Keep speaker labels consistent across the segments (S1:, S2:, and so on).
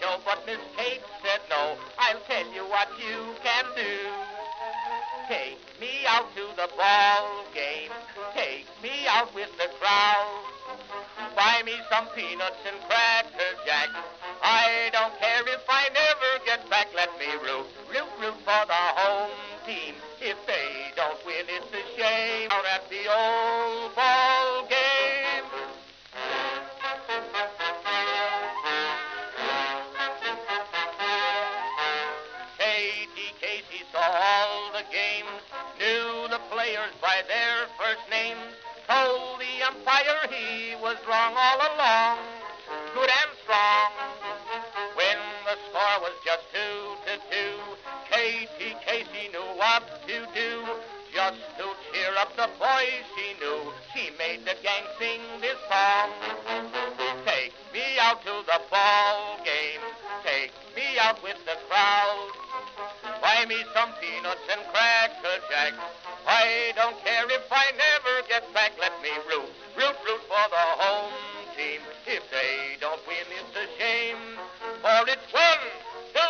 S1: show, but Miss Kate said no. I'll tell you what you can do. Take me out to the ball game. Take me out with the crowd. Buy me some peanuts and cracker jack. I don't care if I never get back. Let me root for the home team. If they don't win, it's a shame. Out at the old ball game. Casey saw all the games, knew the players by their first names, told the umpire he was wrong all along, good and strong. When the score was just 2-2, Casey knew what to do, just to cheer up the boys she knew. She made the gang sing this song. Take me out to the ball game, take me out with the crowd. Buy me some peanuts and cracker jack. I don't care if I never get back. Let me root for the home team. If they don't win, it's a shame. For it's 1, 2,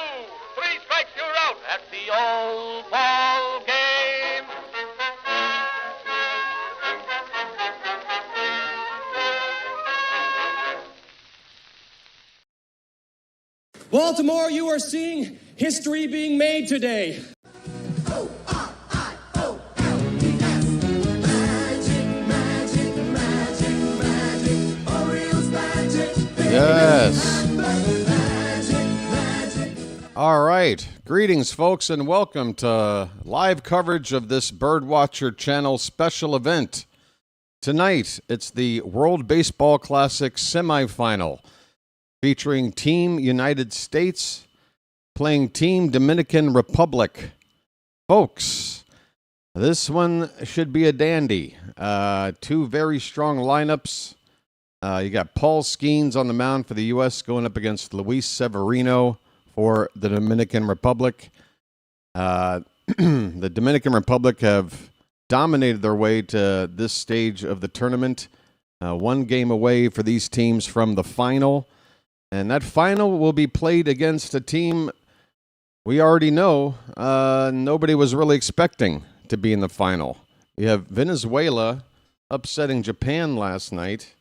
S1: 3 strikes, you're out at the old ball game.
S2: Baltimore, you are seeing history being made today. O-R-I-O-L-E-S. Magic, magic, magic, magic. Orioles magic.
S3: Yes. All right. Greetings, folks, and welcome to live coverage of this BirdWatcher Channel special event. Tonight, it's the World Baseball Classic semifinal, featuring Team United States playing Team Dominican Republic. Folks, this one should be a dandy. Two very strong lineups. You got Paul Skenes on the mound for the U.S. going up against Luis Severino for the Dominican Republic. The Dominican Republic have dominated their way to this stage of the tournament. One game away for these teams from the final. And that final will be played against a team we already know nobody was really expecting to be in the final. You have Venezuela upsetting Japan last night,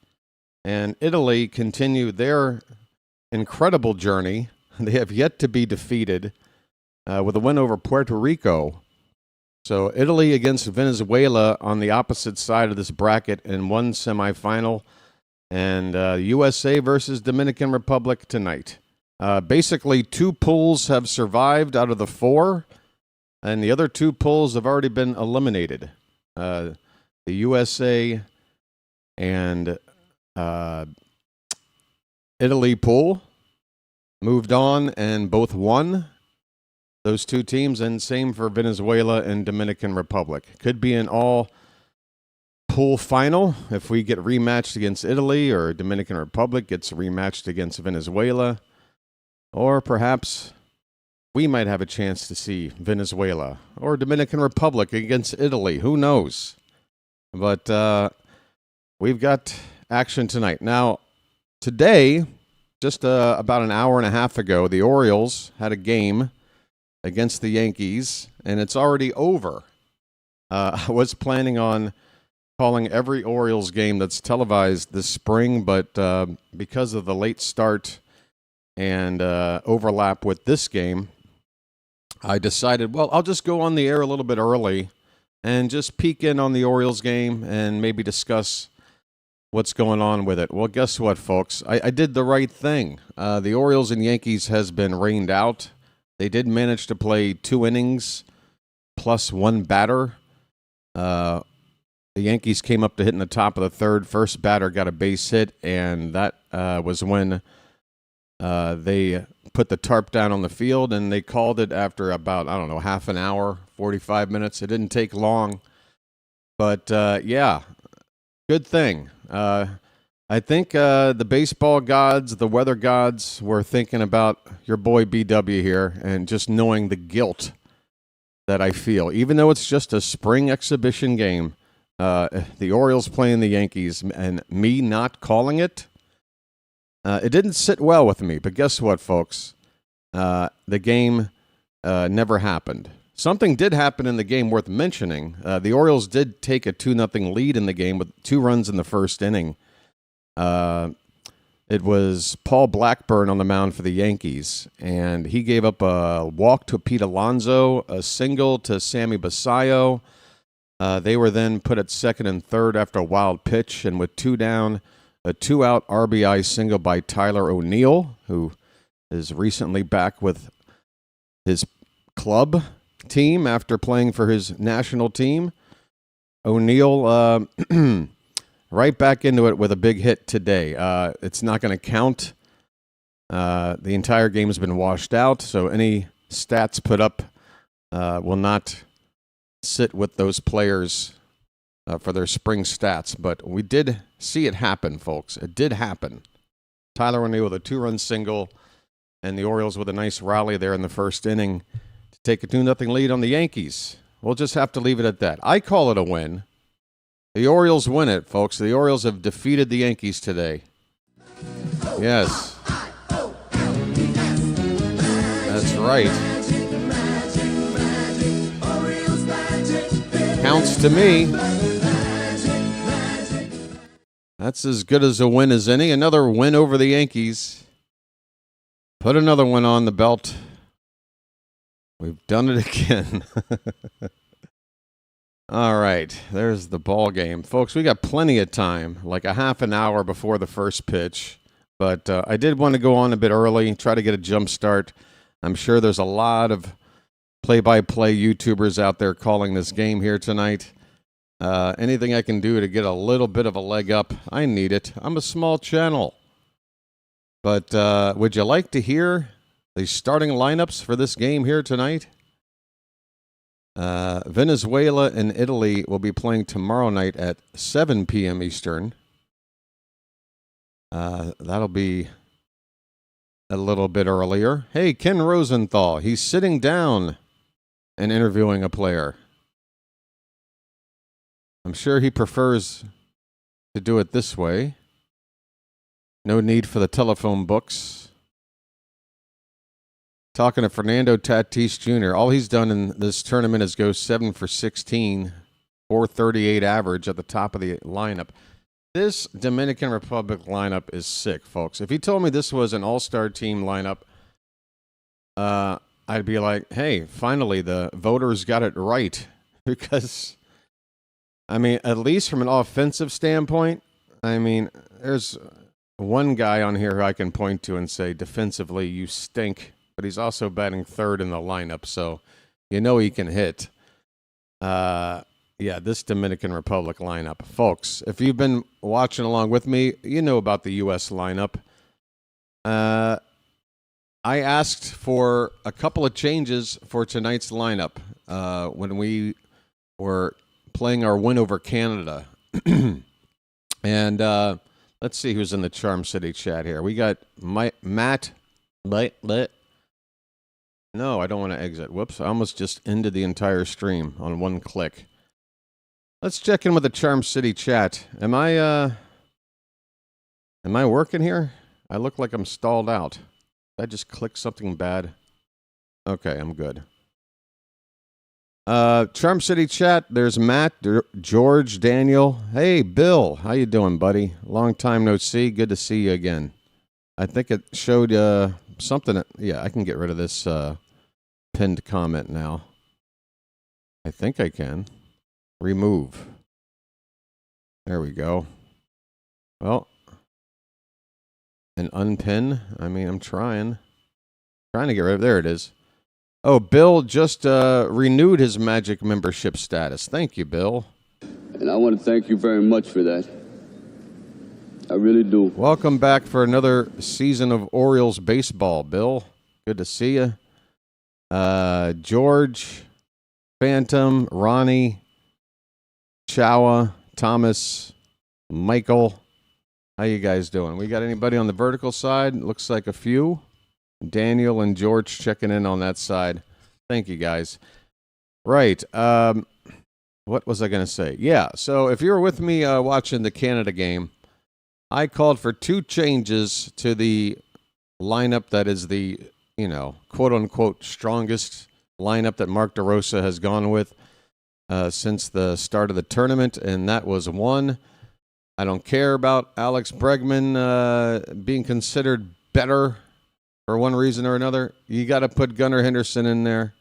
S3: and Italy continue their incredible journey. They have yet to be defeated with a win over Puerto Rico. So Italy against Venezuela on the opposite side of this bracket in one semifinal. And USA versus Dominican Republic tonight. Basically, 2 pools have survived out of the 4, and the other 2 pools have already been eliminated. The USA and Italy pool moved on and both won, those 2 teams, and same for Venezuela and Dominican Republic. Could be an all pool final if we get rematched against Italy, or Dominican Republic gets rematched against Venezuela, or perhaps we might have a chance to see Venezuela or Dominican Republic against Italy. Who knows? But we've got action tonight. Now, today, just about an hour and a half ago, the Orioles had a game against the Yankees, and it's already over. I was planning on calling every Orioles game that's televised this spring, but because of the late start and overlap with this game, I decided, well, I'll just go on the air a little bit early and just peek in on the Orioles game and maybe discuss what's going on with it. Well, guess what, folks? I did the right thing. The Orioles and Yankees has been rained out. They did manage to play 2 innings plus 1 batter. The Yankees came up to hit in the top of the 3rd. First batter got a base hit, and that was when they put the tarp down on the field, and they called it after about, I don't know, half an hour, 45 minutes. It didn't take long. But, yeah, good thing. I think the baseball gods, the weather gods, were thinking about your boy BW here and just knowing the guilt that I feel. Even though it's just a spring exhibition game, the Orioles playing the Yankees and me not calling it, It didn't sit well with me, but guess what, folks? The game never happened. Something did happen in the game worth mentioning. The Orioles did take a 2-0 lead in the game with 2 runs in the first inning. It was Paul Blackburn on the mound for the Yankees, and he gave up a walk to Pete Alonso, a single to Sammy Basayo. They were then put at second and third after a wild pitch, and with 2 down, a 2-out RBI single by Tyler O'Neill, who is recently back with his club team after playing for his national team. O'Neill right back into it with a big hit today. It's not going to count. The entire game has been washed out, so any stats put up will not sit with those players for their spring stats. But we did see it happen, folks. It did happen. Tyler O'Neill with a 2-run single, and the Orioles with a nice rally there in the first inning to take a 2-0 lead on the Yankees. We'll just have to leave it at that. I call it a win. The Orioles win it, folks. The Orioles have defeated the Yankees today. Yes. That's right. Counts to me. That's as good as a win as any. Another win over the Yankees. Put another one on the belt. We've done it again. All right, there's the ball game. Folks, we got plenty of time, like a half an hour before the first pitch. But I did want to go on a bit early, try to get a jump start. I'm sure there's a lot of play-by-play YouTubers out there calling this game here tonight. Anything I can do to get a little bit of a leg up, I need it. I'm a small channel. But would you like to hear the starting lineups for this game here tonight? Venezuela and Italy will be playing tomorrow night at 7 p.m. Eastern. That'll be a little bit earlier. Hey, Ken Rosenthal, he's sitting down and interviewing a player. I'm sure he prefers to do it this way. No need for the telephone books. Talking to Fernando Tatis Jr., all he's done in this tournament is go 7 for 16, 438 average at the top of the lineup. This Dominican Republic lineup is sick, folks. If you told me this was an all-star team lineup, I'd be like, hey, finally the voters got it right. Because, I mean, at least from an offensive standpoint, I mean, there's one guy on here who I can point to and say, defensively, you stink. But he's also batting third in the lineup, so you know he can hit. Yeah, this Dominican Republic lineup. Folks, if you've been watching along with me, you know about the U.S. lineup. I asked for a couple of changes for tonight's lineup when we were playing our win over Canada. And let's see who's in the Charm City chat here. We got Matt. No, I don't want to exit. Whoops, I almost just ended the entire stream on one click. Let's check in with the Charm City chat. Am I working here? I look like I'm stalled out. Did I just click something bad? Okay, I'm good. Charm City chat, there's Matt, George, Daniel. Hey, Bill, how you doing, buddy? Long time no see. Good to see you again. I think it showed something. Yeah, I can get rid of this pinned comment now. I think I can. Remove. There we go. Well, and unpin. I mean, I'm trying to get rid of. There it is. Oh, Bill just renewed his Magic membership status. Thank you, Bill.
S4: And I want to thank you very much for that. I really do.
S3: Welcome back for another season of Orioles baseball, Bill. Good to see you. George, Phantom, Ronnie, Chawa, Thomas, Michael. How you guys doing? We got anybody on the vertical side? Looks like a few. Daniel and George checking in on that side. Thank you, guys. Right. What was I going to say? Yeah, so if you were with me watching the Canada game, I called for 2 changes to the lineup that is the, quote-unquote strongest lineup that Mark DeRosa has gone with since the start of the tournament, and that was 1. I don't care about Alex Bregman being considered better for one reason or another. You got to put Gunnar Henderson in there.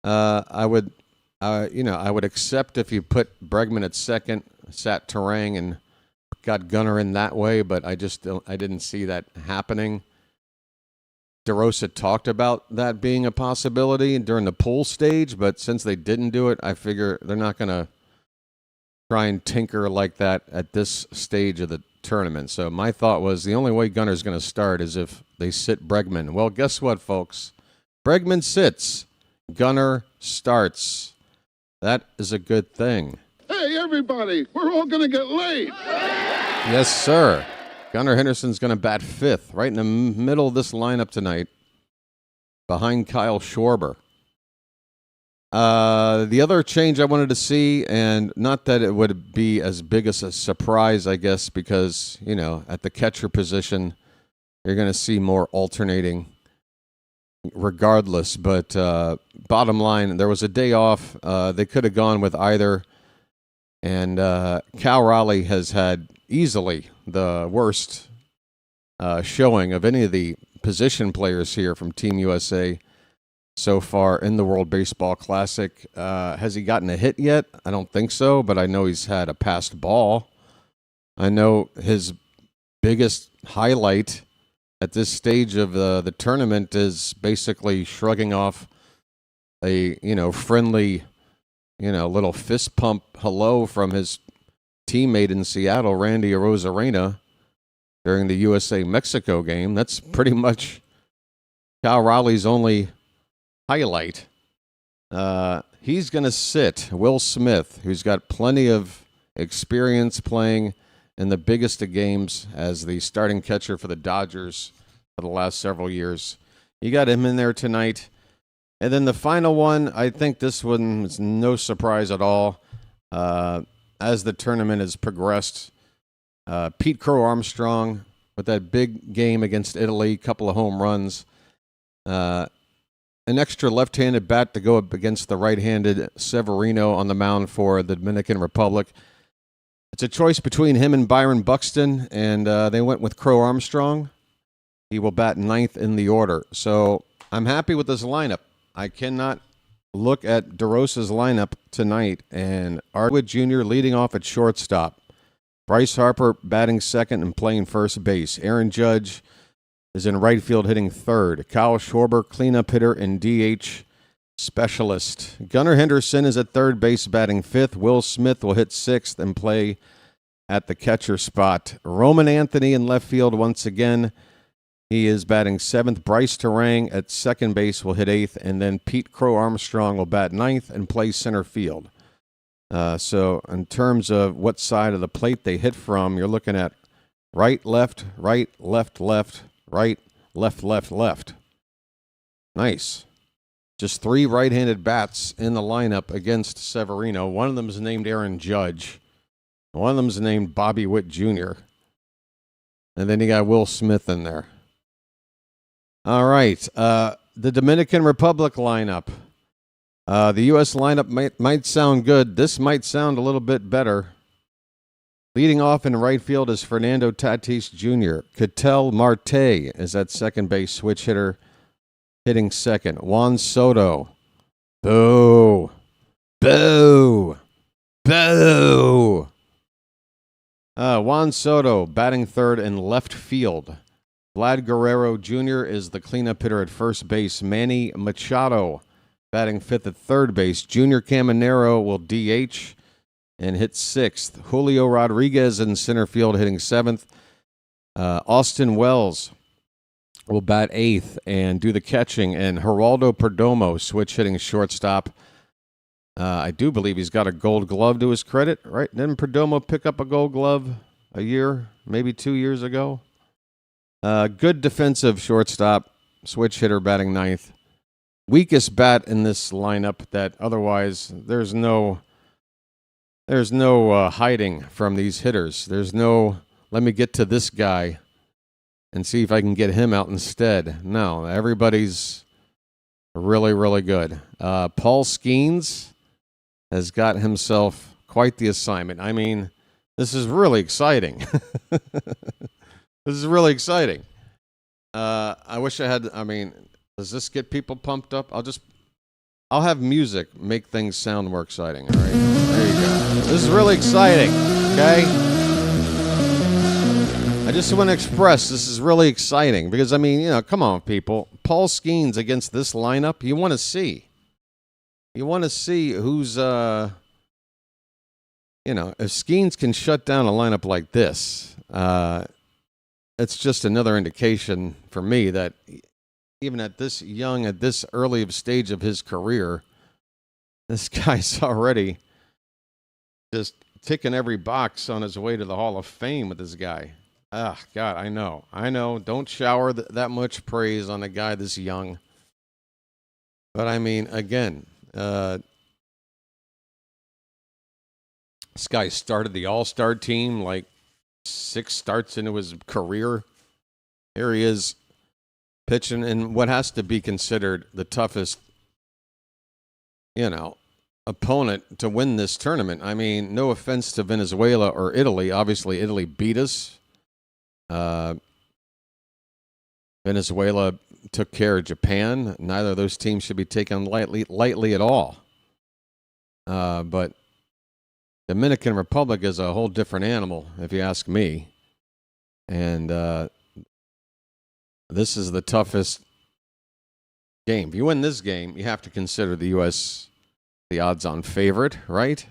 S3: I would accept if you put Bregman at second, sat Terang, and got Gunnar in that way, but I didn't see that happening. DeRosa talked about that being a possibility during the pool stage, but since they didn't do it, I figure they're not going to try and tinker like that at this stage of the tournament. So my thought was the only way Gunnar's going to start is if they sit Bregman. Well, guess what, folks? Bregman sits. Gunnar starts. That is a good thing.
S5: Hey, everybody, we're all going to get laid.
S3: Yes, sir. Gunnar Henderson's going to bat 5th, right in the middle of this lineup tonight, behind Kyle Schwarber. The other change I wanted to see, and not that it would be as big as a surprise, I guess, because, at the catcher position, you're going to see more alternating regardless. But bottom line, there was a day off. They could have gone with either. And Cal Raleigh has had easily the worst showing of any of the position players here from Team USA so far in the World Baseball Classic. Has he gotten a hit yet? I don't think so, but I know he's had a passed ball. I know his biggest highlight at this stage of the tournament is basically shrugging off a, friendly, little fist pump hello from his teammate in Seattle, Randy Arozarena, during the USA-Mexico game. That's pretty much Cal Raleigh's only highlight. He's going to sit Will Smith, who's got plenty of experience playing in the biggest of games as the starting catcher for the Dodgers for the last several years. You got him in there tonight. And then the final one, I think this one is no surprise at all. As the tournament has progressed, Pete Crow Armstrong with that big game against Italy, couple of home runs, an extra left-handed bat to go up against the right-handed Severino on the mound for the Dominican Republic. It's a choice between him and Byron Buxton, and they went with Crow Armstrong. He will bat 9th in the order. So I'm happy with this lineup. I cannot look at DeRosa's lineup tonight, and Artwood Jr. leading off at shortstop. Bryce Harper batting 2nd and playing first base. Aaron Judge is in right field hitting 3rd. Kyle Schwarber, cleanup hitter and DH specialist. Gunnar Henderson is at 3rd base batting 5th. Will Smith will hit 6th and play at the catcher spot. Roman Anthony in left field once again. He is batting 7th. Bryce Terang at 2nd base will hit 8th. And then Pete Crow Armstrong will bat 9th and play center field. So in terms of what side of the plate they hit from, you're looking at right, left, right, left, left, right, left, left, left. Nice. Just 3 right-handed bats in the lineup against Severino. One of them is named Aaron Judge. One of them is named Bobby Witt Jr. And then you got Will Smith in there. All right. The Dominican Republic lineup. The U.S. lineup might sound good. This might sound a little bit better. Leading off in right field is Fernando Tatis Jr. Ketel Marte is at 2nd base, switch hitter, hitting 2nd. Juan Soto. Boo. Boo. Boo. Juan Soto batting 3rd in left field. Vlad Guerrero Jr. is the cleanup hitter at first base. Manny Machado batting 5th at 3rd base. Junior Caminero will DH and hit 6th. Julio Rodriguez in center field hitting 7th. Austin Wells will bat 8th and do the catching. And Geraldo Perdomo switch hitting shortstop. I do believe he's got a gold glove to his credit, right? Didn't Perdomo pick up a gold glove a year, maybe 2 years ago? Good defensive shortstop, switch hitter batting 9th. Weakest bat in this lineup that otherwise there's no hiding from these hitters. There's no let me get to this guy and see if I can get him out instead. No, everybody's really, really good. Paul Skenes has got himself quite the assignment. I mean, this is really exciting. This is really exciting. I wish I had, does this get people pumped up? I'll have music make things sound more exciting, all right? There you go. This is really exciting, okay? I just want to express this is really exciting because, come on, people. Paul Skenes against this lineup, you want to see. You want to see who's, if Skenes can shut down a lineup like this, it's just another indication for me that even at this young, at this early of stage of his career, this guy's already just ticking every box on his way to the Hall of Fame with this guy. Ah, God, I know. Don't shower that much praise on a guy this young. But again, this guy started the All-Star team like 6 starts into his career. Here he is pitching in what has to be considered the toughest, opponent to win this tournament. No offense to Venezuela or Italy. Obviously, Italy beat us. Venezuela took care of Japan. Neither of those teams should be taken lightly at all. But Dominican Republic is a whole different animal, if you ask me. And this is the toughest game. If you win this game, you have to consider the U.S. the odds-on favorite, right?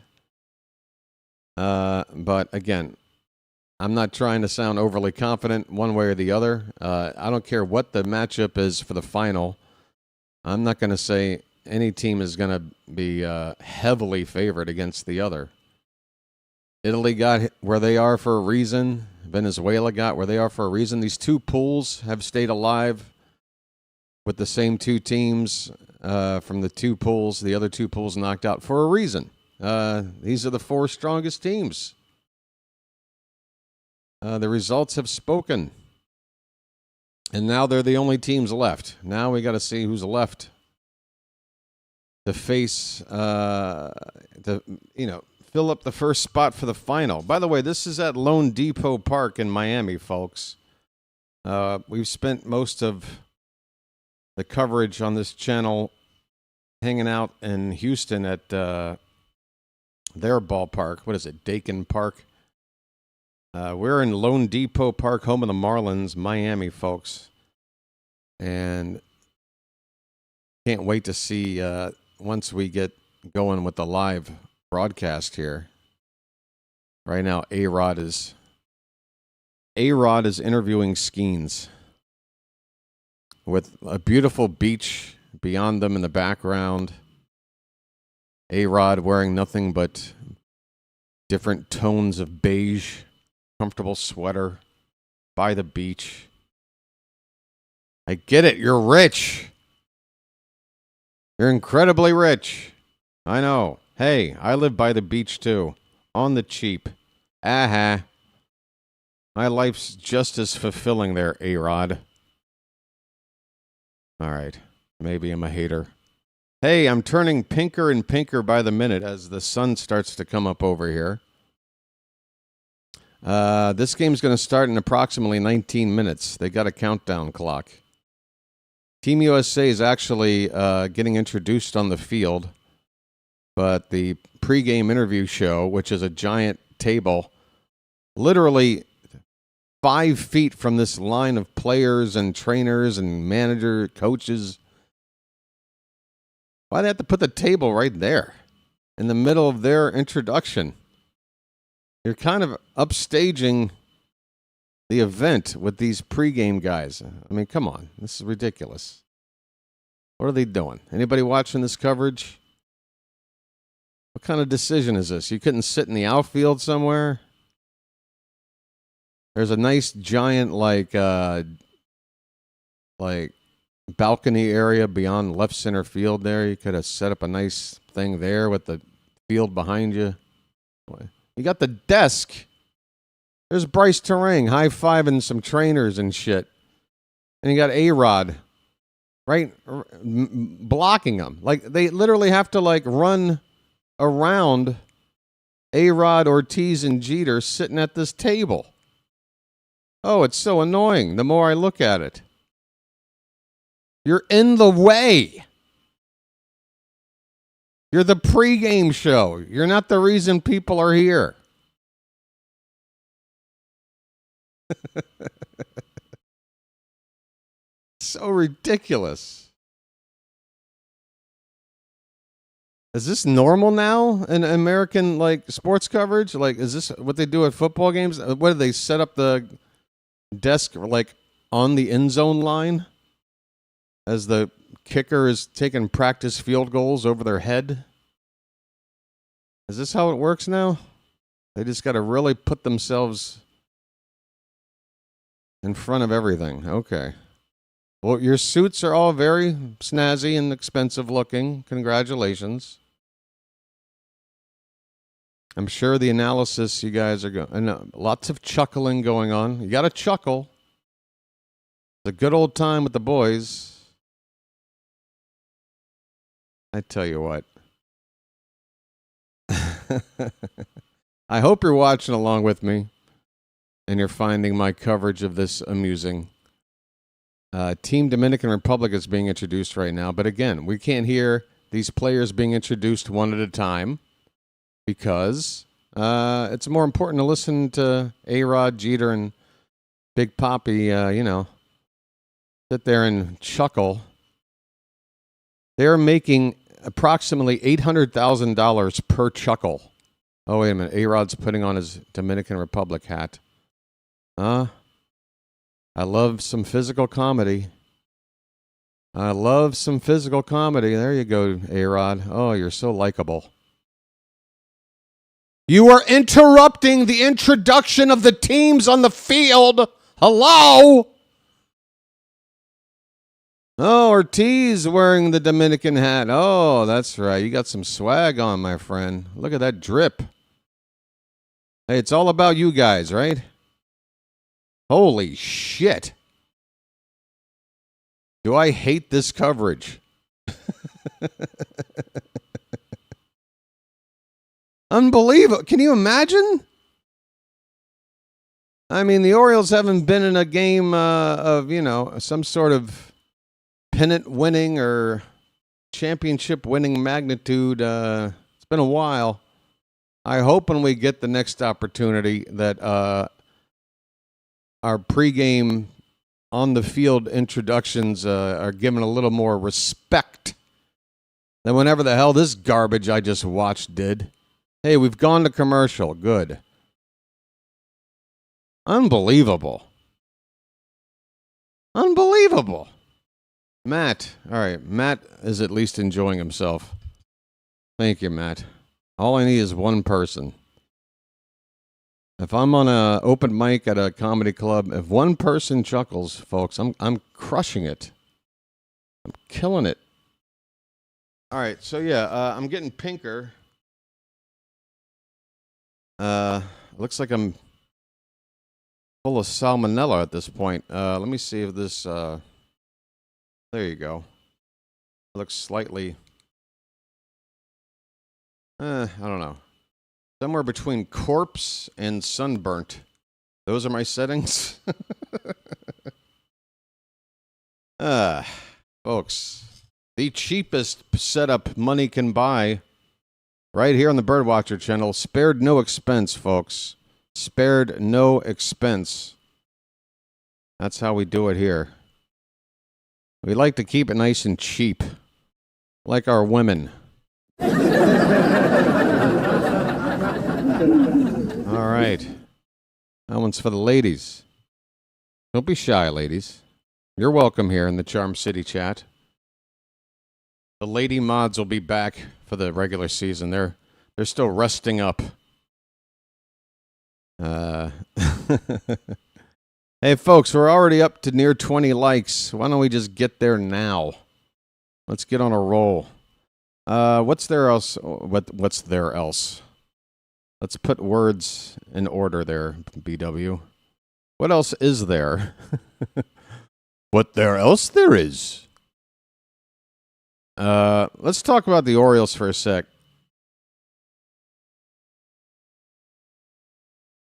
S3: But again, I'm not trying to sound overly confident one way or the other. I don't care what the matchup is for the final. I'm not going to say any team is going to be heavily favored against the other. Italy got where they are for a reason. Venezuela got where they are for a reason. These two pools have stayed alive with the same 2 teams from the 2 pools. The other 2 pools knocked out for a reason. These are the 4 strongest teams. The results have spoken. And now they're the only teams left. Now we got to see who's left to face, fill up the first spot for the final. By the way, this is at Lone Depot Park in Miami, folks. We've spent most of the coverage on this channel hanging out in Houston at their ballpark. What is it, Dakin Park? We're in Lone Depot Park, home of the Marlins, Miami, folks. And can't wait to see once we get going with the live broadcast here. Right now, A-Rod is interviewing Skenes with a beautiful beach beyond them in the background. A-Rod wearing nothing but different tones of beige, comfortable sweater by the beach. I get it. You're rich. You're incredibly rich. I know. Hey, I live by the beach too. On the cheap. My life's just as fulfilling there, A-Rod. All right. Maybe I'm a hater. Hey, I'm turning pinker and pinker by the minute as the sun starts to come up over here. This game's going to start in approximately 19 minutes. They got a countdown clock. Team USA is actually getting introduced on the field. But the pregame interview show, which is a giant table, literally 5 feet from this line of players and trainers and manager, coaches. Why do they have to put the table right there in the middle of their introduction? You're kind of upstaging the event with these pregame guys. Come on. This is ridiculous. What are they doing? Anybody watching this coverage? What kind of decision is this? You couldn't sit in the outfield somewhere? There's a nice giant balcony area beyond left center field there. You could have set up a nice thing there with the field behind you. You got the desk There's Bryce Terang high-fiving some trainers and shit. And you got A-Rod, right, blocking them. Like, they literally have to, like, run around A-Rod, Ortiz, and Jeter sitting at this table. Oh, it's so annoying the more I look at it. You're in the way. You're the pregame show. You're not the reason people are here. So ridiculous. Is this normal now in American like sports coverage? Like, is this what they do at football games? What do they set up the desk like on the end zone line as the kicker is taking practice field goals over their head? Is this how it works now? They just got to really put themselves in front of everything. Okay. Well, your suits are all very snazzy and expensive looking. Congratulations. I'm sure the analysis you guys are going. Lots of chuckling going on. You got to chuckle. It's a good old time with the boys. I tell you what. I hope you're watching along with me and you're finding my coverage of this amusing. Team Dominican Republic is being introduced right now. But again, we can't hear these players being introduced one at a time because it's more important to listen to A-Rod, Jeter, and Big Papi, sit there and chuckle. They're making approximately $800,000 per chuckle. Oh, wait a minute. A-Rod's putting on his Dominican Republic hat. I love some physical comedy. There you go, A-Rod. Oh, you're so likable. You are interrupting the introduction of the teams on the field. Hello? Oh, Ortiz wearing the Dominican hat. Oh, that's right. You got some swag on, my friend. Look at that drip. Hey, it's all about you guys, right? Holy shit. Do I hate this coverage? Unbelievable. Can you imagine? I mean, the Orioles haven't been in a game of, some sort of pennant winning or championship winning magnitude. It's been a while. I hope when we get the next opportunity that our pregame on the field introductions are given a little more respect than whenever the hell this garbage I just watched did. Hey, we've gone to commercial. Good. Unbelievable. Matt. All right. Matt is at least enjoying himself. Thank you, Matt. All I need is one person. If I'm on an open mic at a comedy club, if one person chuckles, folks, I'm crushing it. I'm killing it. All right, so yeah, I'm getting pinker. Looks like I'm full of salmonella at this point. Let me see if this. There you go. It looks slightly. I don't know. Somewhere between corpse and sunburnt. Those are my settings. Folks, the cheapest setup money can buy right here on the BirdWatcher channel. Spared no expense, folks. Spared no expense. That's how we do it here. We like to keep it nice and cheap. Like our women. All right. That one's for the ladies. Don't be shy, ladies. You're welcome here in the Charm City chat. The lady mods will be back for the regular season. They're still resting up. Hey, folks, we're already up to near 20 likes. Why don't we just get there now? Let's get on a roll. What's there else? What's there else? Let's put words in order there, BW. What else is there? What there else there is? Let's talk about the Orioles for a sec.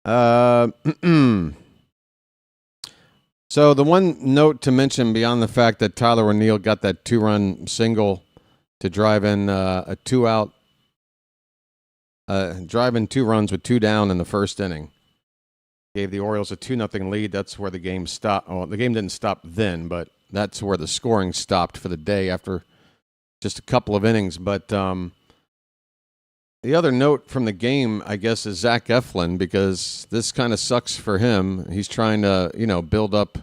S3: So the one note to mention beyond the fact that Tyler O'Neill got that 2-run single to drive in a 2-out, drive in 2 runs with 2 down in the first inning, gave the Orioles a 2-0 lead. That's where the game stopped. Oh, the game didn't stop then, but that's where the scoring stopped for the day after just a couple of innings. But the other note from the game, I guess, is Zach Eflin, because this kind of sucks for him. He's trying to, build up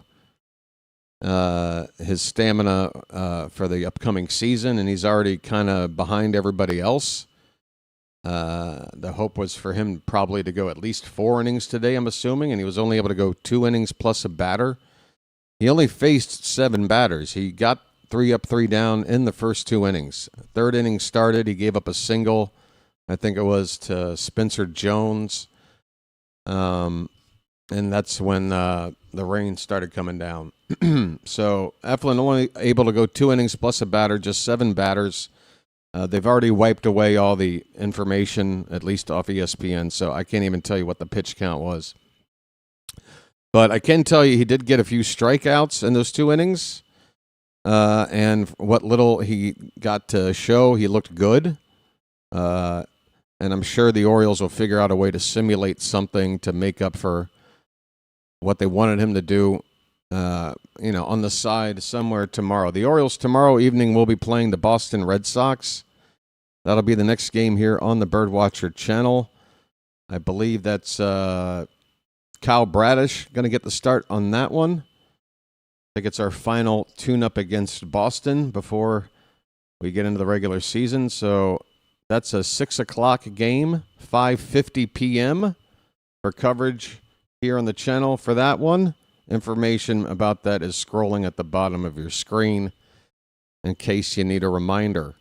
S3: his stamina for the upcoming season, and he's already kind of behind everybody else. The hope was for him probably to go at least 4 innings today, I'm assuming, and he was only able to go 2 innings plus a batter. He only faced 7 batters. He got 3 up, 3 down in the first 2 innings. 3rd inning started. He gave up a single, I think it was to Spencer Jones. And that's when the rain started coming down. So Eflin only able to go 2 innings plus a batter, just 7 batters. They've already wiped away all the information, at least off ESPN, so I can't even tell you what the pitch count was. But I can tell you he did get a few strikeouts in those 2 innings. And what little he got to show, he looked good. And I'm sure the Orioles will figure out a way to simulate something to make up for what they wanted him to do, on the side somewhere tomorrow. The Orioles tomorrow evening will be playing the Boston Red Sox. That'll be the next game here on the BirdWatcher Channel. I believe that's Kyle Bradish going to get the start on that one. I think it's our final tune-up against Boston before we get into the regular season. So that's a 6 o'clock game, 5:50 p.m. for coverage here on the channel for that one. Information about that is scrolling at the bottom of your screen in case you need a reminder.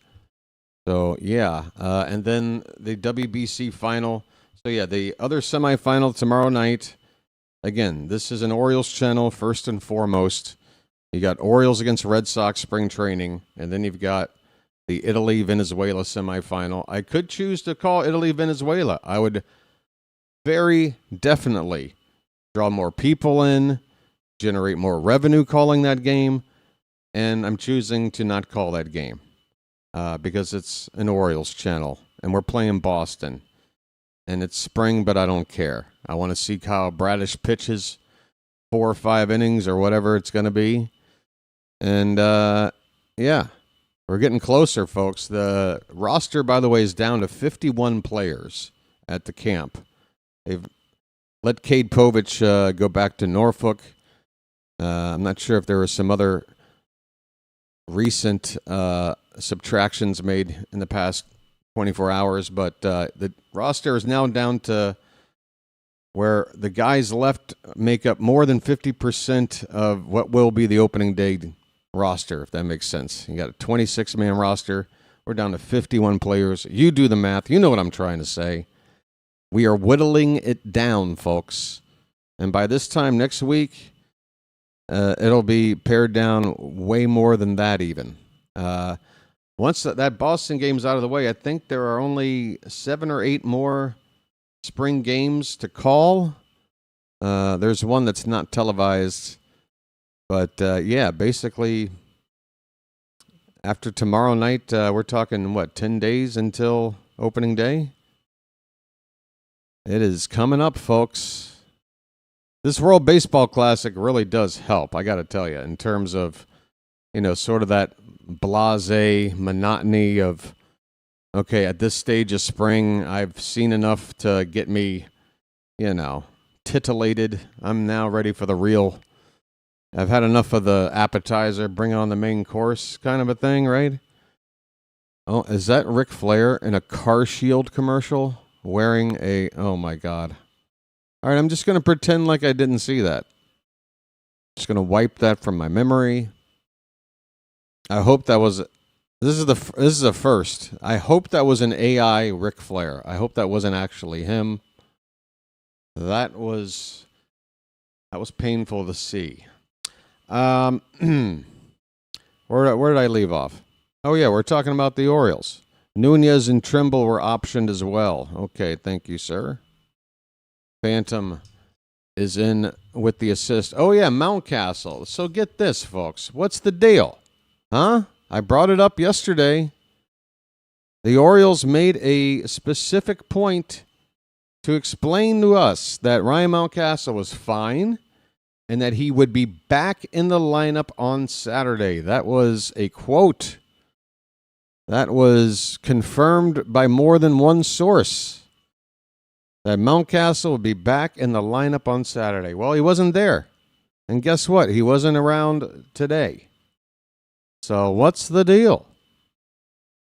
S3: So, yeah. And then the WBC final. So, yeah, the other semifinal tomorrow night. Again, this is an Orioles channel first and foremost. You got Orioles against Red Sox spring training, and then you've got the Italy-Venezuela semifinal. I could choose to call Italy-Venezuela. I would very definitely draw more people in, generate more revenue calling that game, and I'm choosing to not call that game because it's an Orioles channel, and we're playing Boston. And it's spring, but I don't care. I want to see Kyle Bradish pitches 4 or 5 innings or whatever it's going to be. And, yeah, we're getting closer, folks. The roster, by the way, is down to 51 players at the camp. They've let Cade Povich go back to Norfolk. I'm not sure if there were some other recent subtractions made in the past 24 hours, but the roster is now down to where the guys left make up more than 50% of what will be the opening day roster, if that makes sense. You got a 26-man roster. We're down to 51 players. You do the math. You know what I'm trying to say. We are whittling it down, folks. And by this time next week, it'll be pared down way more than that even. Once that Boston game's out of the way, I think there are only 7 or 8 more spring games to call. There's one that's not televised. But, yeah, basically, after tomorrow night, we're talking, 10 days until opening day? It is coming up, folks. This World Baseball Classic really does help, I got to tell you, in terms of, sort of that blasé monotony of, okay, at this stage of spring, I've seen enough to get me, titillated. I'm now ready for the real. I've had enough of the appetizer, bring on the main course kind of a thing, right? Oh, is that Ric Flair in a Car Shield commercial wearing oh my God. All right, I'm just going to pretend like I didn't see that. Just going to wipe that from my memory. I hope that was This is a first. I hope that was an AI Ric Flair. I hope that wasn't actually him. That was painful to see. Where did I leave off? Oh yeah, we're talking about the Orioles. Nunez and Trimble were optioned as well. Okay, thank you, sir. Phantom is in with the assist. Oh yeah, Mountcastle. So get this, folks. What's the deal? Huh? I brought it up yesterday. The Orioles made a specific point to explain to us that Ryan Mountcastle was fine and that he would be back in the lineup on Saturday. That was a quote. That was confirmed by more than one source. That Mountcastle would be back in the lineup on Saturday. Well, he wasn't there. And guess what? He wasn't around today. So what's the deal?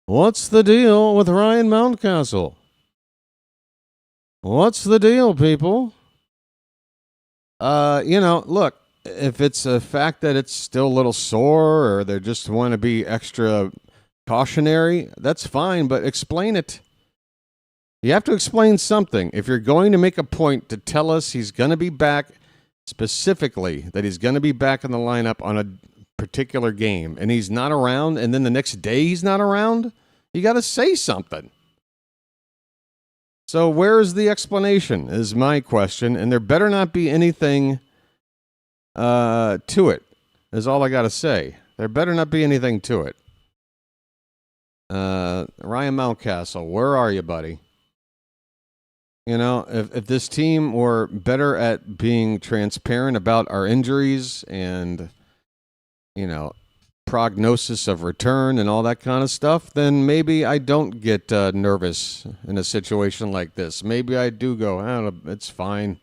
S3: What's the deal with Ryan Mountcastle? What's the deal, people? Look, if it's a fact that it's still a little sore or they just want to be extra cautionary, that's fine, but explain it. You have to explain something. If you're going to make a point to tell us he's going to be back, specifically that he's going to be back in the lineup on a particular game, and he's not around, and then the next day he's not around, you got to say something. So where's the explanation is my question, and there better not be anything to it, is all I got to say. There better not be anything to it. Ryan Mountcastle, where are you, buddy? You know, if this team were better at being transparent about our injuries and, prognosis of return and all that kind of stuff, then maybe I don't get nervous in a situation like this. Maybe I do go, I don't know, it's fine.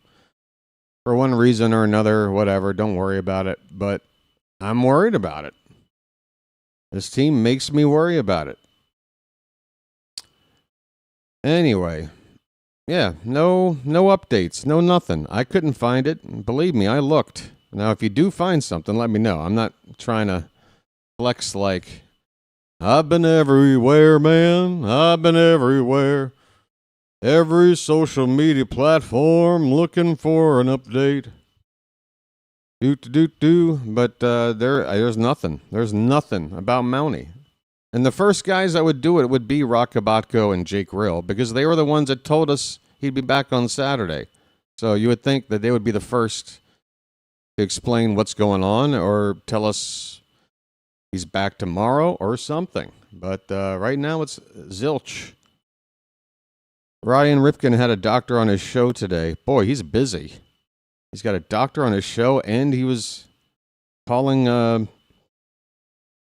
S3: For one reason or another, whatever, don't worry about it. But I'm worried about it. This team makes me worry about it. Anyway, yeah, no updates, no nothing. I couldn't find it. Believe me, I looked. Now, if you do find something, let me know. I'm not trying to flex like, I've been everywhere, man. I've been everywhere. Every social media platform looking for an update. But there's nothing. There's nothing about Mountie. And the first guys that would do it would be Rock Kabatko and Jake Rill, because they were the ones that told us he'd be back on Saturday. So you would think that they would be the first to explain what's going on or tell us he's back tomorrow or something. But right now it's zilch. Ryan Ripken had a doctor on his show today. Boy, he's busy. He's got a doctor on his show, and he was calling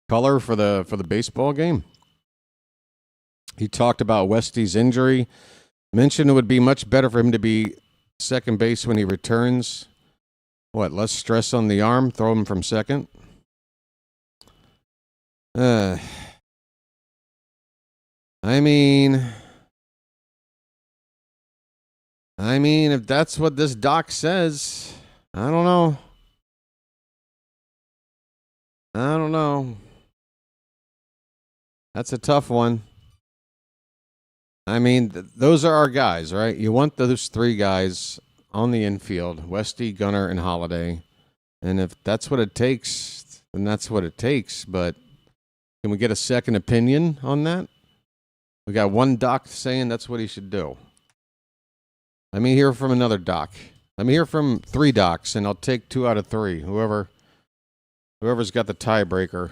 S3: color for the baseball game. He talked about Westy's injury. Mentioned it would be much better for him to be second base when he returns. What, less stress on the arm? Throw him from second? I mean, if that's what this doc says, I don't know. That's a tough one. I mean, those are our guys, right? You want those three guys on the infield, Westy, Gunnar, and Holiday. And if that's what it takes, then that's what it takes. But can we get a second opinion on that? We got one doc saying that's what he should do. Let me hear from another doc. Let me hear from three docs, and I'll take 2 out of 3. Whoever's got the tiebreaker.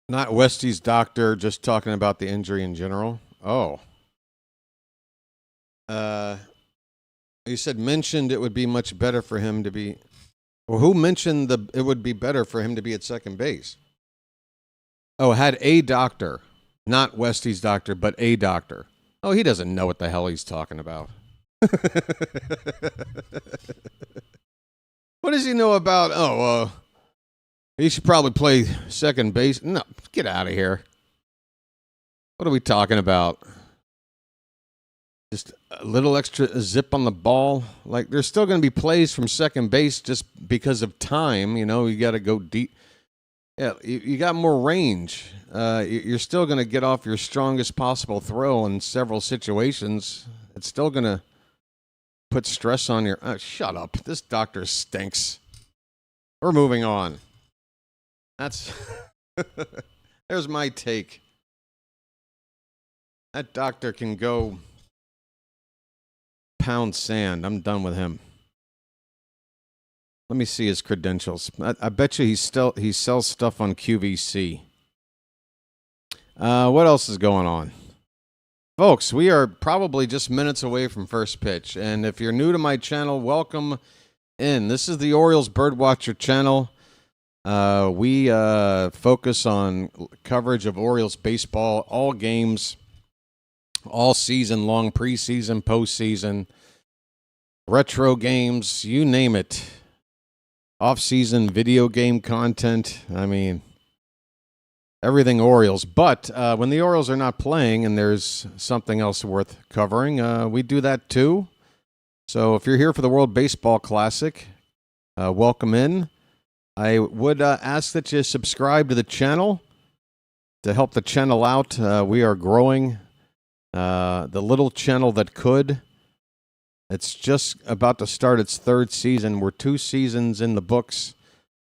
S3: Not Westy's doctor, just talking about the injury in general. Oh. You said mentioned it would be much better for him to be... Well, who mentioned it would be better for him to be at second base? Oh, had a doctor. Not Westy's doctor, but a doctor. Oh, he doesn't know what the hell he's talking about. What does he know about... he should probably play second base. No, get out of here. What are we talking about? Just a little extra zip on the ball. Like, there's still going to be plays from second base just because of time. You know, you got to go deep. Yeah, you got more range. You're still going to get off your strongest possible throw in several situations. It's still going to put stress on your... shut up. This doctor stinks. We're moving on. That's... There's my take. That doctor can go pound sand. I'm done with him. Let me see his credentials. I bet you he sells stuff on QVC. What else is going on? Folks, we are probably just minutes away from first pitch. And if you're new to my channel, welcome in. This is the Orioles BirdWatcher Channel. We focus on coverage of Orioles baseball, all games, all season long, preseason, postseason, retro games, you name it. Off-season video game content. I mean, everything Orioles. But when the Orioles are not playing and there's something else worth covering, we do that too. So if you're here for the World Baseball Classic, welcome in. I would ask that you subscribe to the channel to help the channel out. We are growing the little channel that could. It's just about to start its third season. We're 2 seasons in the books,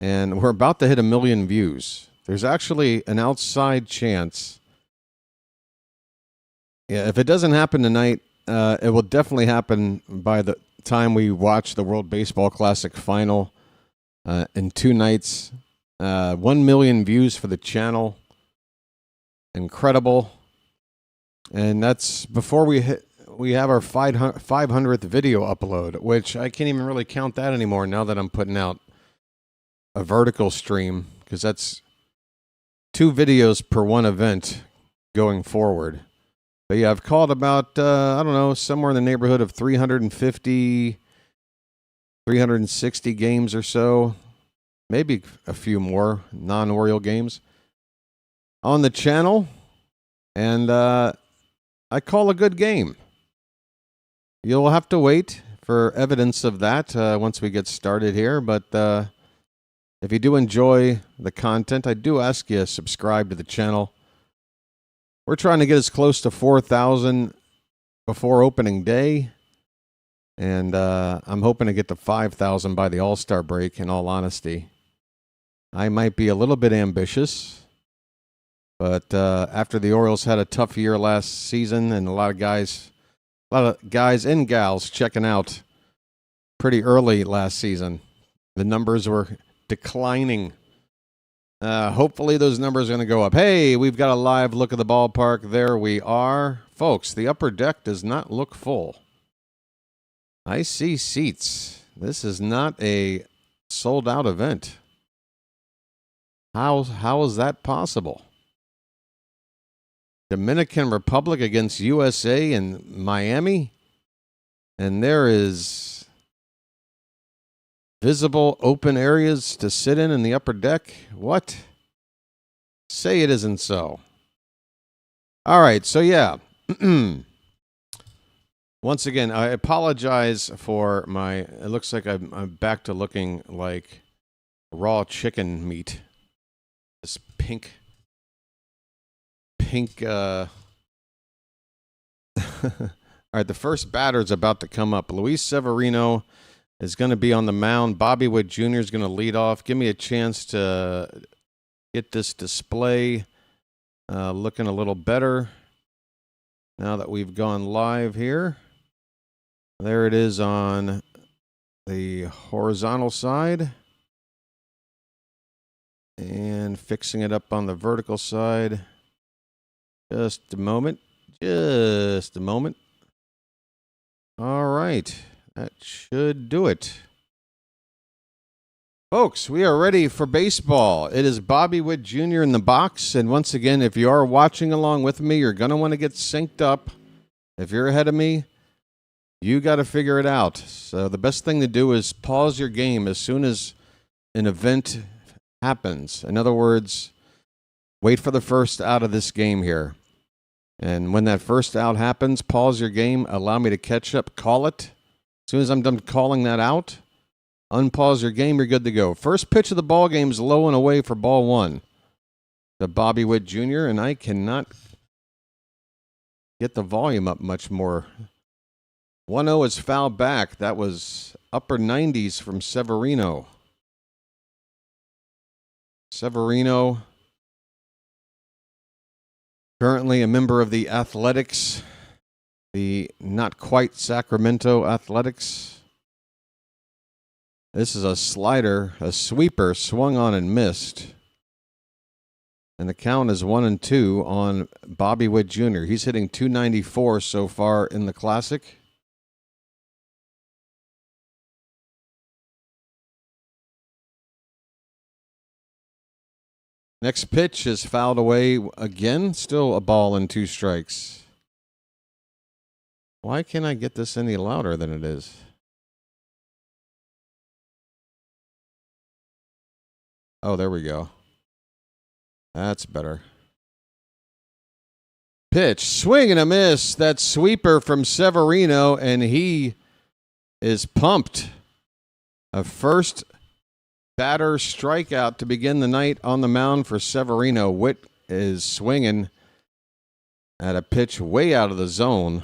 S3: and we're about to hit 1 million views. There's actually an outside chance. Yeah, if it doesn't happen tonight, it will definitely happen by the time we watch the World Baseball Classic final in 2 nights. 1 million views for the channel. Incredible. And that's before we have our 500th video upload, which I can't even really count that anymore now that I'm putting out a vertical stream, because that's 2 videos per 1 event going forward. But yeah, I've called about, I don't know, somewhere in the neighborhood of 350, 360 games or so. Maybe a few more non-Oriole games on the channel. And I call a good game. You'll have to wait for evidence of that once we get started here. But if you do enjoy the content, I do ask you to subscribe to the channel. We're trying to get as close to 4,000 before opening day. And I'm hoping to get to 5,000 by the All-Star break, in all honesty. I might be a little bit ambitious. But after the Orioles had a tough year last season and a lot of guys and gals checking out pretty early last season, the numbers were declining. Hopefully those numbers are going to go up. Hey, we've got a live look at the ballpark. There we are. Folks, the upper deck does not look full. I see seats. This is not a sold-out event. How is that possible? Dominican Republic against USA in Miami. And there is visible open areas to sit in the upper deck. What? Say it isn't so. All right, so yeah. Once again, I apologize for my... It looks like I'm back to looking like raw chicken meat. This pink... All right, the first batter is about to come up. Luis Severino is going to be on the mound. Bobby Witt Jr. is going to lead off. Give me a chance to get this display looking a little better now that we've gone live here. There it is on the horizontal side. And fixing it up on the vertical side. Just a moment. Just a moment. All right. That should do it. Folks, we are ready for baseball. It is Bobby Witt Jr. in the box. And once again, if you are watching along with me, you're going to want to get synced up. If you're ahead of me, you got to figure it out. So the best thing to do is pause your game as soon as an event happens. In other words, wait for the first out of this game here. And when that first out happens, pause your game, allow me to catch up, call it. As soon as I'm done calling that out, unpause your game, you're good to go. First pitch of the ball game is low and away for ball one to Bobby Witt Jr., and I cannot get the volume up much more. 1-0 is fouled back. That was upper 90s from Severino. Severino, currently a member of the Athletics, the not quite Sacramento Athletics. This is a slider, a sweeper, swung on and missed. And the count is 1-2 on Bobby Witt Jr. He's hitting .294 so far in the Classic. Next pitch is fouled away again. Still a ball and 2 strikes. Why can't I get this any louder than it is? Oh, there we go. That's better. Pitch, swing and a miss. That sweeper from Severino, and he is pumped. A first batter strikeout to begin the night on the mound for Severino. Witt is swinging at a pitch way out of the zone.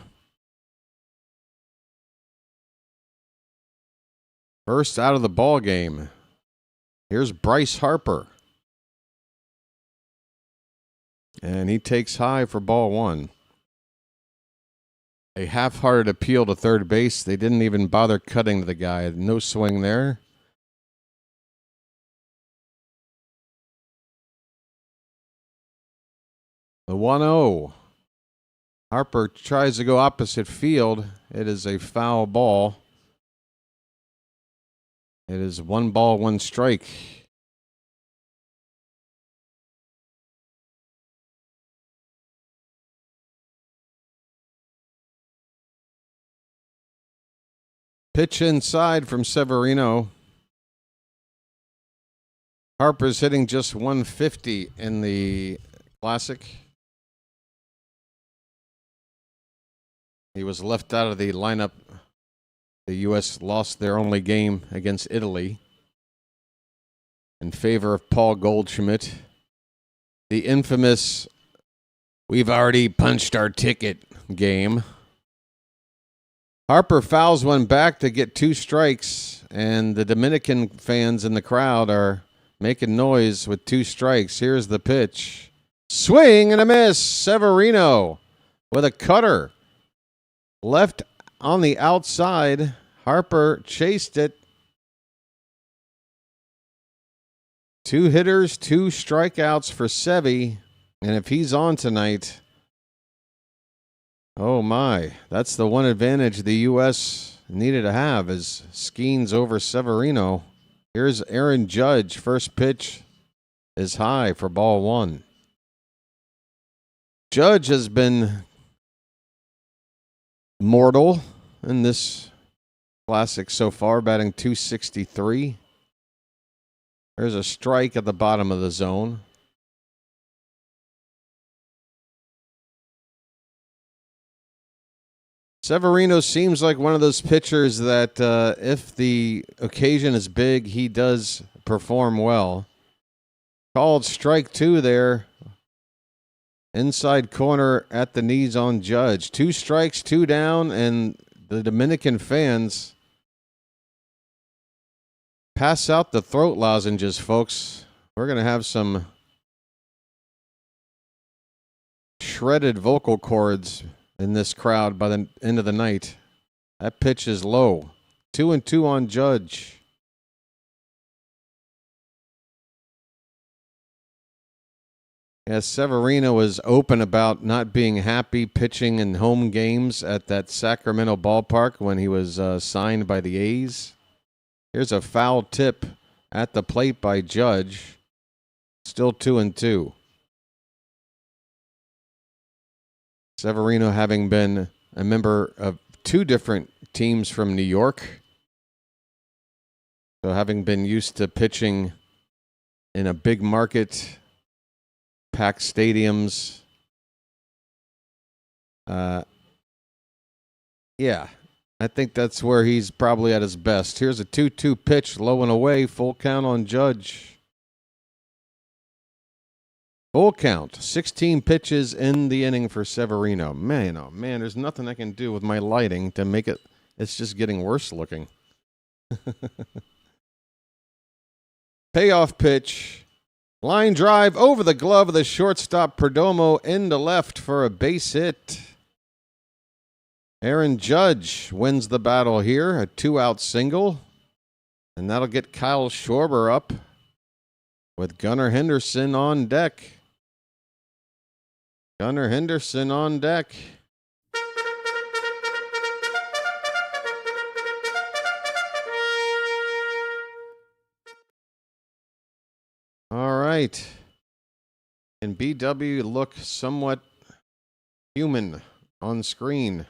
S3: First out of the ball game. Here's Bryce Harper. And he takes high for ball one. A half-hearted appeal to third base. They didn't even bother cutting the guy. No swing there. The 1-0. Harper tries to go opposite field. It is a foul ball. It is 1 ball, 1 strike. Pitch inside from Severino. Harper's hitting just 150 in the Classic. He was left out of the lineup. The U.S. lost their only game against Italy in favor of Paul Goldschmidt. The infamous, we've already punched our ticket game. Harper fouls one back to get 2 strikes, and the Dominican fans in the crowd are making noise with 2 strikes. Here's the pitch. Swing and a miss. Severino with a cutter. Left on the outside. Harper chased it. 2 hitters, 2 strikeouts for Sevy. And if he's on tonight, oh my, that's the one advantage the U.S. needed to have is Skenes over Severino. Here's Aaron Judge. First pitch is high for ball one. Judge has been mortal in this Classic so far, batting .263. There's a strike at the bottom of the zone. Severino seems like one of those pitchers that if the occasion is big, he does perform well. Called strike 2 there. Inside corner at the knees on Judge. 2 strikes, 2 down, and the Dominican fans pass out the throat lozenges, folks. We're going to have some shredded vocal cords in this crowd by the end of the night. That pitch is low. 2-2 on Judge. Yeah, Severino was open about not being happy pitching in home games at that Sacramento ballpark when he was signed by the A's. Here's a foul tip at the plate by Judge. Still 2-2. Severino having been a member of 2 different teams from New York. So having been used to pitching in a big market, packed stadiums, Yeah, I think that's where he's probably at his best. Here's a 2-2 pitch, low and away, full count on Judge. Full count, 16 pitches in the inning for Severino. Man, oh man, there's nothing I can do with my lighting to make it. It's just getting worse looking. Payoff pitch. Line drive over the glove of the shortstop Perdomo into left for a base hit. Aaron Judge wins the battle here, a 2-out single. And that'll get Kyle Schwarber up with Gunnar Henderson on deck. Gunnar Henderson on deck. All right. Can BW look somewhat human on screen?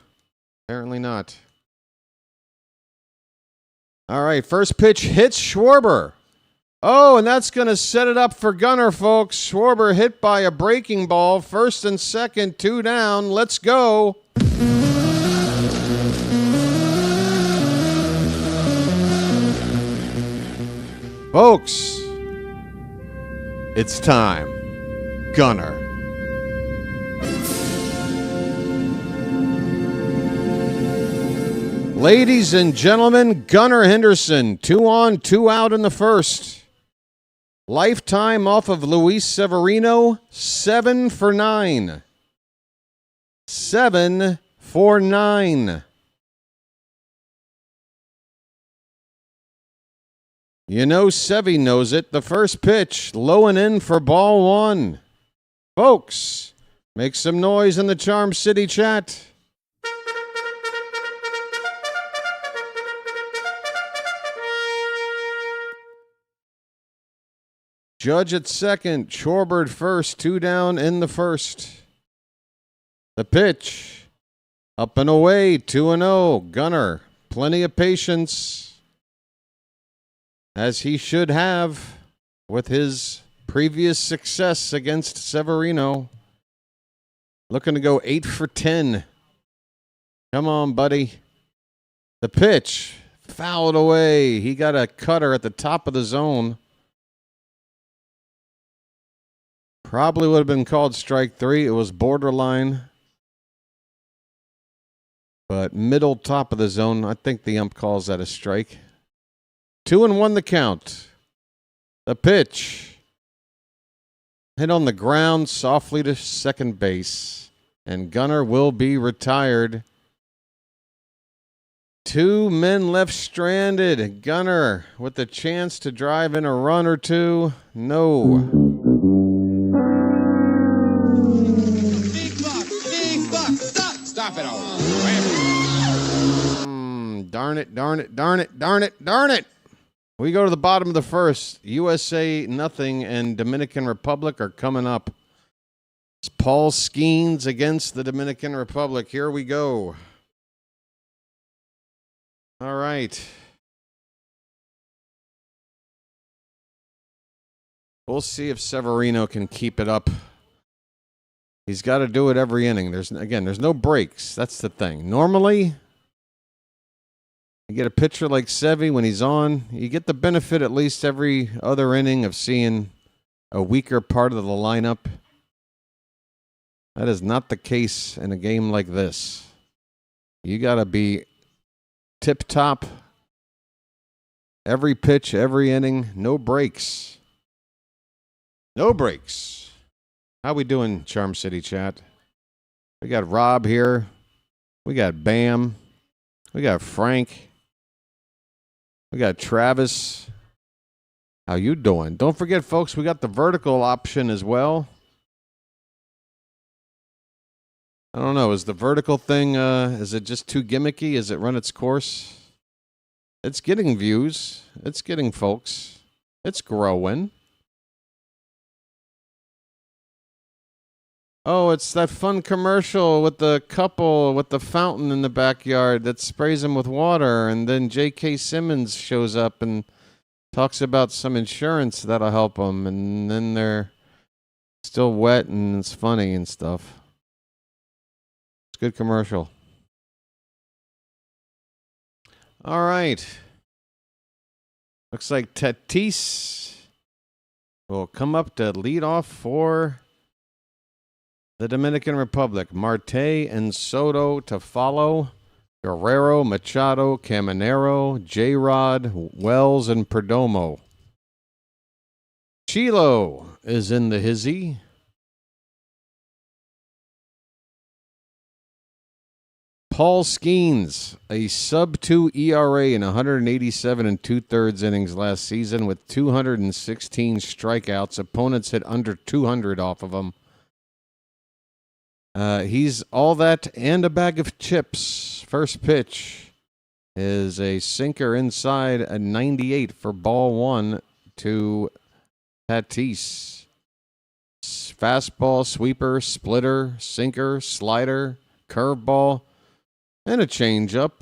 S3: Apparently not. All right, first pitch hits Schwarber. Oh, and that's going to set it up for Gunnar, folks. Schwarber hit by a breaking ball. First and second, 2 down. Let's go. Folks, it's time. Gunnar. Ladies and gentlemen, Gunnar Henderson, 2 on, 2 out in the first. Lifetime off of Luis Severino, 7 for 9. 7 for 9. You know Sevy knows it. The first pitch, low and in for ball 1. Folks, make some noise in the Charm City chat. Judge at second, Schwarber at first, 2 down in the first. The pitch, up and away, 2-0. Gunnar, plenty of patience, as he should have with his previous success against Severino. Looking to go 8 for 10. Come on, buddy. The pitch, fouled away. He got a cutter at the top of the zone. Probably would have been called strike 3. It was borderline. But middle top of the zone, I think the ump calls that a strike. 2-1 the count. The pitch. Hit on the ground softly to second base. And Gunnar will be retired. 2 men left stranded. Gunnar with the chance to drive in a run or 2. No.
S6: Stop it all.
S3: Darn it, darn it, darn it, darn it, darn it. We go to the bottom of the first. USA nothing and Dominican Republic are coming up. It's Paul Skenes against the Dominican Republic. Here we go. All right. We'll see if Severino can keep it up. He's got to do it every inning. There's no breaks. That's the thing. Normally, you get a pitcher like Sevy when he's on, you get the benefit at least every other inning of seeing a weaker part of the lineup. That is not the case in a game like this. You got to be tip-top every pitch, every inning. No breaks. No breaks. How we doing, Charm City chat? We got Rob here. We got Bam. We got Frank. We got Travis. How you doing? Don't forget, folks, we got the vertical option as well. I don't know. Is the vertical thing, is it just too gimmicky? Is it run its course? It's getting views. It's getting folks. It's growing. Oh, it's that fun commercial with the couple with the fountain in the backyard that sprays them with water, and then J.K. Simmons shows up and talks about some insurance that'll help them, and then they're still wet and it's funny and stuff. It's a good commercial. All right. Looks like Tatis will come up to lead off for the Dominican Republic. Marte and Soto to follow. Guerrero, Machado, Caminero, J-Rod, Wells, and Perdomo. Chilo is in the hizzy. Paul Skenes, a sub-2 ERA in 187 2/3 innings last season with 216 strikeouts. Opponents hit under 200 off of him. He's all that and a bag of chips. First pitch is a sinker inside a 98 for ball one to Tatis. Fastball, sweeper, splitter, sinker, slider, curveball, and a changeup.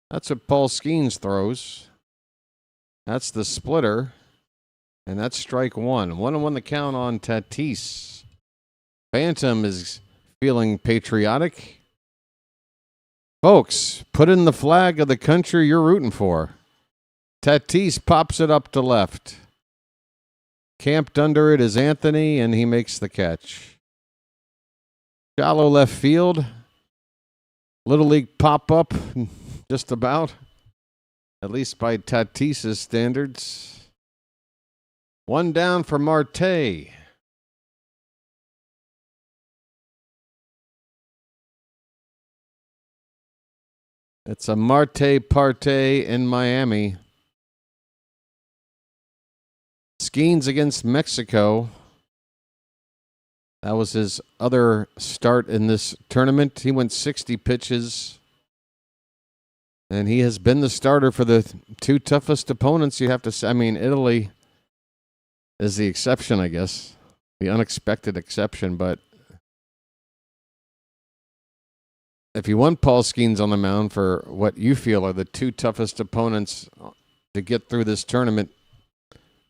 S3: That's what Paul Skenes throws. That's the splitter. And that's strike one. 1-1 the count on Tatis. Phantom is feeling patriotic. Folks, put in the flag of the country you're rooting for. Tatis pops it up to left. Camped under it is Anthony, and he makes the catch. Shallow left field. Little League pop-up, just about. At least by Tatis's standards. One down for Marte. It's a Marte Parte in Miami. Skenes against Mexico. That was his other start in this tournament. He went 60 pitches. And he has been the starter for the two toughest opponents, you have to say. I mean, Italy is the exception, I guess. The unexpected exception, but if you want Paul Skenes on the mound for what you feel are the two toughest opponents to get through this tournament,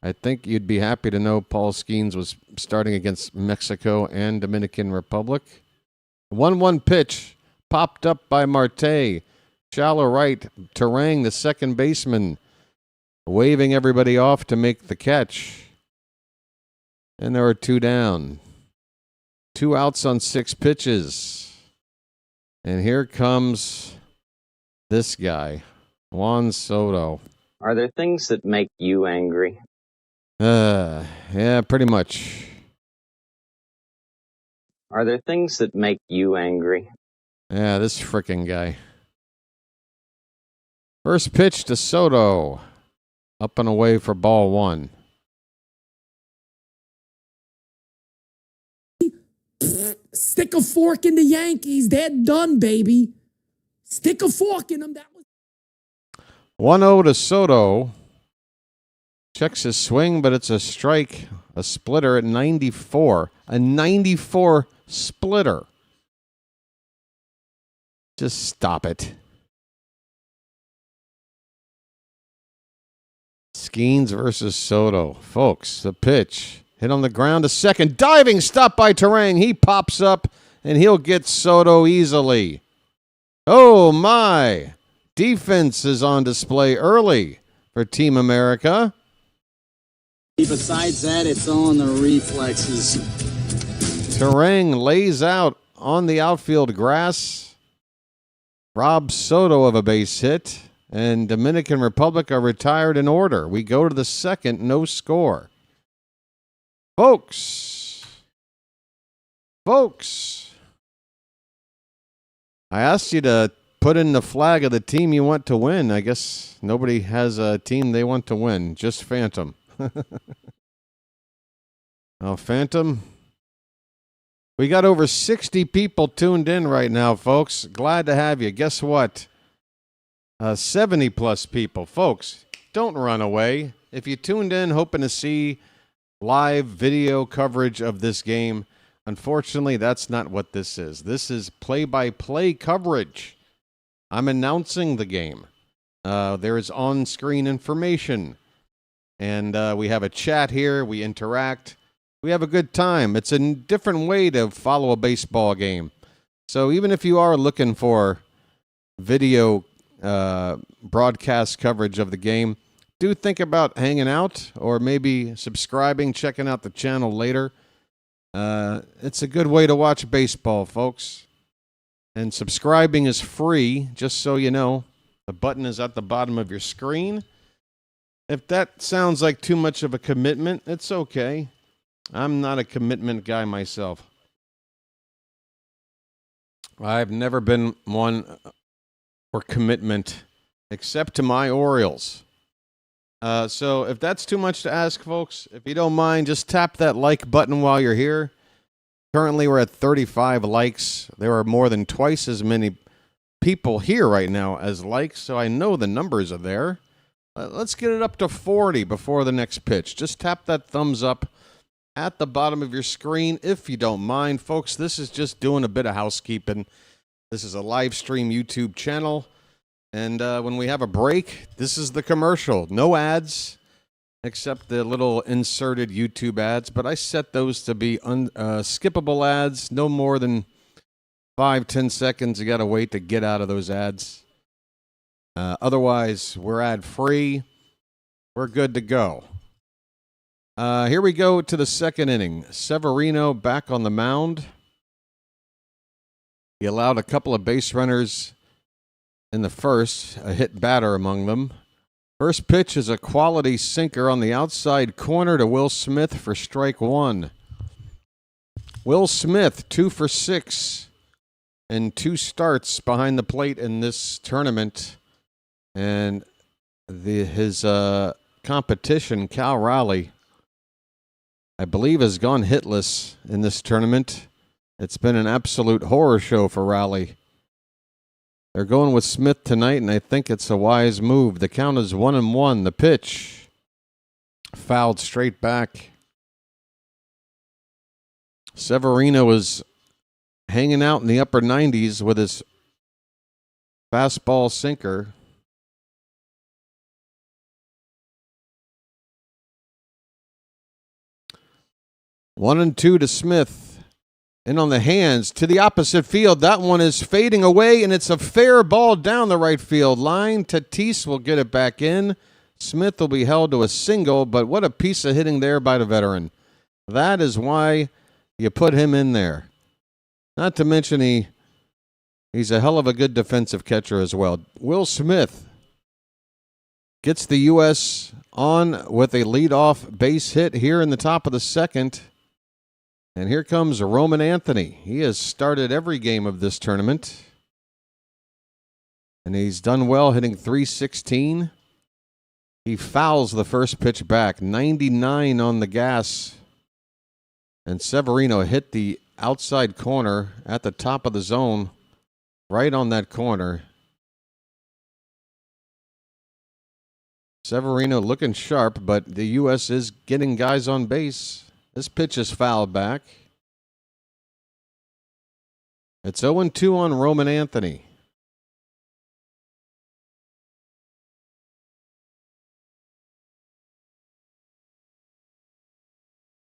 S3: I think you'd be happy to know Paul Skenes was starting against Mexico and Dominican Republic. 1-1 pitch popped up by Marte. Shallow right, Terang, the second baseman, waving everybody off to make the catch. And there are two down. 2 outs on 6 pitches. And here comes this guy, Juan Soto.
S7: Are there things that make you angry?
S3: Yeah, pretty much.
S7: Are there things that make you angry?
S3: Yeah, this frickin' guy. First pitch to Soto. Up and away for ball one.
S2: Stick a fork in the Yankees. They're done, baby. Stick a fork in them. That was
S3: 1-0 to Soto. Checks his swing, but it's a strike. A splitter at 94. A 94 splitter. Just stop it. Skenes versus Soto. Folks, the pitch. Hit on the ground to second. Diving stop by Terang. He pops up, and he'll get Soto easily. Oh, my. Defense is on display early for Team America.
S8: Besides that, it's on the reflexes.
S3: Terang lays out on the outfield grass. Robs Soto of a base hit. And Dominican Republic are retired in order. We go to the second, no score. Folks, I asked you to put in the flag of the team you want to win. I guess nobody has a team they want to win, just Phantom. Oh, Phantom. We got over 60 people tuned in right now, folks. Glad to have you. Guess what? 70 plus people. Folks, don't run away. If you tuned in hoping to see live video coverage of this game, unfortunately, that's not what this is. This is play-by-play coverage. I'm announcing the game. There is on-screen information. And we have a chat here. We interact. We have a good time. It's a different way to follow a baseball game. So even if you are looking for video broadcast coverage of the game, do think about hanging out or maybe subscribing, checking out the channel later. It's a good way to watch baseball, folks. And subscribing is free, just so you know. The button is at the bottom of your screen. If that sounds like too much of a commitment, it's okay. I'm not a commitment guy myself. I've never been one for commitment, except to my Orioles. So if that's too much to ask, folks, if you don't mind, just tap that like button while you're here. Currently, we're at 35 likes. There are more than twice as many people here right now as likes, so I know the numbers are there. Let's get it up to 40 before the next pitch. Just tap that thumbs up at the bottom of your screen if you don't mind. Folks, this is just doing a bit of housekeeping. This is a live stream YouTube channel, and when we have a break, this is the commercial. No ads, except the little inserted YouTube ads, but I set those to be skippable ads, no more than 5-10 seconds. You got to wait to get out of those ads. Otherwise, we're ad-free. We're good to go. Here we go to the second inning. Severino back on the mound. He allowed a couple of base runners in the first, a hit batter among them. First pitch is a quality sinker on the outside corner to Will Smith for strike one. Will Smith, 2 for 6 in 2 starts behind the plate in this tournament. And his competition, Cal Raleigh, I believe, has gone hitless in this tournament. It's been an absolute horror show for Raleigh. They're going with Smith tonight, and I think it's a wise move. The count is 1-1. The pitch fouled straight back. Severino is hanging out in the upper 90s with his fastball sinker. One and 2 to Smith. And on the hands to the opposite field. That one is fading away, and it's a fair ball down the right field line. Tatis will get it back in. Smith will be held to a single, but what a piece of hitting there by the veteran. That is why you put him in there. Not to mention he's a hell of a good defensive catcher as well. Will Smith gets the U.S. on with a leadoff base hit here in the top of the second. And here comes Roman Anthony. He has started every game of this tournament. And he's done well, hitting .316. He fouls the first pitch back, 99 on the gas. And Severino hit the outside corner at the top of the zone, right on that corner. Severino looking sharp, but the U.S. is getting guys on base. This pitch is fouled back. It's 0-2 on Roman Anthony.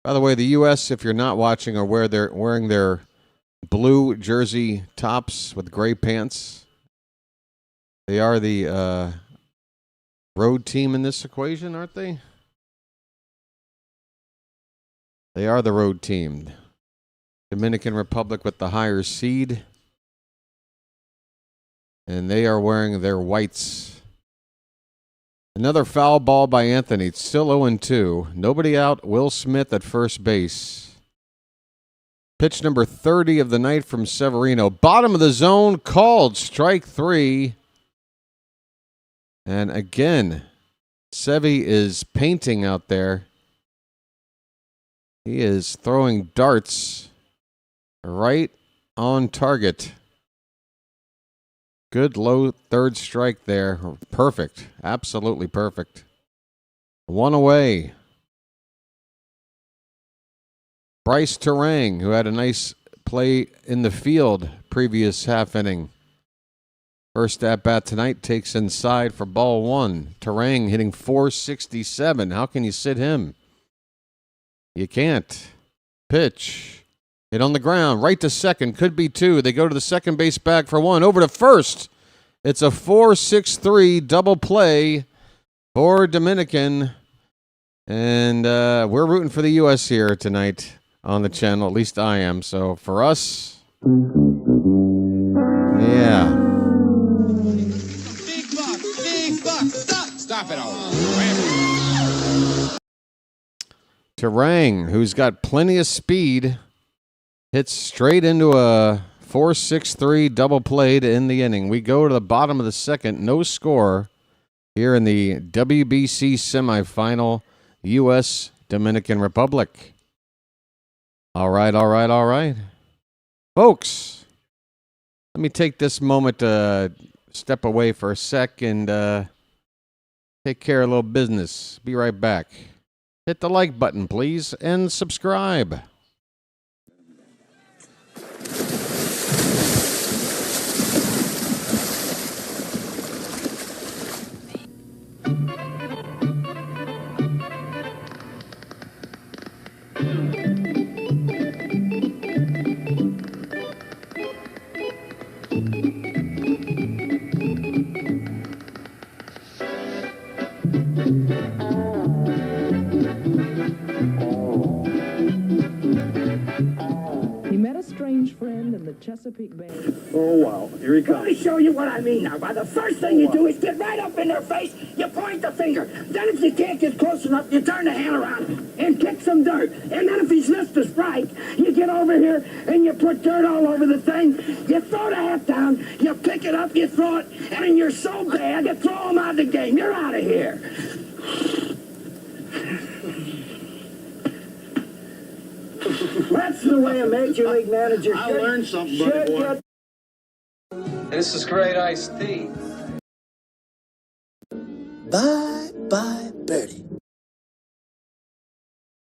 S3: By the way, the U.S., if you're not watching, are wearing their blue jersey tops with gray pants. They are the road team in this equation, aren't they? They are the road team. Dominican Republic with the higher seed. And they are wearing their whites. Another foul ball by Anthony. It's still 0-2. Nobody out. Will Smith at first base. Pitch number 30 of the night from Severino. Bottom of the zone, called strike 3. And again, Sevy is painting out there. He is throwing darts right on target. Good low third strike there. Perfect. Absolutely perfect. One away. Bryce Terang, who had a nice play in the field previous half inning. First at bat tonight, takes inside for ball 1. Terang hitting .467. How can you sit him? You can't. Pitch. Hit on the ground, right to second, could be two. They go to the second base bag for one. Over to first. It's a 4-6-3 double play for Dominican. And we're rooting for the U.S. here tonight on the channel. At least I am. So for us, yeah.
S6: Big buck, big buck. Stop it all.
S3: Terang, who's got plenty of speed, hits straight into a 4-6-3 double play to end the inning. We go to the bottom of the second, no score here in the WBC semifinal, U.S. Dominican Republic. All right. Folks, let me take this moment to step away for a sec and take care of a little business. Be right back. Hit the like button, please, and subscribe.
S9: Chesapeake Bay.
S10: Oh, wow. Here he comes.
S11: Let me show you what I mean now. By the first thing you do is get right up in their face, you point the finger. Then if you can't get close enough, you turn the hand around and kick some dirt. And then if he's missed a strike, you get over here and you put dirt all over the thing. You throw the hat down, you pick it up, you throw it, and then you're so bad, you throw him out of the game. You're out of here.
S10: That's the way a major league manager should.
S5: I learned something, buddy boy.
S12: This is great iced tea.
S13: Bye, Birdie.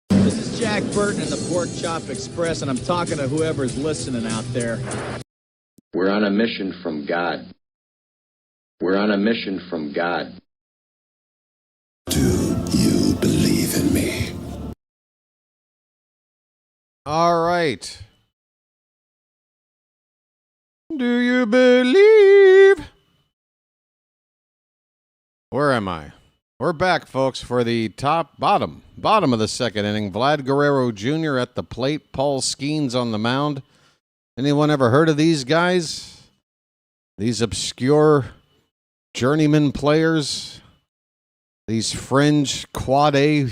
S14: This is Jack Burton in the Pork Chop Express, and I'm talking to whoever's listening out there.
S15: We're on a mission from God. We're on a mission from God.
S13: Do you believe in me?
S3: All right. Do you believe? Where am I? We're back, folks, for the bottom of the second inning. Vlad Guerrero Jr. at the plate. Paul Skenes on the mound. Anyone ever heard of these guys? These obscure journeyman players? These fringe quad A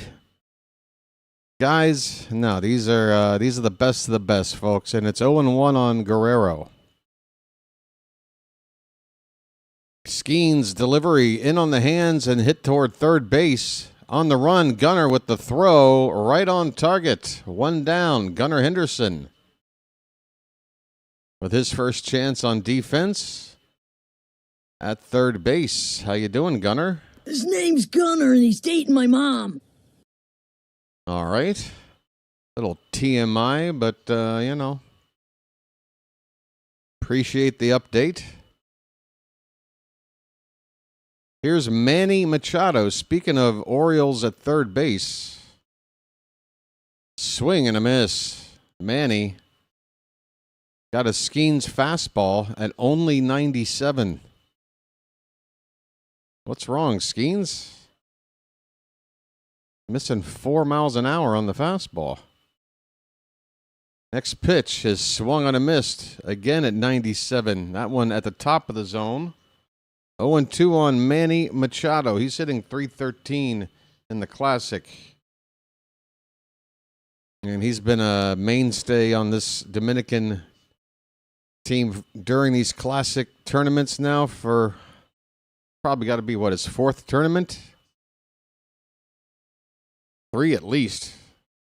S3: guys? No, these are the best of the best, folks, and it's 0-1 on Guerrero. Skenes delivery in on the hands and hit toward third base. On the run, Gunnar with the throw right on target. One down, Gunnar Henderson with his first chance on defense at third base. How you doing, Gunnar?
S16: His name's Gunnar, and he's dating my mom.
S3: All right. Little TMI, but, you know. Appreciate the update. Here's Manny Machado. Speaking of Orioles at third base. Swing and a miss. Manny got a Skenes fastball at only 97. What's wrong, Skenes? Missing 4 miles an hour on the fastball. Next pitch is swung on a missed. Again at 97. That one at the top of the zone. 0-2 on Manny Machado. He's hitting .313 in the Classic. And he's been a mainstay on this Dominican team during these Classic tournaments now for probably got to be, what, his fourth tournament? 3 at least,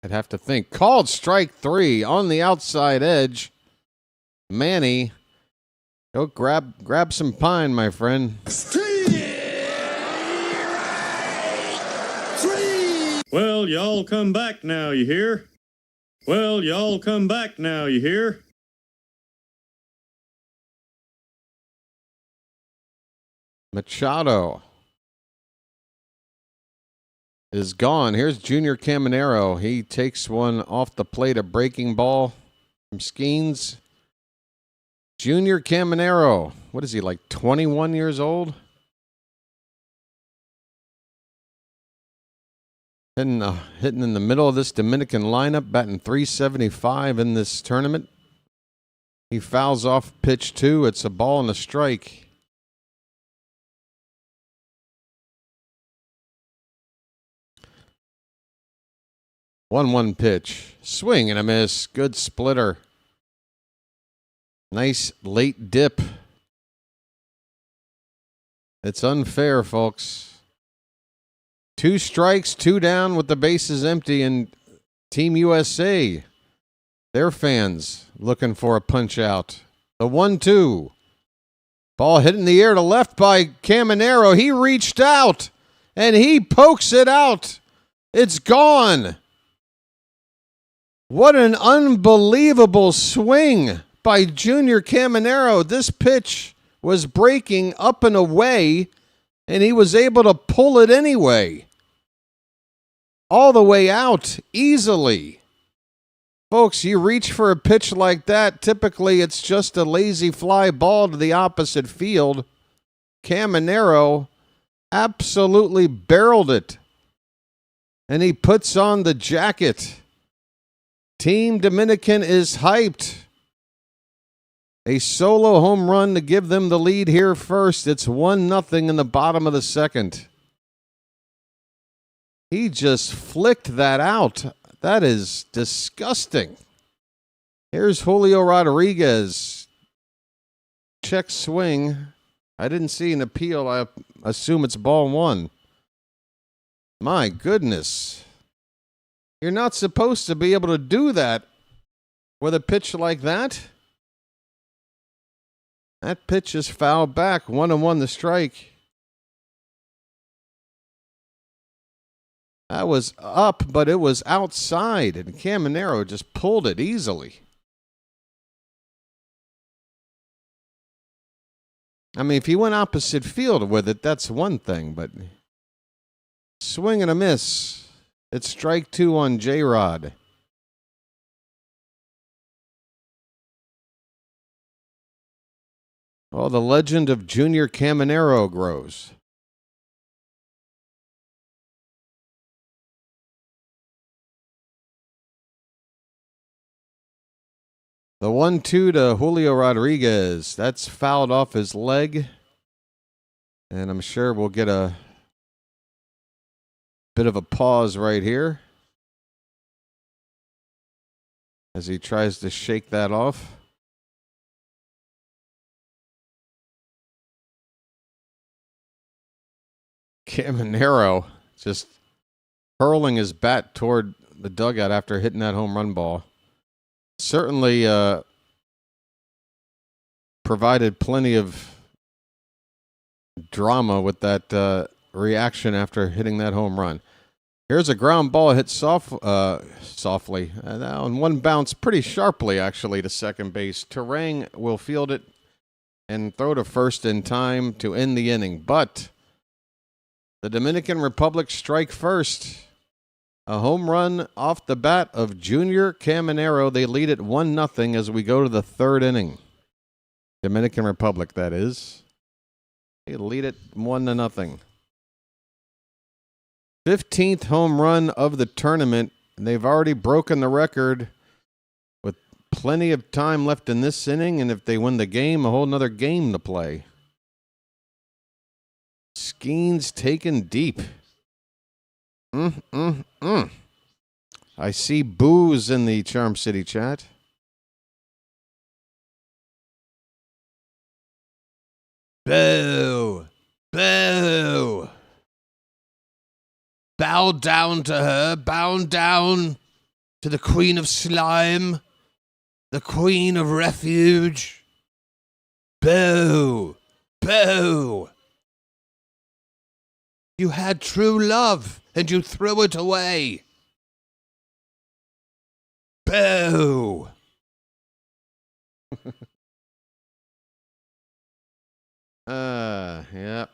S3: I'd have to think. Called strike 3 on the outside edge. Manny, go grab some pine, my friend.
S17: Well, y'all come back now, you hear? Well, y'all come back now, you hear?
S3: Machado is gone. Here's Junior Caminero. He takes one off the plate, a breaking ball. from Skenes. Junior Caminero. What is he, like 21 years old? Hitting in the middle of this Dominican lineup, batting .375 in this tournament. He fouls off pitch 2. It's a ball and a strike. One pitch. Swing and a miss. Good splitter. Nice late dip. It's unfair, folks. 2 strikes, 2 down with the bases empty, and Team USA, their fans looking for a punch out. The 1-2. Ball hit in the air to left by Caminero. He reached out, and he pokes it out. It's gone. What an unbelievable swing by Junior Caminero. This pitch was breaking up and away, and he was able to pull it anyway. All the way out, easily. Folks, you reach for a pitch like that, typically it's just a lazy fly ball to the opposite field. Caminero absolutely barreled it. And he puts on the jacket. Team Dominican is hyped. A solo home run to give them the lead here first. It's 1-0 in the bottom of the second. He just flicked that out. That is disgusting. Here's Julio Rodriguez. Check swing. I didn't see an appeal. I assume it's ball 1. My goodness. You're not supposed to be able to do that with a pitch like that. That pitch is fouled back. 1-1 the strike. That was up, but it was outside, and Caminero just pulled it easily. I mean, if he went opposite field with it, that's one thing, but swing and a miss. It's strike 2 on J-Rod. Oh, the legend of Junior Caminero grows. The 1-2 to Julio Rodriguez. That's fouled off his leg. And I'm sure we'll get a bit of a pause right here as he tries to shake that off. Caminero just hurling his bat toward the dugout after hitting that home run ball. Certainly provided plenty of drama with that reaction after hitting that home run. Here's a ground ball hit softly. On one bounce pretty sharply, actually, to second base. Terang will field it and throw to first in time to end the inning. But the Dominican Republic strike first. A home run off the bat of Junior Caminero. They lead it 1-0 as we go to the third inning. Dominican Republic, that is. They lead it 1-0. 15th home run of the tournament. And they've already broken the record with plenty of time left in this inning. And if they win the game, a whole nother game to play. Skenes taken deep. I see boos in the Charm City chat. Boo! Boo! Bow down to her, bow down to the Queen of Slime, the Queen of Refuge. Boo! Boo! You had true love, and you threw it away. Boo! Yep.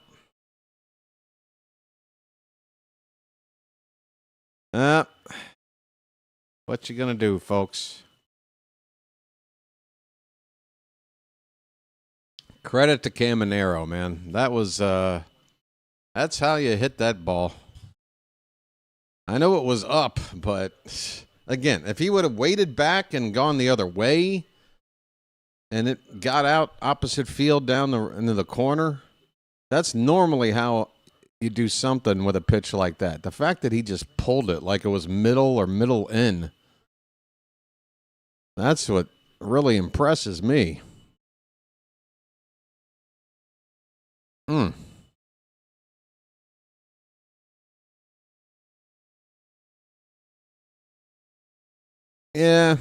S3: What you gonna do, folks? Credit to Caminero, man. That was that's how you hit that ball. I know it was up, but again, if he would have waited back and gone the other way and it got out opposite field down into the corner, that's normally how you do something with a pitch like that. The fact that he just pulled it like it was middle or middle in, that's what really impresses me. Yeah.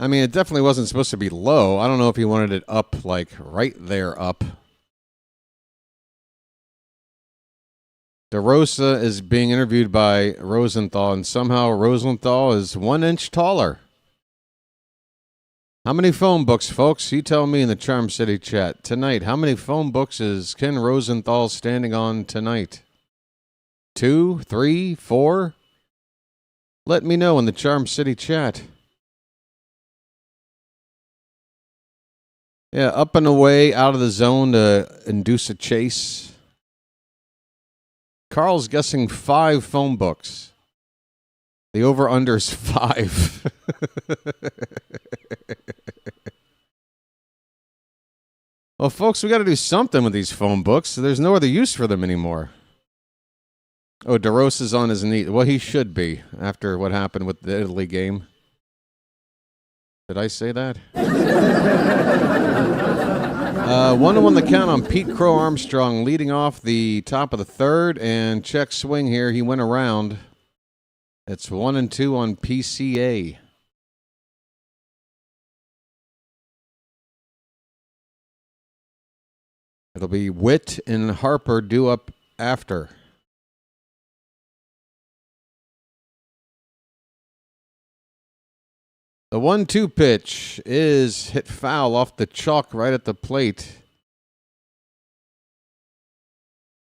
S3: I mean, it definitely wasn't supposed to be low. I don't know if he wanted it up, like right there up. DeRosa is being interviewed by Rosenthal, and somehow Rosenthal is 1 inch taller. How many phone books, folks? You tell me in the Charm City chat tonight. How many phone books is Ken Rosenthal standing on tonight? 2, 3, 4? Let me know in the Charm City chat. Yeah, up and away, out of the zone to induce a chase. Carl's guessing 5 phone books. The over-under's 5. Well, folks, we got to do something with these phone books. There's no other use for them anymore. Oh, DeRosa's on his knee. Well, he should be after what happened with the Italy game. Did I say that? 1-1 the count on Pete Crow Armstrong leading off the top of the third, and check swing here. He went around. It's 1-2 on PCA. It'll be Witt and Harper due up after. The 1-2 pitch is hit foul off the chalk right at the plate.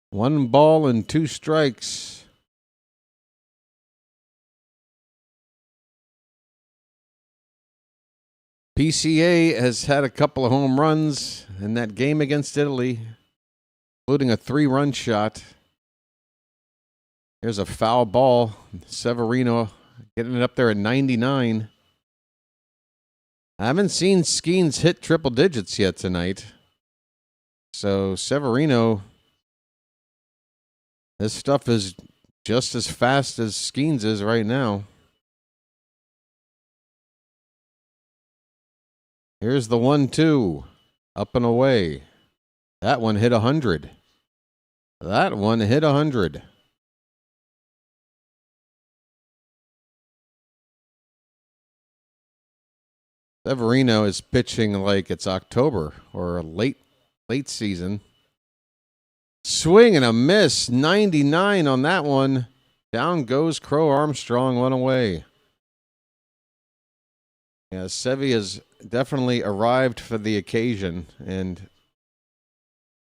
S3: 1 ball and 2 strikes. PCA has had a couple of home runs in that game against Italy, including a 3-run shot. Here's a foul ball. Severino getting it up there at 99. I haven't seen Skenes hit triple digits yet tonight. So Severino, this stuff is just as fast as Skenes is right now. Here's the 1-2. Up and away. That one hit 100. That one hit 100. Severino is pitching like it's October or late season. Swing and a miss. 99 on that one. Down goes Crow Armstrong, 1 away. Yeah, Sevy has definitely arrived for the occasion, and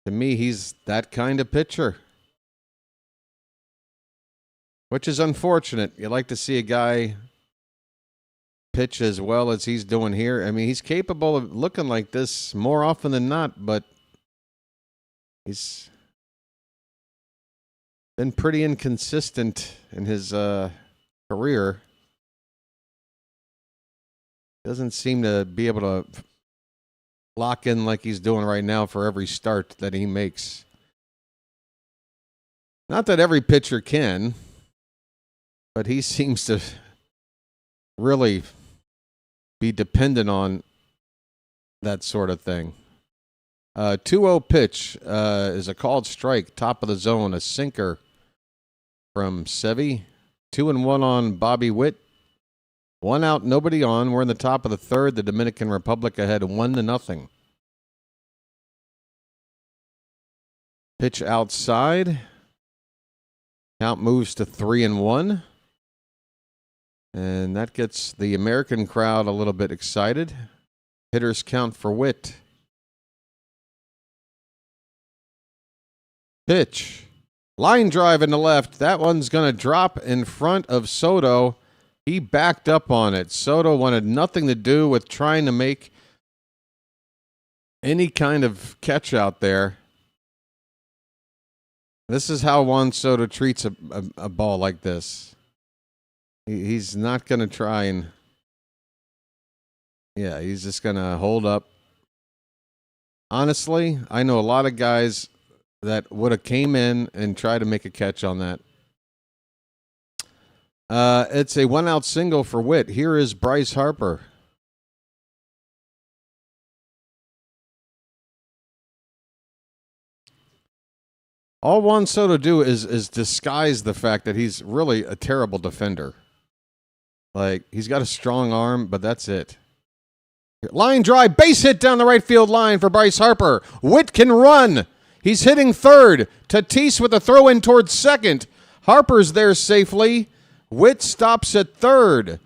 S3: to me, he's that kind of pitcher. Which is unfortunate. You like to see a guy pitch as well as he's doing here. I mean, he's capable of looking like this more often than not, but he's been pretty inconsistent in his career. Doesn't seem to be able to lock in like he's doing right now for every start that he makes. Not that every pitcher can, but he seems to really be dependent on that sort of thing. 2-0 pitch is a called strike, top of the zone, a sinker from Sevy. 2-1 on Bobby Witt. 1 out, nobody on. We're in the top of the third. The Dominican Republic ahead 1-0. Pitch outside. Count moves to 3-1. And that gets the American crowd a little bit excited. Hitters count for Witt. Pitch. Line drive in the left. That one's going to drop in front of Soto. He backed up on it. Soto wanted nothing to do with trying to make any kind of catch out there. This is how Juan Soto treats a ball like this. He's not going to try and... Yeah, he's just going to hold up. Honestly, I know a lot of guys that would have came in and tried to make a catch on that. It's a 1-out single for Witt. Here is Bryce Harper. All Juan Soto do is disguise the fact that he's really a terrible defender. Like, he's got a strong arm, but that's it. Line drive, base hit down the right field line for Bryce Harper. Witt can run. He's hitting third. Tatis with a throw in towards second. Harper's there safely. Witt stops at third.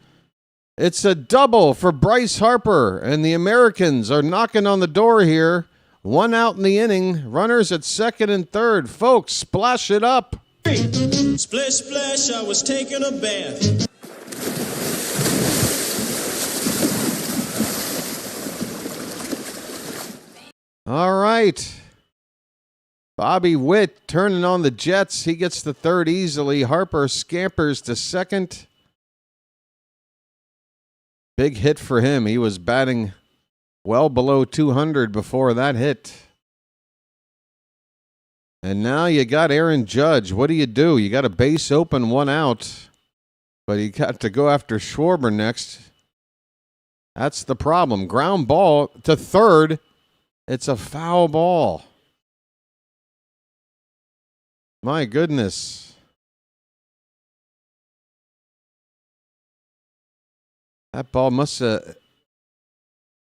S3: It's a double for Bryce Harper, and the Americans are knocking on the door here. 1 out in the inning. Runners at second and third. Folks, splash it up.
S18: Splash, splash, I was taking a bath.
S3: All right. Bobby Witt turning on the Jets. He gets the third easily. Harper scampers to second. Big hit for him. He was batting well below 200 before that hit. And now you got Aaron Judge. What do? You got a base open, 1 out. But you got to go after Schwarber next. That's the problem. Ground ball to third. It's a foul ball. My goodness. That ball must have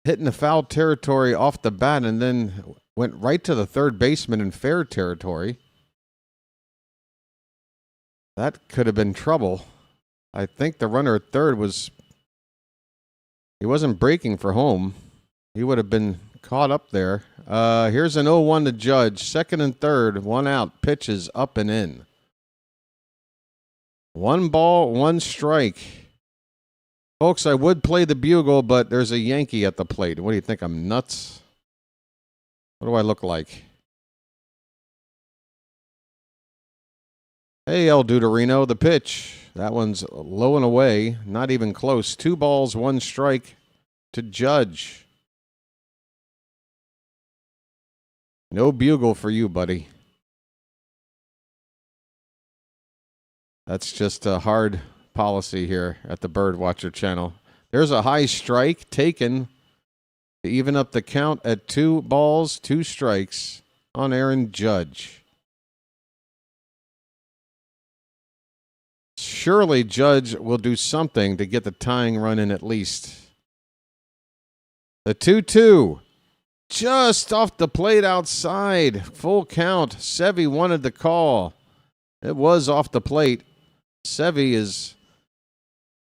S3: hit in the foul territory off the bat and then went right to the third baseman in fair territory. That could have been trouble. I think the runner at third he wasn't breaking for home. He would have been caught up there. Here's an 0-1 to Judge. Second and third, 1 out. Pitches up and in. 1 ball, 1 strike. Folks, I would play the bugle, but there's a Yankee at the plate. What do you think? I'm nuts? What do I look like? Hey, El Duderino, the pitch. That one's low and away. Not even close. 2 balls, 1 strike to Judge. No bugle for you, buddy. That's just a hard policy here at the BirdWatcher Channel. There's a high strike taken to even up the count at 2 balls, 2 strikes on Aaron Judge. Surely Judge will do something to get the tying run in at least. The 2-2. Just off the plate outside. Full count. Sevy wanted the call. It was off the plate. Sevy is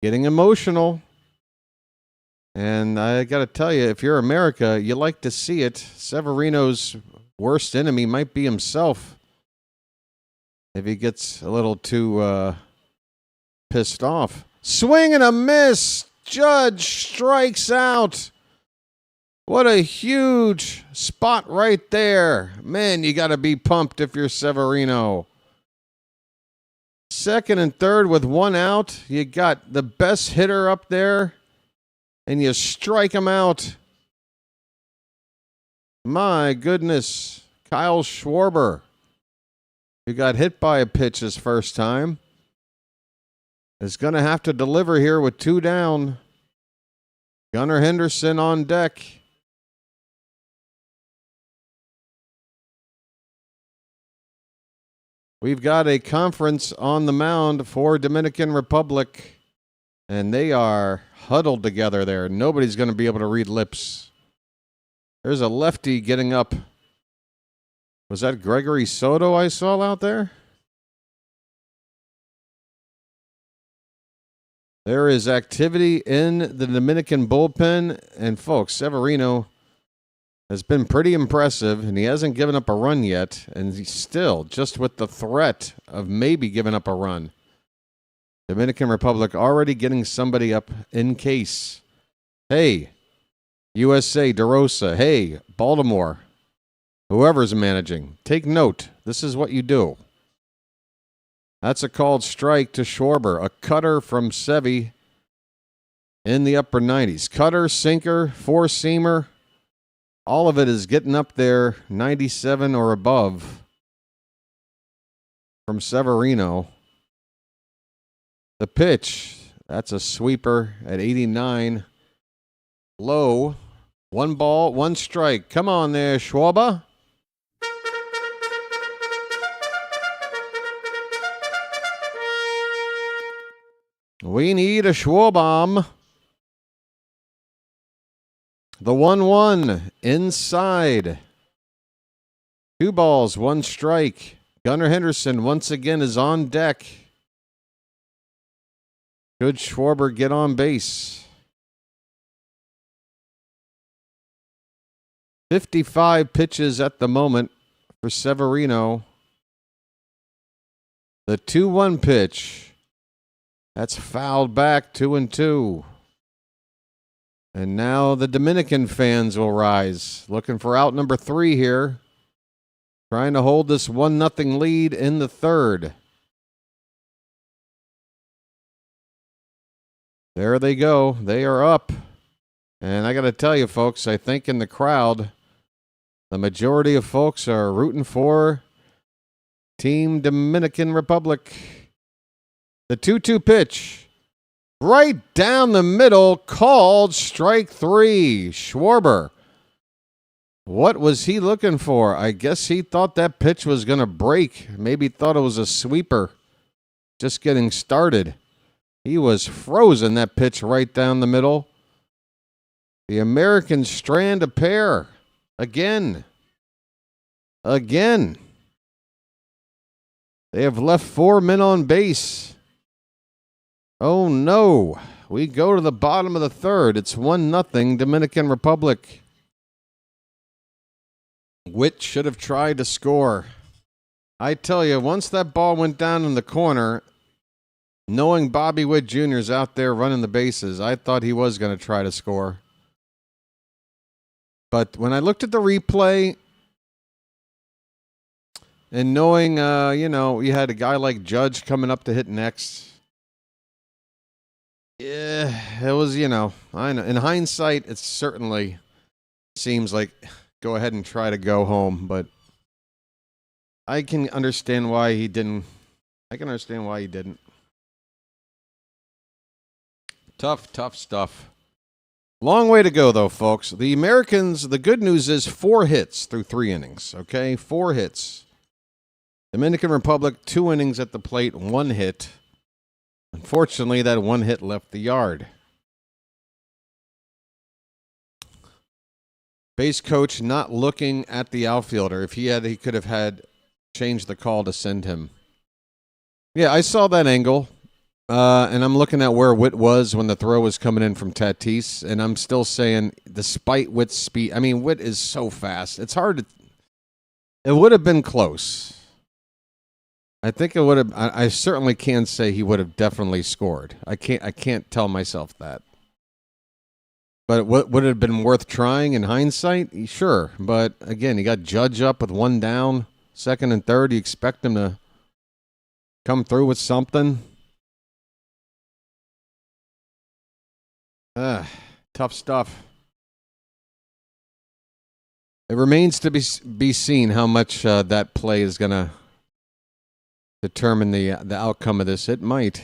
S3: getting emotional. And I got to tell you, if you're America, you like to see it. Severino's worst enemy might be himself. If he gets a little too pissed off. Swing and a miss. Judge strikes out. What a huge spot right there. Man, you got to be pumped if you're Severino. Second and third with 1 out. You got the best hitter up there, and you strike him out. My goodness. Kyle Schwarber, who got hit by a pitch his first time, is going to have to deliver here with 2 down. Gunnar Henderson on deck. We've got a conference on the mound for Dominican Republic, and they are huddled together there. Nobody's going to be able to read lips. There's a lefty getting up. Was that Gregory Soto I saw out there? There is activity in the Dominican bullpen, and folks, Severino has been pretty impressive, and he hasn't given up a run yet, and he's still just with the threat of maybe giving up a run. Dominican Republic already getting somebody up in case. Hey, USA, DeRosa. Hey, Baltimore. Whoever's managing, take note. This is what you do. That's a called strike to Schwarber. A cutter from Sevy in the upper 90s. Cutter, sinker, four-seamer. All of it is getting up there, 97 or above from Severino. The pitch, that's a sweeper at 89. Low. 1 ball, 1 strike. Come on there, Schwarber. We need a Schwarbomb. The 1-1 inside. 2 balls, 1 strike. Gunnar Henderson once again is on deck. Should Schwarber get on base? 55 pitches at the moment for Severino. The 2-1 pitch. That's fouled back, 2-2. And now the Dominican fans will rise. Looking for out number 3 here. Trying to hold this 1-0 lead in the third. There they go. They are up. And I got to tell you, folks, I think in the crowd, the majority of folks are rooting for Team Dominican Republic. The 2-2 pitch. Right down the middle, called strike 3. Schwarber. What was he looking for? I guess he thought that pitch was going to break. Maybe thought it was a sweeper. Just getting started. He was frozen, that pitch right down the middle. The Americans strand a pair. Again. They have left 4 men on base. Oh, no. We go to the bottom of the third. It's 1-0 Dominican Republic. Witt should have tried to score. I tell you, once that ball went down in the corner, knowing Bobby Witt Jr. is out there running the bases, I thought he was going to try to score. But when I looked at the replay, and knowing, you had a guy like Judge coming up to hit next, yeah, it was, I know. In hindsight, it certainly seems like go ahead and try to go home, but I can understand why he didn't. Tough stuff. Long way to go, though, folks. The Americans, the good news is 4 hits through 3 innings, okay? 4 hits. Dominican Republic, 2 innings at the plate, 1 hit. Unfortunately, that 1 hit left the yard. Base coach not looking at the outfielder. If he could have had changed the call to send him. Yeah, I saw that angle. And I'm looking at where Witt was when the throw was coming in from Tatis. And I'm still saying, despite Witt's speed, Witt is so fast. It's hard to. It would have been close. I think it would have. I certainly can say he would have definitely scored. I can't tell myself that. But would it have been worth trying in hindsight? Sure. But again, you got Judge up with 1 down, 2nd and 3rd. You expect him to come through with something. Tough stuff. It remains to be seen how much that play is going to determine the outcome of this. It might.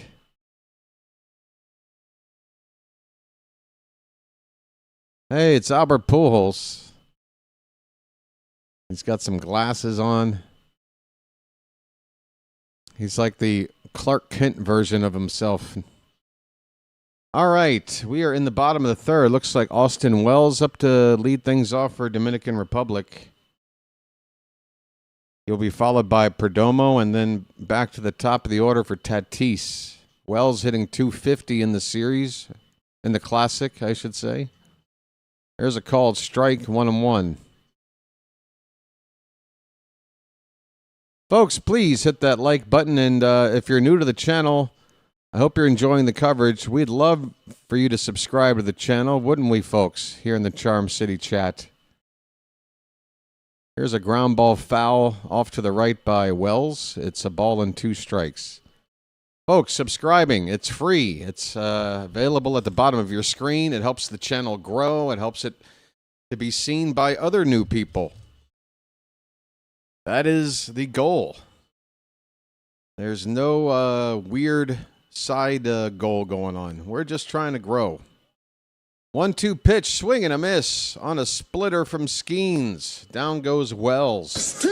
S3: Hey, it's Albert Pujols. He's got some glasses on. He's like the Clark Kent version of himself. All right, we are in the bottom of the third. Looks like Austin Wells up to lead things off for Dominican Republic. He'll be followed by Perdomo and then back to the top of the order for Tatis. Wells hitting .250 in the series, in the Classic, I should say. There's a called strike, 1-1. Folks, please hit that like button, and if you're new to the channel, I hope you're enjoying the coverage. We'd love for you to subscribe to the channel, wouldn't we, folks, here in the Charm City chat. Here's a ground ball foul off to the right by Wells. It's a ball and 2 strikes. Folks, subscribing, it's free. It's available at the bottom of your screen. It helps the channel grow. It helps it to be seen by other new people. That is the goal. There's no weird side goal going on. We're just trying to grow. 1-2 pitch, swing and a miss on a splitter from Skenes. Down goes Wells.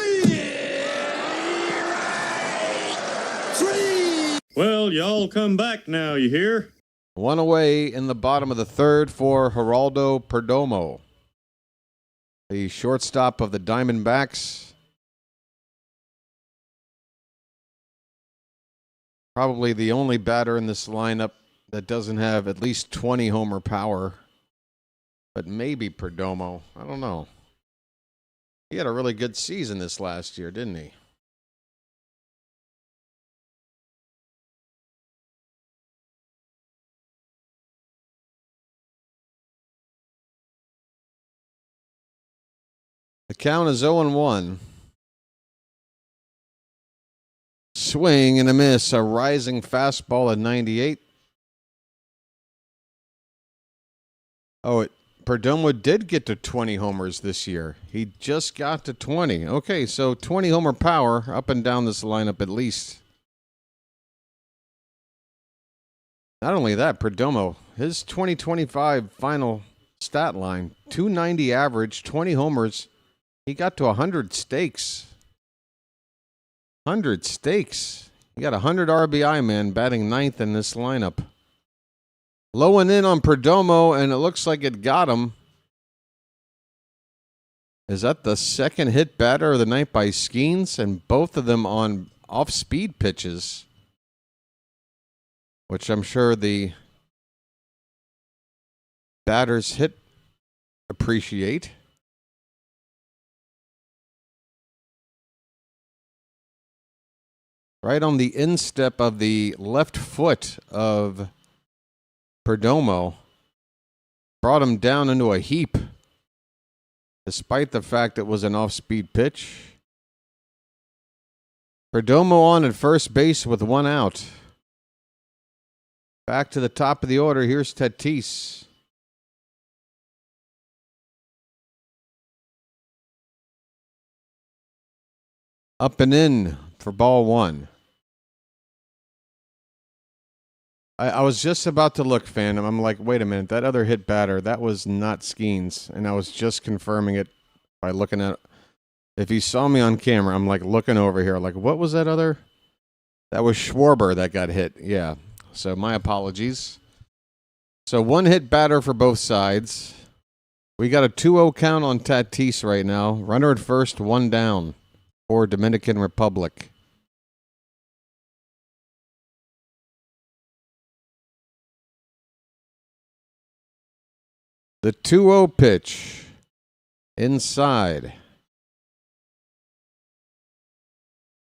S17: Well, y'all come back now, you hear?
S3: 1 away in the bottom of the 3rd for Geraldo Perdomo, the shortstop of the Diamondbacks. Probably the only batter in this lineup that doesn't have at least 20 homer power. But maybe Perdomo. I don't know. He had a really good season this last year, didn't he? The count is 0-1. Swing and a miss. A rising fastball at 98. Perdomo did get to 20 homers this year. He just got to 20. Okay, so 20 homer power up and down this lineup at least. Not only that, Perdomo, his 2025 final stat line, 290 average, 20 homers. He got to 100 stakes. 100 stakes. He got 100 RBI, man, batting 9th in this lineup. Low and in on Perdomo, and it looks like it got him. Is that the second hit batter of the night by Skenes? And both of them on off-speed pitches, which I'm sure the batters hit appreciate. Right on the instep of the left foot of Perdomo, brought him down into a heap, despite the fact it was an off-speed pitch. Perdomo on at first base with 1 out. Back to the top of the order. Here's Tatis. Up and in for ball 1. I was just about to look, Phantom. I'm like, wait a minute, that other hit batter, that was not Skenes. And I was just confirming it by looking at, if you saw me on camera, I'm like looking over here, like, what was that other? That was Schwarber that got hit. Yeah. So my apologies. So 1 hit batter for both sides. We got a 2-0 count on Tatis right now. Runner at first, 1 down for Dominican Republic. The 2-0 pitch. Inside.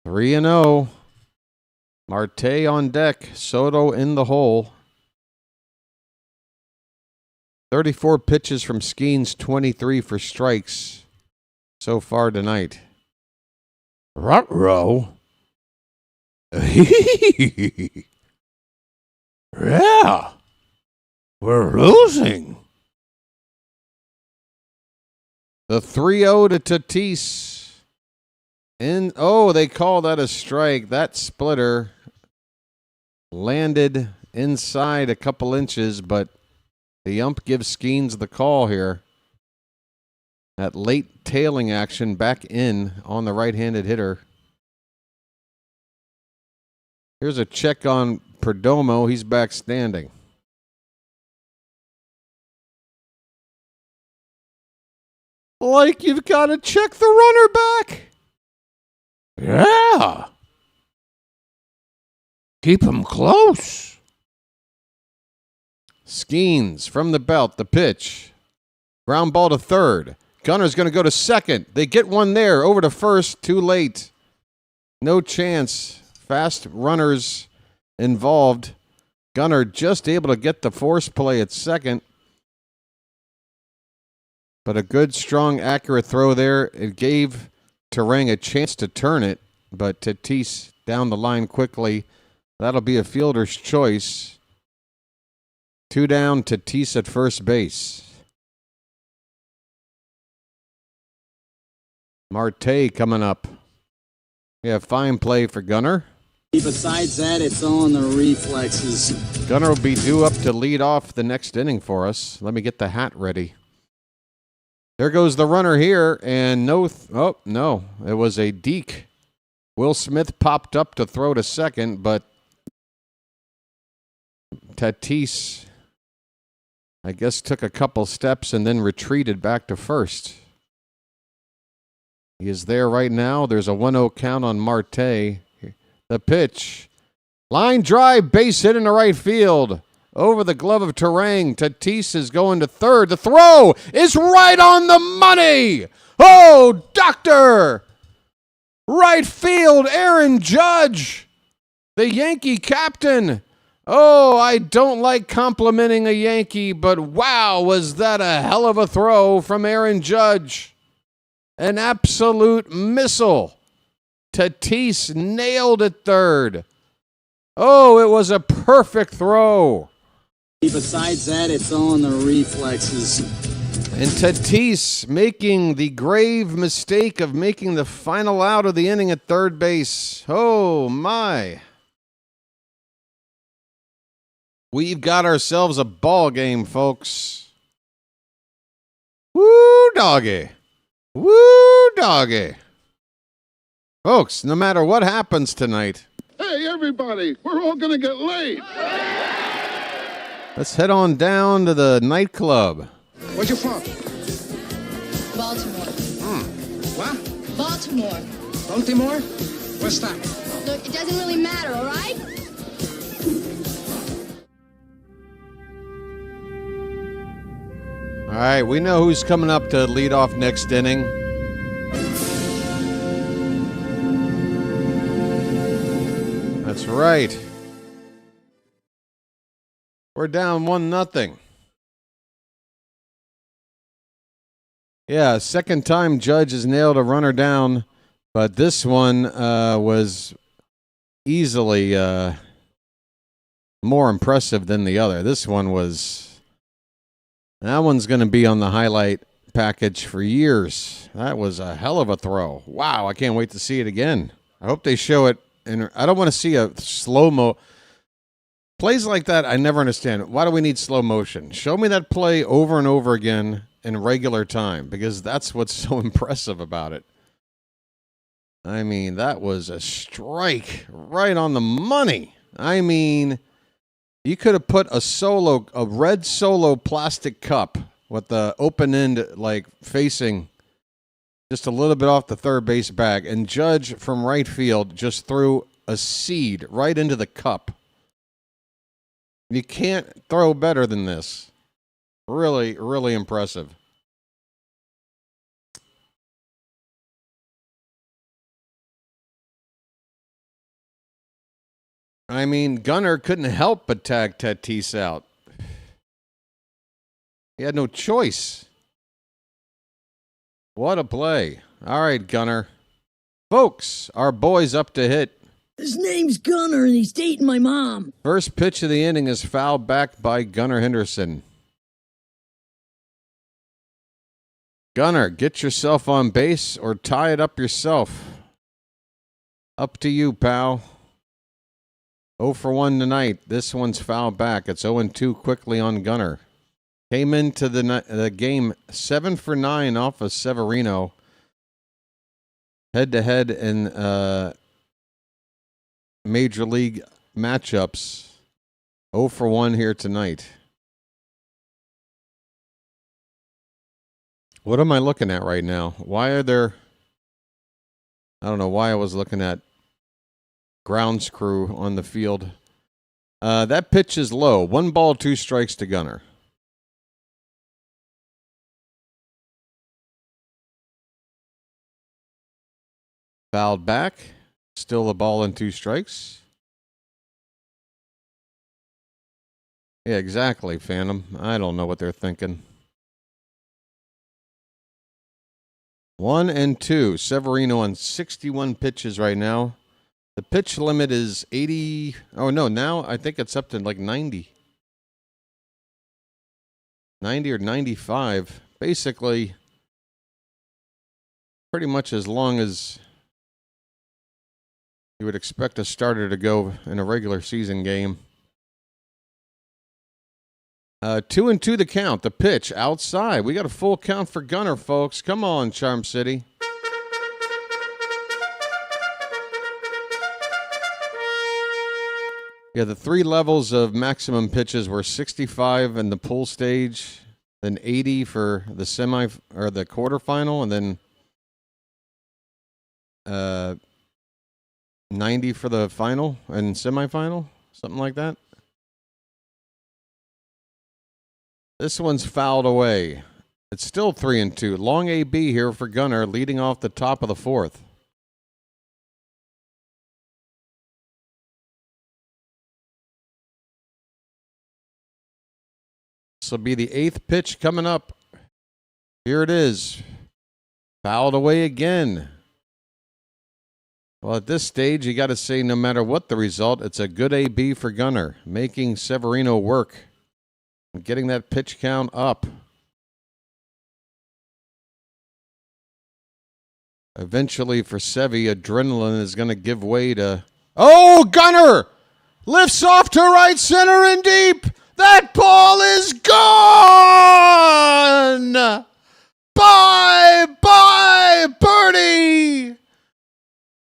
S3: 3-0. Marte on deck. Soto in the hole. 34 pitches from Skenes, 23 for strikes so far tonight. Ruh-roh. Yeah. We're losing. The 3-0 to Tatis. They call that a strike. That splitter landed inside a couple inches, but the ump gives Skenes the call here. That late tailing action back in on the right-handed hitter. Here's a check on Perdomo. He's back standing. Like you've got to check the runner back. Yeah. Keep him close. Skenes from the belt, the pitch. Ground ball to third. Gunner's going to go to second. They get one there. Over to first. Too late. No chance. Fast runners involved. Gunnar just able to get the force play at second. But a good, strong, accurate throw there. It gave Terang a chance to turn it, but Tatis down the line quickly. That'll be a fielder's choice. 2 down, Tatis at first base. Marte coming up. Yeah, fine play for Gunnar.
S8: Besides that, it's all in the reflexes.
S3: Gunnar will be due up to lead off the next inning for us. Let me get the hat ready. There goes the runner here, and no, it was a deke. Will Smith popped up to throw to second, but Tatis, I guess, took a couple steps and then retreated back to first. He is there right now. There's a 1-0 count on Marte. The pitch. Line drive, base hit into right field. Over the glove of Terang. Tatis is going to third. The throw is right on the money. Oh, doctor. Right field, Aaron Judge, the Yankee captain. Oh, I don't like complimenting a Yankee, but wow, was that a hell of a throw from Aaron Judge. An absolute missile. Tatis nailed it third. Oh, it was a perfect throw.
S8: Besides that, it's all in the reflexes.
S3: And Tatis making the grave mistake of making the final out of the inning at third base. Oh, my. We've got ourselves a ball game, folks. Woo, doggy. Woo, doggy. Folks, no matter what happens tonight.
S5: Hey, everybody, we're all going to get laid.
S3: Let's head on down to the nightclub.
S6: Where's you from?
S19: Baltimore.
S6: What?
S19: Baltimore.
S6: Baltimore? What's that?
S19: Look, it doesn't really matter, all right?
S3: All right, we know who's coming up to lead off next inning. That's right. We're down 1-0. Yeah, second time Judge has nailed a runner down, but this one was easily more impressive than the other. This one was, that one's going to be on the highlight package for years. That was a hell of a throw. Wow, I can't wait to see it again. I hope they show it, and I don't want to see a slow-mo. Plays like that, I never understand. Why do we need slow motion? Show me that play over and over again in regular time, because that's what's so impressive about it. I mean, that was a strike right on the money. I mean, you could have put a red Solo plastic cup with the open end, like, facing just a little bit off the third base bag, and Judge from right field just threw a seed right into the cup. You can't throw better than this. Really, really impressive. I mean, Gunnar couldn't help but tag Tatis out. He had no choice. What a play. All right, Gunnar. Folks, our boy's up to hit.
S16: His name's Gunnar, and he's dating my mom.
S3: First pitch of the inning is fouled back by Gunnar Henderson. Gunnar, get yourself on base or tie it up yourself. Up to you, pal. 0 for 1 tonight. This one's fouled back. It's 0-2 quickly on Gunnar. Came into the game 7 for 9 off of Severino. Head-to-head in Major League matchups. 0 for 1 here tonight. What am I looking at right now? Why are there... I don't know why I was looking at grounds crew on the field. That pitch is low. 1 ball, 2 strikes to Gunnar. Fouled back. Still a ball and 2 strikes. Yeah, exactly, Phantom. I don't know what they're thinking. 1 and 2. Severino on 61 pitches right now. The pitch limit is 80. Oh, no, now I think it's up to like 90. 90 or 95. Basically, pretty much as long as you would expect a starter to go in a regular season game. 2 and 2 the count. The pitch outside. We got a full count for Gunnar, folks. Come on, Charm City. Yeah, the 3 levels of maximum pitches were 65 in the pool stage, then 80 for the semi or the quarterfinal, and then 90 for the final and semifinal, something like that. This one's fouled away. It's still 3 and 2. Long AB here for Gunnar, leading off the top of the 4th. This will be the 8th pitch coming up. Here it is. Fouled away again. Well, at this stage, you got to say no matter what the result, it's a good AB for Gunnar, making Severino work and getting that pitch count up. Eventually, for Sevy, adrenaline is going to give way to... Oh, Gunnar! Lifts off to right center and deep! That ball is gone! Bye-bye, birdie!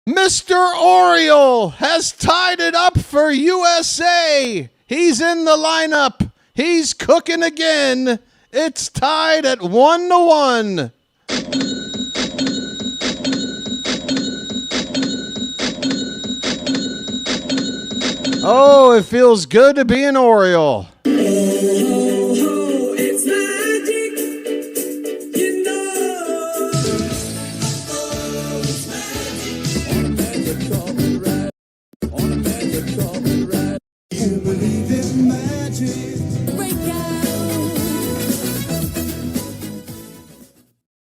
S3: Mr. Oriole has tied it up for USA. He's in the lineup. He's cooking again. It's tied at 1-1. Oh, it feels good to be an Oriole.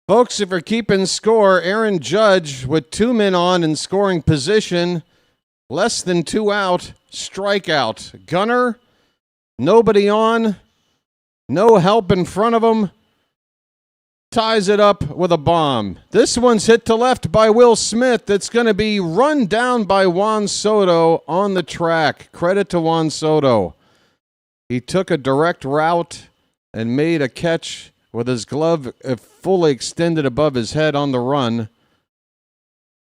S3: Folks, if you're keeping score, Aaron Judge with 2 men on in scoring position, less than 2 out, strikeout. Gunnar, nobody on, no help in front of him, ties it up with a bomb. This one's hit to left by Will Smith. It's going to be run down by Juan Soto on the track. Credit to Juan Soto. He took a direct route and made a catch with his glove fully extended above his head on the run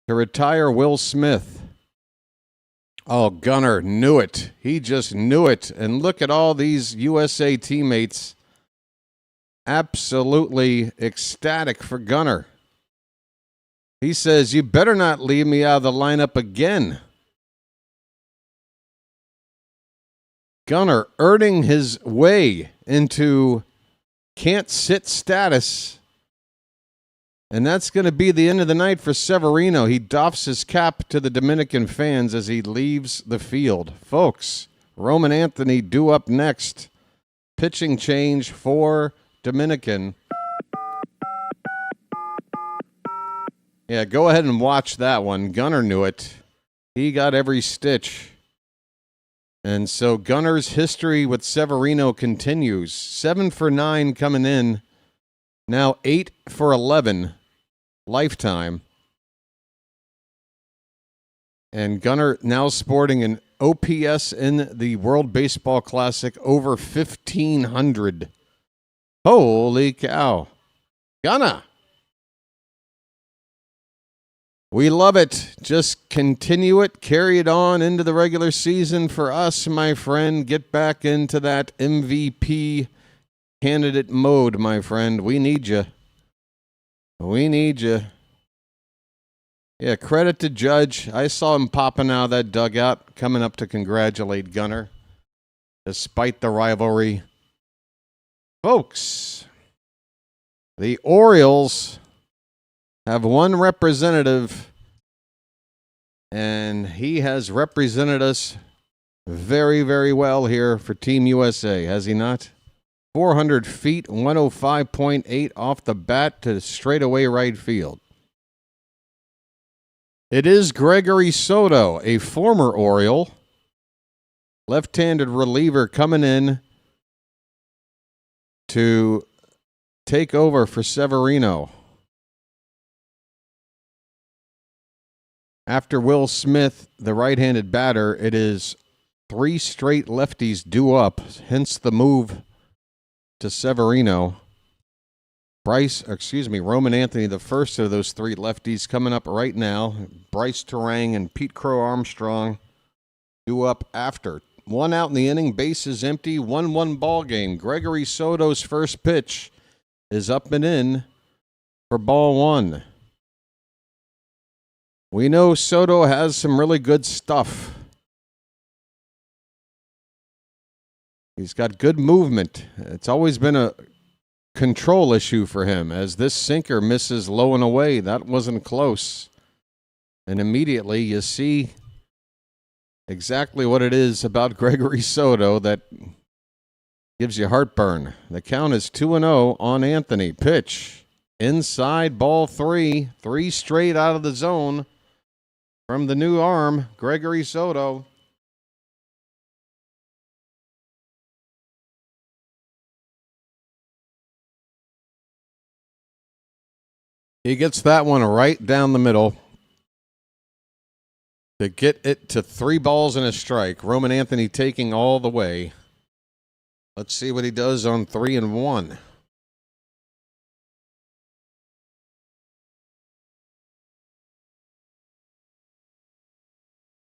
S3: to retire Will Smith. Oh, Gunnar knew it. He just knew it. And look at all these USA teammates absolutely ecstatic for Gunnar. He says, you better not leave me out of the lineup again. Gunnar earning his way into can't sit status. And that's going to be the end of the night for Severino. He doffs his cap to the Dominican fans as he leaves the field. Folks, Roman Anthony due up next. Pitching change for Dominican. Yeah, go ahead and watch that one. Gunnar knew it. He got every stitch. And so Gunnar's history with Severino continues. 7 for 9 coming in. Now 8 for 11 lifetime. And Gunnar now sporting an OPS in the World Baseball Classic over 1,500. Holy cow. Gunnar. We love it. Just continue it. Carry it on into the regular season for us, my friend. Get back into that MVP candidate mode, my friend. We need you. We need you. Yeah, credit to Judge. I saw him popping out of that dugout, coming up to congratulate Gunnar, despite the rivalry. Folks, the Orioles have one representative, and he has represented us very, very well here for Team USA, has he not? 400 feet, 105.8 off the bat to straightaway right field. It is Gregory Soto, a former Oriole, left-handed reliever coming in to take over for Severino. After Will Smith, the right-handed batter, it is 3 straight lefties due up, hence the move to Severino. Roman Anthony, the first of those 3 lefties coming up right now. Bryce Terang and Pete Crow Armstrong due up after. 1 out in the inning, bases empty, 1-1 ball game. Gregory Soto's first pitch is up and in for ball 1. We know Soto has some really good stuff. He's got good movement. It's always been a control issue for him, as this sinker misses low and away. That wasn't close. And immediately you see exactly what it is about Gregory Soto that gives you heartburn. The count is 2-0 on Anthony. Pitch inside, ball 3. 3 straight out of the zone from the new arm, Gregory Soto. He gets that one right down the middle to get it to 3 balls and a strike. Roman Anthony taking all the way. Let's see what he does on 3-1.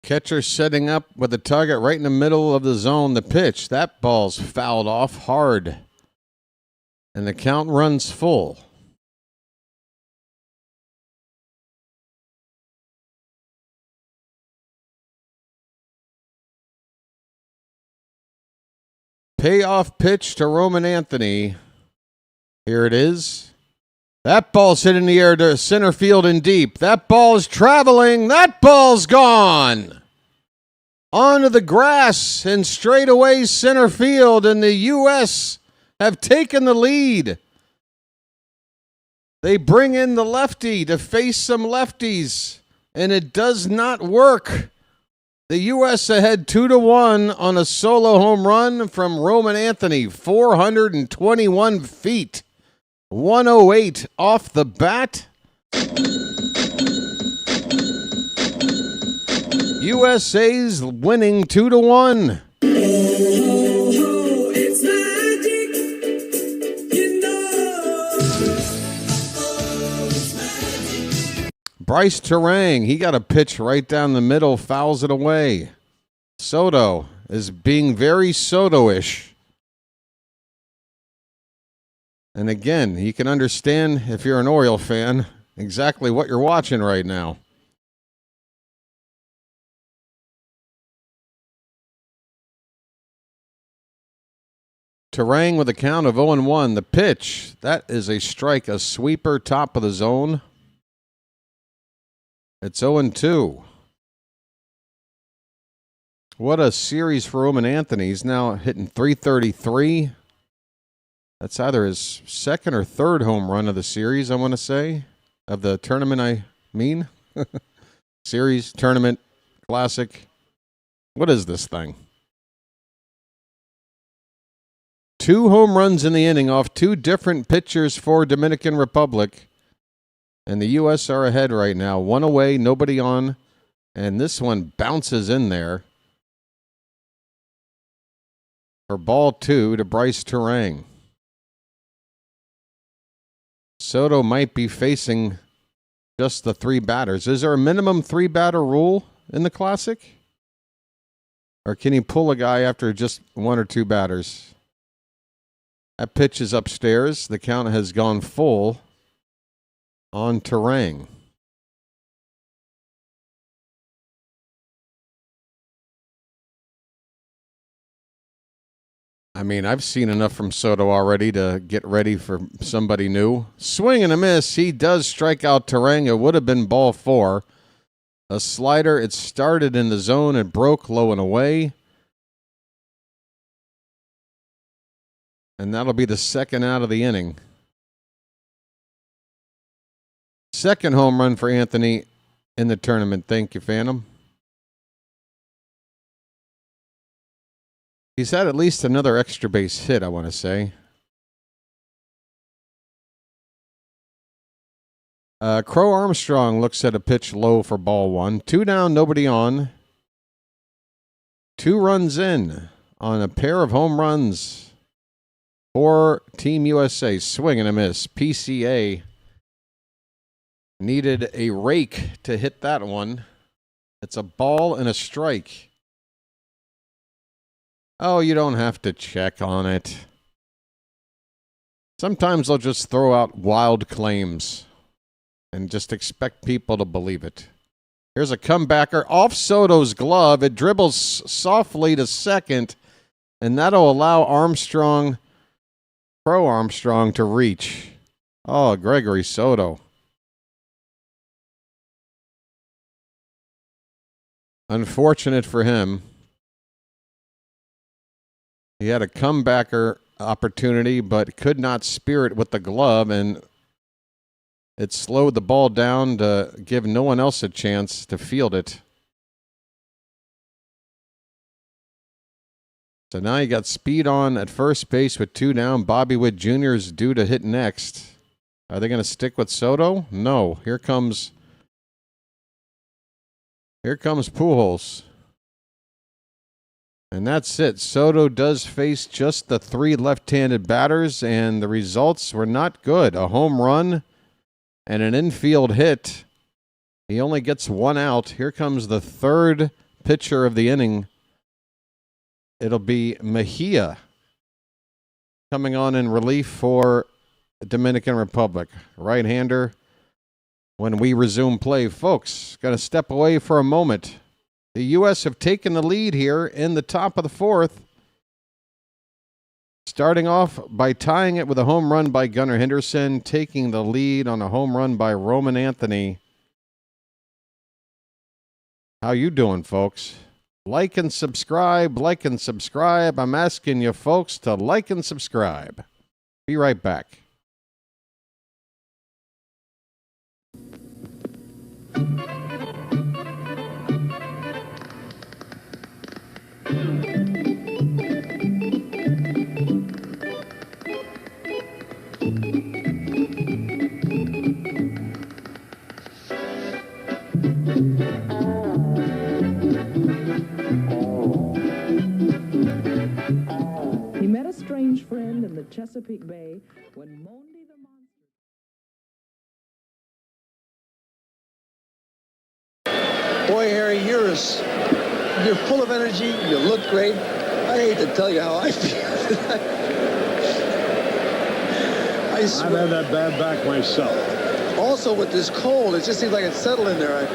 S3: Catcher setting up with the target right in the middle of the zone. The pitch, that ball's fouled off hard. And the count runs full. Payoff pitch to Roman Anthony. Here it is. That ball's hit in the air to center field and deep. That ball's traveling. That ball's gone. Onto the grass and straight away center field, and the U.S. have taken the lead. They bring in the lefty to face some lefties, and it does not work. The U.S. ahead 2-1 on a solo home run from Roman Anthony, 421 feet, 108 off the bat. USA's winning 2-1.
S20: It's magic, you know.
S3: Bryce Terang, he got a pitch right down the middle, fouls it away. Soto is being very Soto-ish. And again, you can understand, if you're an Oriole fan, exactly what you're watching right now. Terang with a count of 0-1. The pitch, that is a strike, a sweeper, top of the zone. It's 0-2. What a series for Roman Anthony. He's now hitting .333. That's either his second or third home run of the series, I want to say. Of the tournament, I mean. Series, tournament, classic. What is this thing? 2 home runs in the inning off 2 different pitchers for Dominican Republic. And the U.S. are ahead right now. 1 away, nobody on. And this one bounces in there for ball 2 to Bryce Terang. Soto might be facing just the 3 batters. Is there a minimum 3-batter rule in the Classic? Or can he pull a guy after just 1 or 2 batters? That pitch is upstairs. The count has gone full on Terang. I mean, I've seen enough from Soto already to get ready for somebody new. Swing and a miss. He does strike out Terang. It would have been ball 4. A slider. It started in the zone and broke low and away. And that'll be the second out of the inning. Second home run for Anthony in the tournament. Thank you, Phantom. He's had at least another extra base hit, I want to say. Crow Armstrong looks at a pitch low for ball one. 2 down, nobody on. 2 runs in on a pair of home runs for Team USA. Swing and a miss. PCA needed a rake to hit that one. It's a ball and a strike. Oh, you don't have to check on it. Sometimes they'll just throw out wild claims and just expect people to believe it. Here's a comebacker off Soto's glove. It dribbles softly to second, and that'll allow Crow Armstrong to reach. Oh, Gregory Soto. Unfortunate for him. He had a comebacker opportunity, but could not spear it with the glove, and it slowed the ball down to give no one else a chance to field it. So now you got speed on at first base with 2 down. Bobby Witt Jr. is due to hit next. Are they going to stick with Soto? No. Here comes Pujols. And that's it. Soto does face just the 3 left-handed batters, and the results were not good. A home run and an infield hit. He only gets 1 out. Here comes the third pitcher of the inning. It'll be Mejia coming on in relief for Dominican Republic. Right-hander when we resume play. Folks, got to step away for a moment. The U.S. have taken the lead here in the top of the 4th. Starting off by tying it with a home run by Gunnar Henderson, taking the lead on a home run by Roman Anthony. How you doing, folks? Like and subscribe, like and subscribe. I'm asking you folks to like and subscribe. Be right back.
S9: He met a strange friend in the Chesapeake Bay when Mondi the Monster...
S8: Boy, Harry, you're full of energy. You look great. I hate to tell you how I feel. I swear.
S17: I've had that bad back myself.
S8: Also, with this cold, it just seems like it's settling there.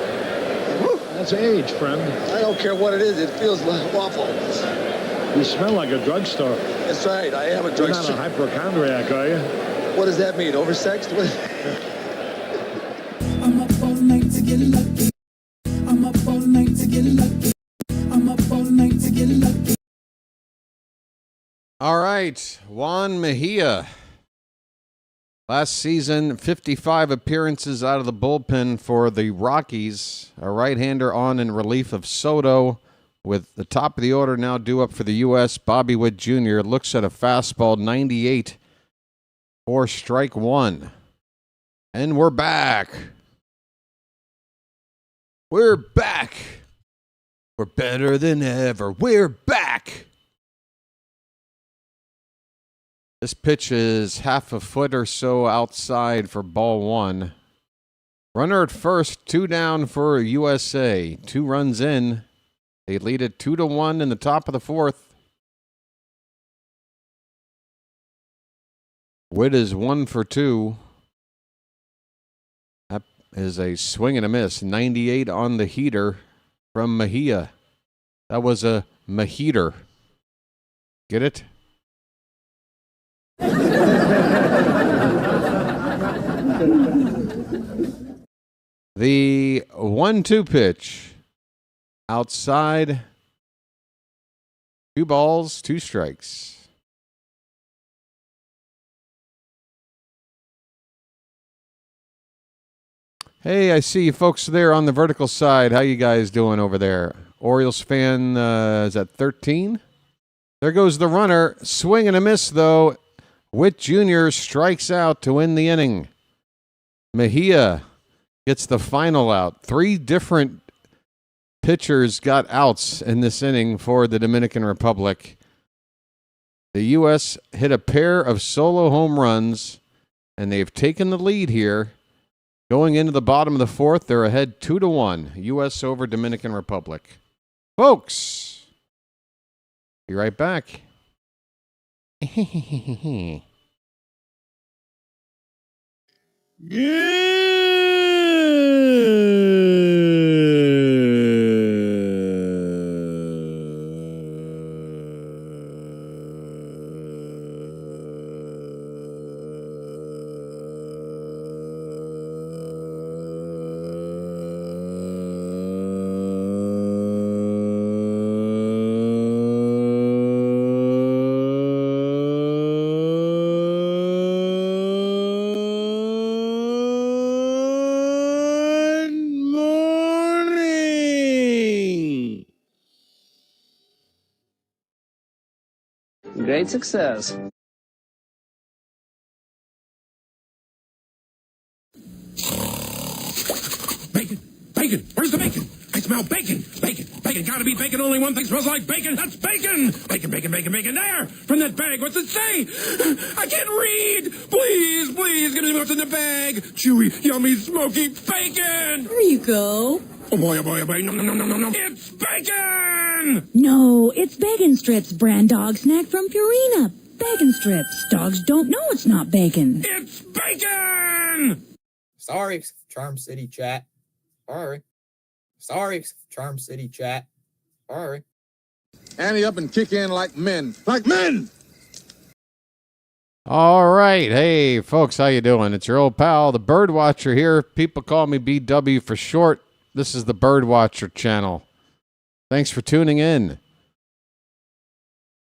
S17: That's age, friend.
S8: I don't care what it is. It feels awful.
S17: You smell like a drugstore.
S8: That's right. I am a drugstore.
S17: You're not a hypochondriac, are you?
S8: What does that mean? Oversexed?
S20: I'm up all night to get lucky. I'm up all night to get lucky. I'm up all night to get lucky.
S3: All right, Juan Mejia. Last season, 55 appearances out of the bullpen for the Rockies. A right-hander on in relief of Soto. With the top of the order now due up for the U.S., Bobby Witt Jr. looks at a fastball, 98 for strike 1. And we're back. We're back. We're better than ever. We're back. This pitch is half a foot or so outside for ball 1. Runner at first, 2 down for USA. 2 runs in. They lead it 2-1 in the top of the 4th. Witt is 1 for 2. That is a swing and a miss. 98 on the heater from Mejia. That was a Meheater. Get it? The 1-2 pitch. Outside. 2 balls, 2 strikes. Hey, I see you folks there on the vertical side. How you guys doing over there? Orioles fan, is that 13? There goes the runner. Swing and a miss, though. Witt Jr. strikes out to win the inning. Mejia gets the final out. 3 different pitchers got outs in this inning for the Dominican Republic. The U.S. hit a pair of solo home runs, and they've taken the lead here. Going into the bottom of the 4th, they're ahead 2-1. U.S. over Dominican Republic. Folks, be right back.
S21: Great success.
S22: Bacon! Bacon! Where's the bacon? I smell bacon! Bacon! Bacon! Gotta be bacon! Only one thing smells like bacon! That's bacon! Bacon, bacon, bacon, bacon! There! From that bag! What's it say? I can't read! Please, please, give me what's in the bag! Chewy, yummy, smoky bacon!
S16: There you go.
S22: Oh boy, oh boy, oh boy! No, no, no, no, no, no! It's bacon!
S16: No, it's Bacon Strips, brand dog snack from Purina. Bacon Strips. Dogs don't know it's not bacon.
S22: It's bacon!
S23: Sorry, Charm City chat. Sorry. Sorry, Charm City chat. Sorry.
S5: Ante up and kick in like men. Like men!
S3: All right. Hey, folks, how you doing? It's your old pal, the BirdWatcher here. People call me BW for short. This is the BirdWatcher Channel. Thanks for tuning in.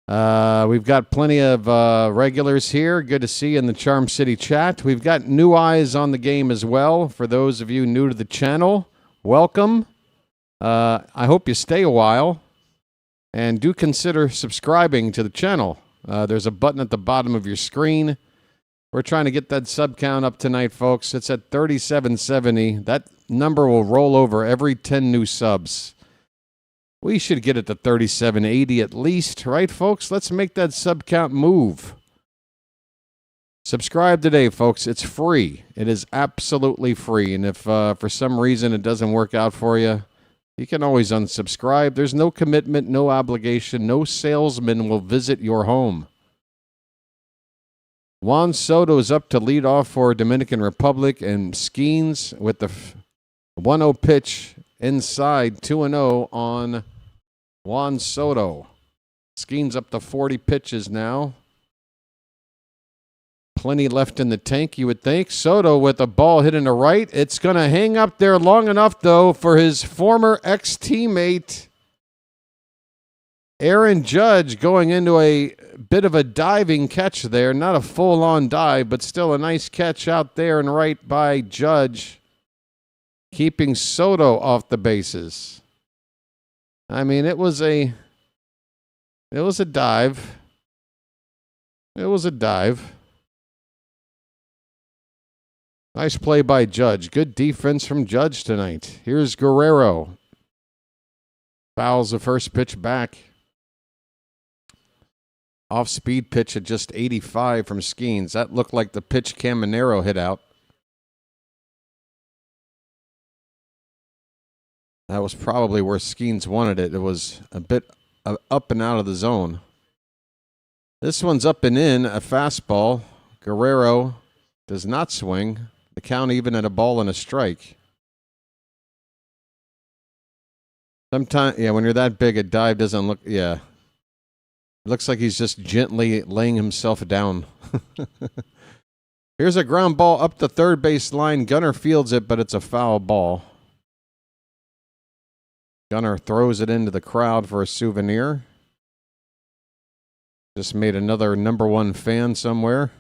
S3: We've got plenty of regulars here. Good to see you in the Charm City chat. We've got new eyes on the game as well. For those of you new to the channel, welcome. I hope you stay a while. And do consider subscribing to the channel. There's a button at the bottom of your screen. We're trying to get that sub count up tonight, folks. It's at 3770. That number will roll over every 10 new subs. We should get it to 3780 at least, right, folks? Let's make that sub count move. Subscribe today, folks. It's free. It is absolutely free. And if for some reason it doesn't work out for you, you can always unsubscribe. There's no commitment, no obligation. No salesman will visit your home. Juan Soto is up to lead off for Dominican Republic, and Skenes with the 1-0 pitch inside 2-0 on Juan Soto. Skenes up to 40 pitches now. Plenty left in the tank, you would think. Soto with a ball hit in the right. It's going to hang up there long enough, though, for his former ex-teammate, Aaron Judge, going into a bit of a diving catch there. Not a full-on dive, but still a nice catch out there and right by Judge, keeping Soto off the bases. I mean, it was a dive. It was a dive. Nice play by Judge. Good defense from Judge tonight. Here's Guerrero. Fouls the first pitch back. Off-speed pitch at just 85 from Skenes. That looked like the pitch Caminero hit out. That was probably where Skenes wanted it. It was a bit up and out of the zone. This one's up and in, a fastball. Guerrero does not swing. The count even at a ball and a strike. Sometimes, yeah, when you're that big, a dive doesn't look, yeah. It looks like he's just gently laying himself down. Here's a ground ball up the third base line. Gunnar fields it, but it's a foul ball. Gunnar throws it into the crowd for a souvenir. Just made another #1 fan somewhere.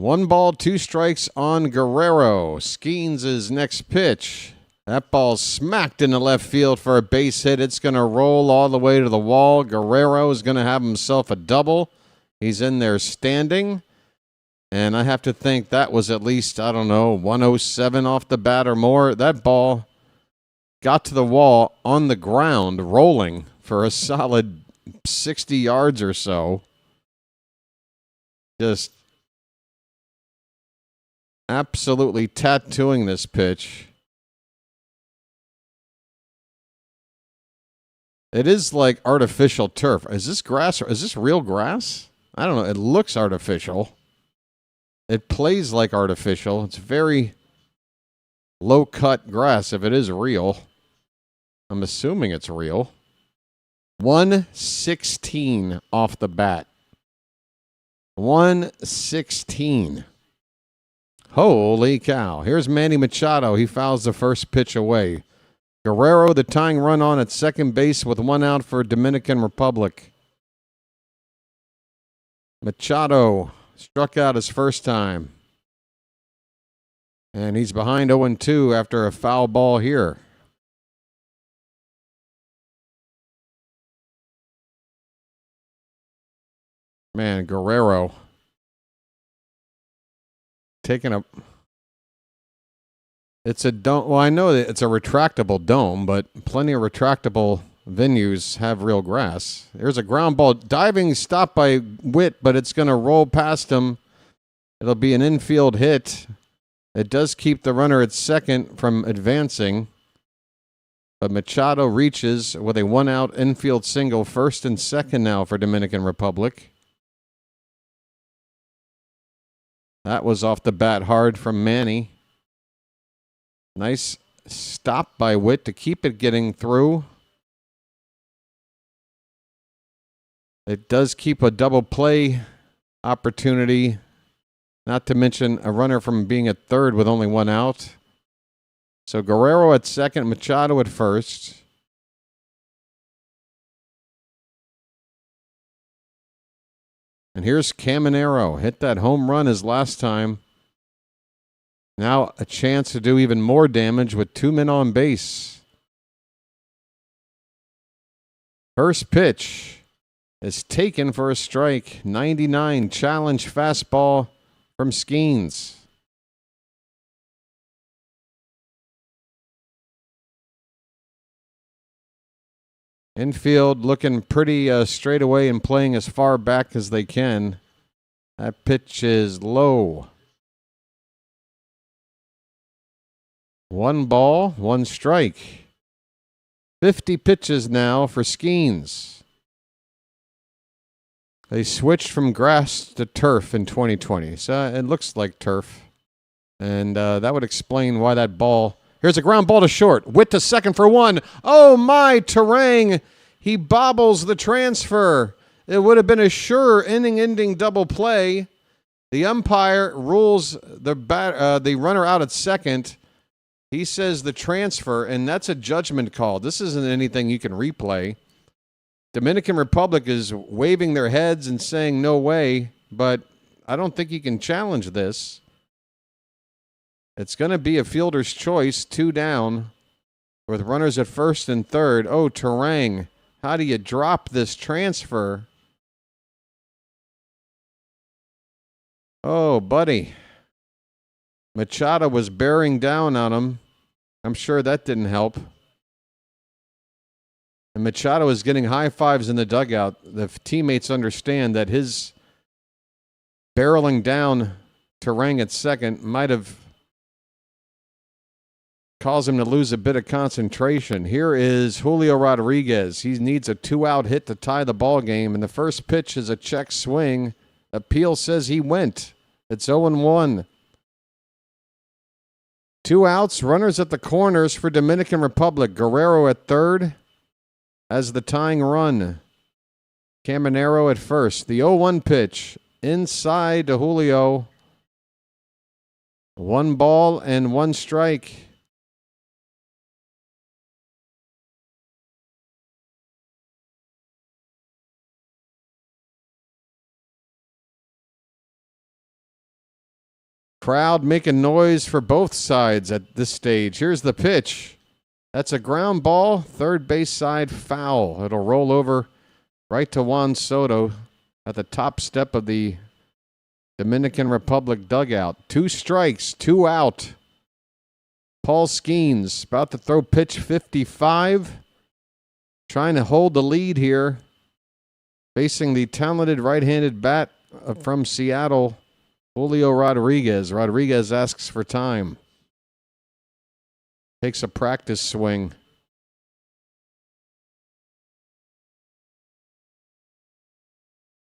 S3: 1 ball, 2 strikes on Guerrero. Skenes' next pitch. That ball's smacked into left field for a base hit. It's going to roll all the way to the wall. Guerrero is going to have himself a double. He's in there standing. And I have to think that was at least, 107 off the bat or more. That ball got to the wall on the ground, rolling for a solid 60 yards or so. Just absolutely tattooing this pitch. It is like artificial turf. Is this grass or is this real grass? I don't know. It looks artificial. It plays like artificial. It's very low-cut grass if it is real. I'm assuming it's real. 116 off the bat. 116. Holy cow. Here's Manny Machado. He fouls the first pitch away. Guerrero, the tying run on at second base with 1 out for Dominican Republic. Machado struck out his first time. And he's behind 0-2 after a foul ball here. Man, Guerrero taking a... It's a dome. Well, I know that it's a retractable dome, but plenty of retractable venues have real grass. There's a ground ball. Diving stop by Witt, but it's going to roll past him. It'll be an infield hit. It does keep the runner at second from advancing. But Machado reaches with a 1-out infield single, first and second now for Dominican Republic. That was off the bat hard from Manny. Nice stop by Witt to keep it getting through. It does keep a double play opportunity, not to mention a runner from being at third with only 1 out. So Guerrero at second, Machado at first. And here's Caminero. Hit that home run his last time. Now a chance to do even more damage with 2 men on base. First pitch is taken for a strike. 99 challenge fastball from Skenes. Infield looking pretty straight away and playing as far back as they can. That pitch is low. 1 ball, 1 strike. 50 pitches now for Skenes. They switched from grass to turf in 2020. So it looks like turf. And that would explain why that ball... Here's a ground ball to short. Witt to second for 1. Oh, my, Terang. He bobbles the transfer. It would have been a sure inning-ending double play. The umpire rules the runner out at second. He says the transfer, and that's a judgment call. This isn't anything you can replay. Dominican Republic is waving their heads and saying no way, but I don't think you can challenge this. It's going to be a fielder's choice, 2 down, with runners at first and third. Oh, Terang, how do you drop this transfer? Oh, buddy. Machado was bearing down on him. I'm sure that didn't help. And Machado is getting high fives in the dugout. The teammates understand that his barreling down Terang at second might have caused him to lose a bit of concentration. Here is Julio Rodriguez. He needs a 2-out hit to tie the ball game, and the first pitch is a check swing. Appeal says he went. It's 0-1. 2 outs, runners at the corners for Dominican Republic. Guerrero at third as the tying run. Caminero at first. The 0-1 pitch inside to Julio. 1 ball and 1 strike. Crowd making noise for both sides at this stage. Here's the pitch. That's a ground ball, third base side foul. It'll roll over right to Juan Soto at the top step of the Dominican Republic dugout. 2 strikes, 2 out. Paul Skenes about to throw pitch 55. Trying to hold the lead here. Facing the talented right-handed bat from Seattle, Julio Rodriguez. Rodriguez asks for time. Takes a practice swing.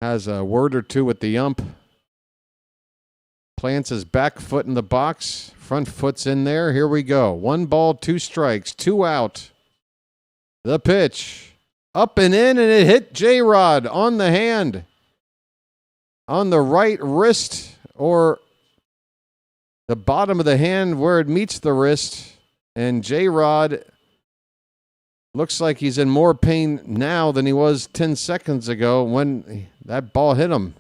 S3: Has a word or two with the ump. Plants his back foot in the box. Front foot's in there. Here we go. 1 ball, 2 strikes, 2 out. The pitch. Up and in, and it hit J-Rod on the hand. On the right wrist, or the bottom of the hand where it meets the wrist. And J-Rod looks like he's in more pain now than he was 10 seconds ago when that ball hit him.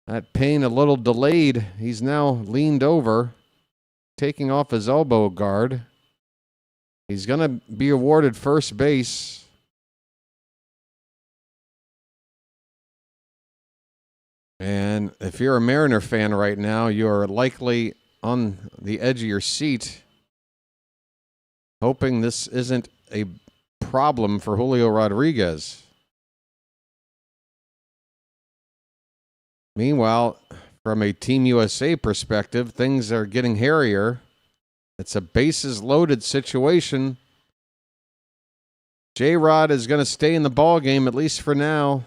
S3: That pain a little delayed. He's now leaned over, taking off his elbow guard. He's going to be awarded first base. And if you're a Mariner fan right now, you're likely on the edge of your seat, hoping this isn't a problem for Julio Rodriguez. Meanwhile, from a Team USA perspective, things are getting hairier. It's a bases-loaded situation. J-Rod is going to stay in the ballgame, at least for now.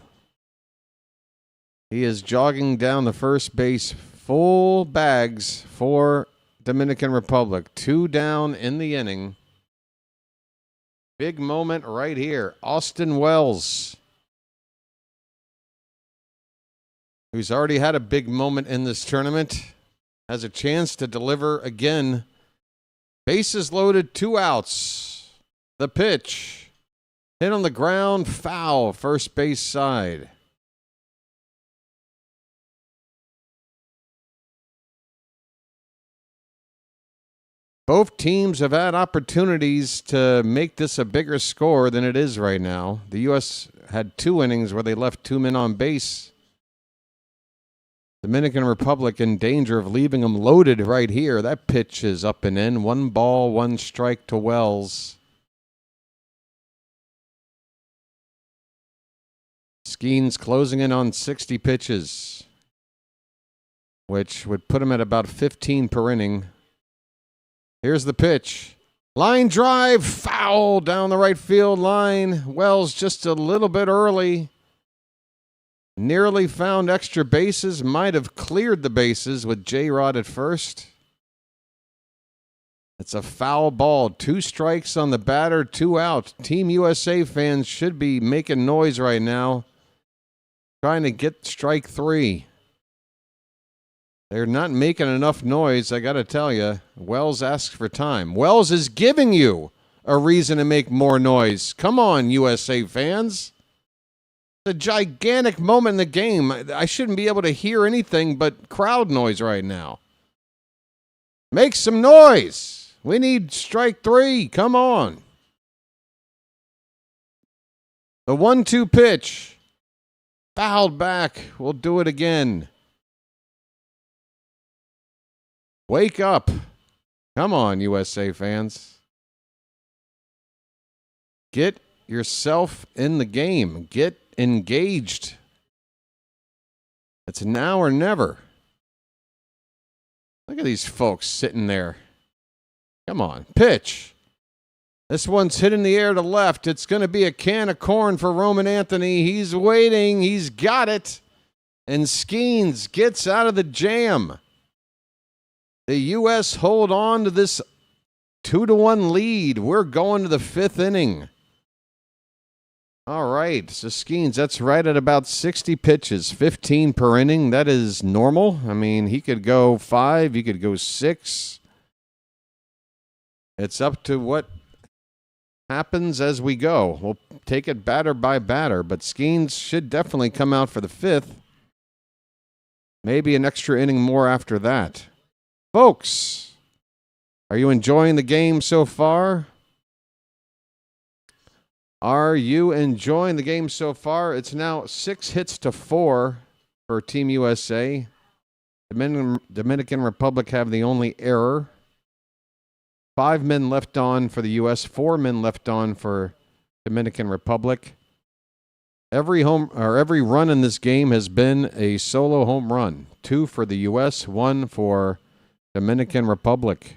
S3: He is jogging down the first base, full bags for Dominican Republic. 2 down in the inning. Big moment right here. Austin Wells, who's already had a big moment in this tournament, has a chance to deliver again. Bases loaded, 2 outs. The pitch. Hit on the ground, foul, first base side. Both teams have had opportunities to make this a bigger score than it is right now. The U.S. had 2 innings where they left 2 men on base. Dominican Republic in danger of leaving them loaded right here. That pitch is up and in. 1 ball, 1 strike to Wells. Skenes closing in on 60 pitches, which would put him at about 15 per inning. Here's the pitch. Line drive, foul down the right field line. Wells just a little bit early. Nearly found extra bases, might have cleared the bases with J-Rod at first. It's a foul ball. 2 strikes on the batter, 2 out. Team USA fans should be making noise right now, trying to get strike 3. They're not making enough noise, I got to tell you. Wells asks for time. Wells is giving you a reason to make more noise. Come on, USA fans. A gigantic moment in the game. I shouldn't be able to hear anything but crowd noise right now. Make some noise. We need strike 3. Come on. The 1-2 pitch. Fouled back. We'll do it again. Wake up. Come on, USA fans. Get yourself in the game. Get engaged. It's now or never. Look at these folks sitting there. Come on, pitch. This one's hit in the air to left. It's going to be a can of corn for Roman Anthony. He's waiting. He's got it. And Skenes gets out of the jam. The U.S. hold on to this 2-1 lead. We're going to the 5th inning. All right, so Skenes, that's right at about 60 pitches, 15 per inning. That is normal. I mean, he could go 5, he could go 6. It's up to what happens as we go. We'll take it batter by batter, but Skenes should definitely come out for the 5th. Maybe an extra inning more after that. Folks, are you enjoying the game so far? Are you enjoying the game so far? It's now 6-4 for Team USA. Dominican Republic have the only error. 5 men left on for the U.S., 4 men left on for Dominican Republic. Every run in this game has been a solo home run. 2 for the U.S., 1 for Dominican Republic.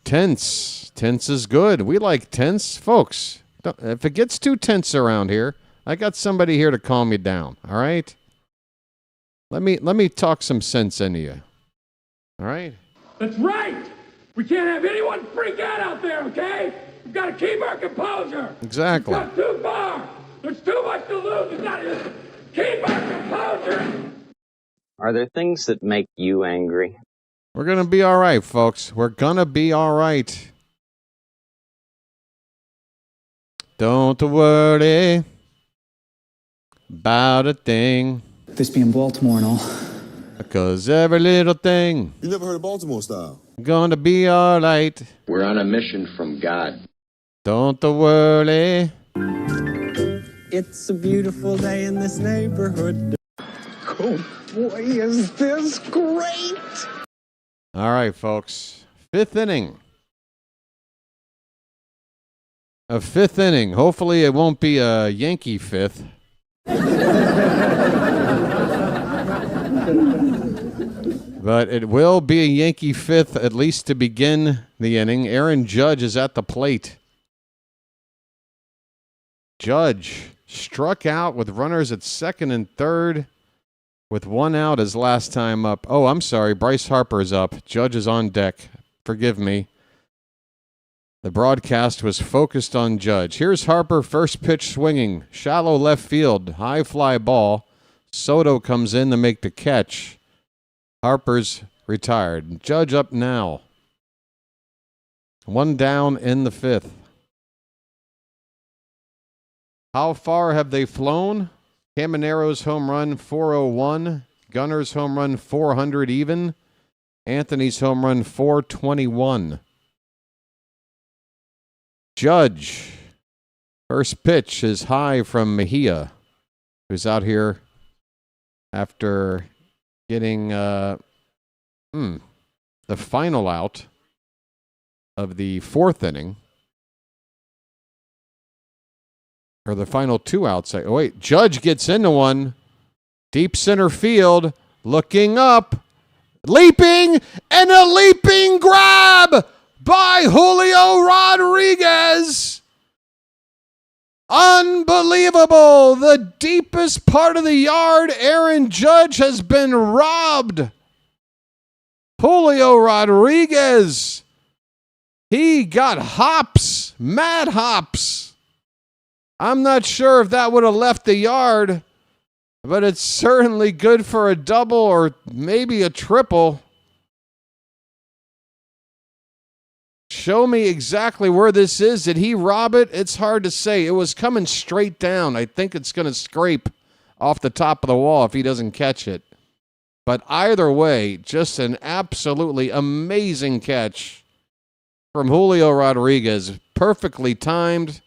S3: Tense. Tense is good. We like tense. Folks, if it gets too tense around here, I got somebody here to calm you down, all right? Let me talk some sense into you, all right?
S11: That's right. We can't have anyone freak out there, okay? We've got to keep our composure.
S3: Exactly.
S11: It's not too far. There's too much to lose. We've got to just keep our composure.
S21: Are there things that make you angry?
S3: We're going to be all right, folks. We're going to be all right. Don't worry about a thing.
S1: This being Baltimore and all.
S3: Because every little thing.
S5: You never heard of Baltimore style?
S3: Gonna be all right.
S15: We're on a mission from God.
S3: Don't worry.
S4: It's a beautiful day in this neighborhood.
S11: Oh, boy, is this great.
S3: All right, folks. 5th inning. A 5th inning. Hopefully it won't be a Yankee 5th. But it will be a Yankee 5th, at least to begin the inning. Aaron Judge is at the plate. Judge struck out with runners at 2nd and 3rd with 1 out his last time up. Oh, I'm sorry. Bryce Harper's up. Judge is on deck. Forgive me. The broadcast was focused on Judge. Here's Harper, first pitch swinging. Shallow left field. High fly ball. Soto comes in to make the catch. Harper's retired. Judge up now. 1 down in the 5th. How far have they flown? Camanero's home run 401. Gunner's home run 400 even. Anthony's home run 421. Judge. First pitch is high from Mejia, who's out here after getting the final out of the 4th inning. Or the final 2 outs. Oh, wait. Judge gets into one. Deep center field. Looking up. Leaping. And a leaping grab by Julio Rodriguez. Unbelievable. The deepest part of the yard. Aaron Judge has been robbed. Julio Rodriguez. He got hops. Mad hops. I'm not sure if that would have left the yard, but it's certainly good for a double or maybe a triple. Show me exactly where this is. Did he rob it? It's hard to say. It was coming straight down. I think it's going to scrape off the top of the wall if he doesn't catch it. But either way, just an absolutely amazing catch from Julio Rodriguez. Perfectly timed.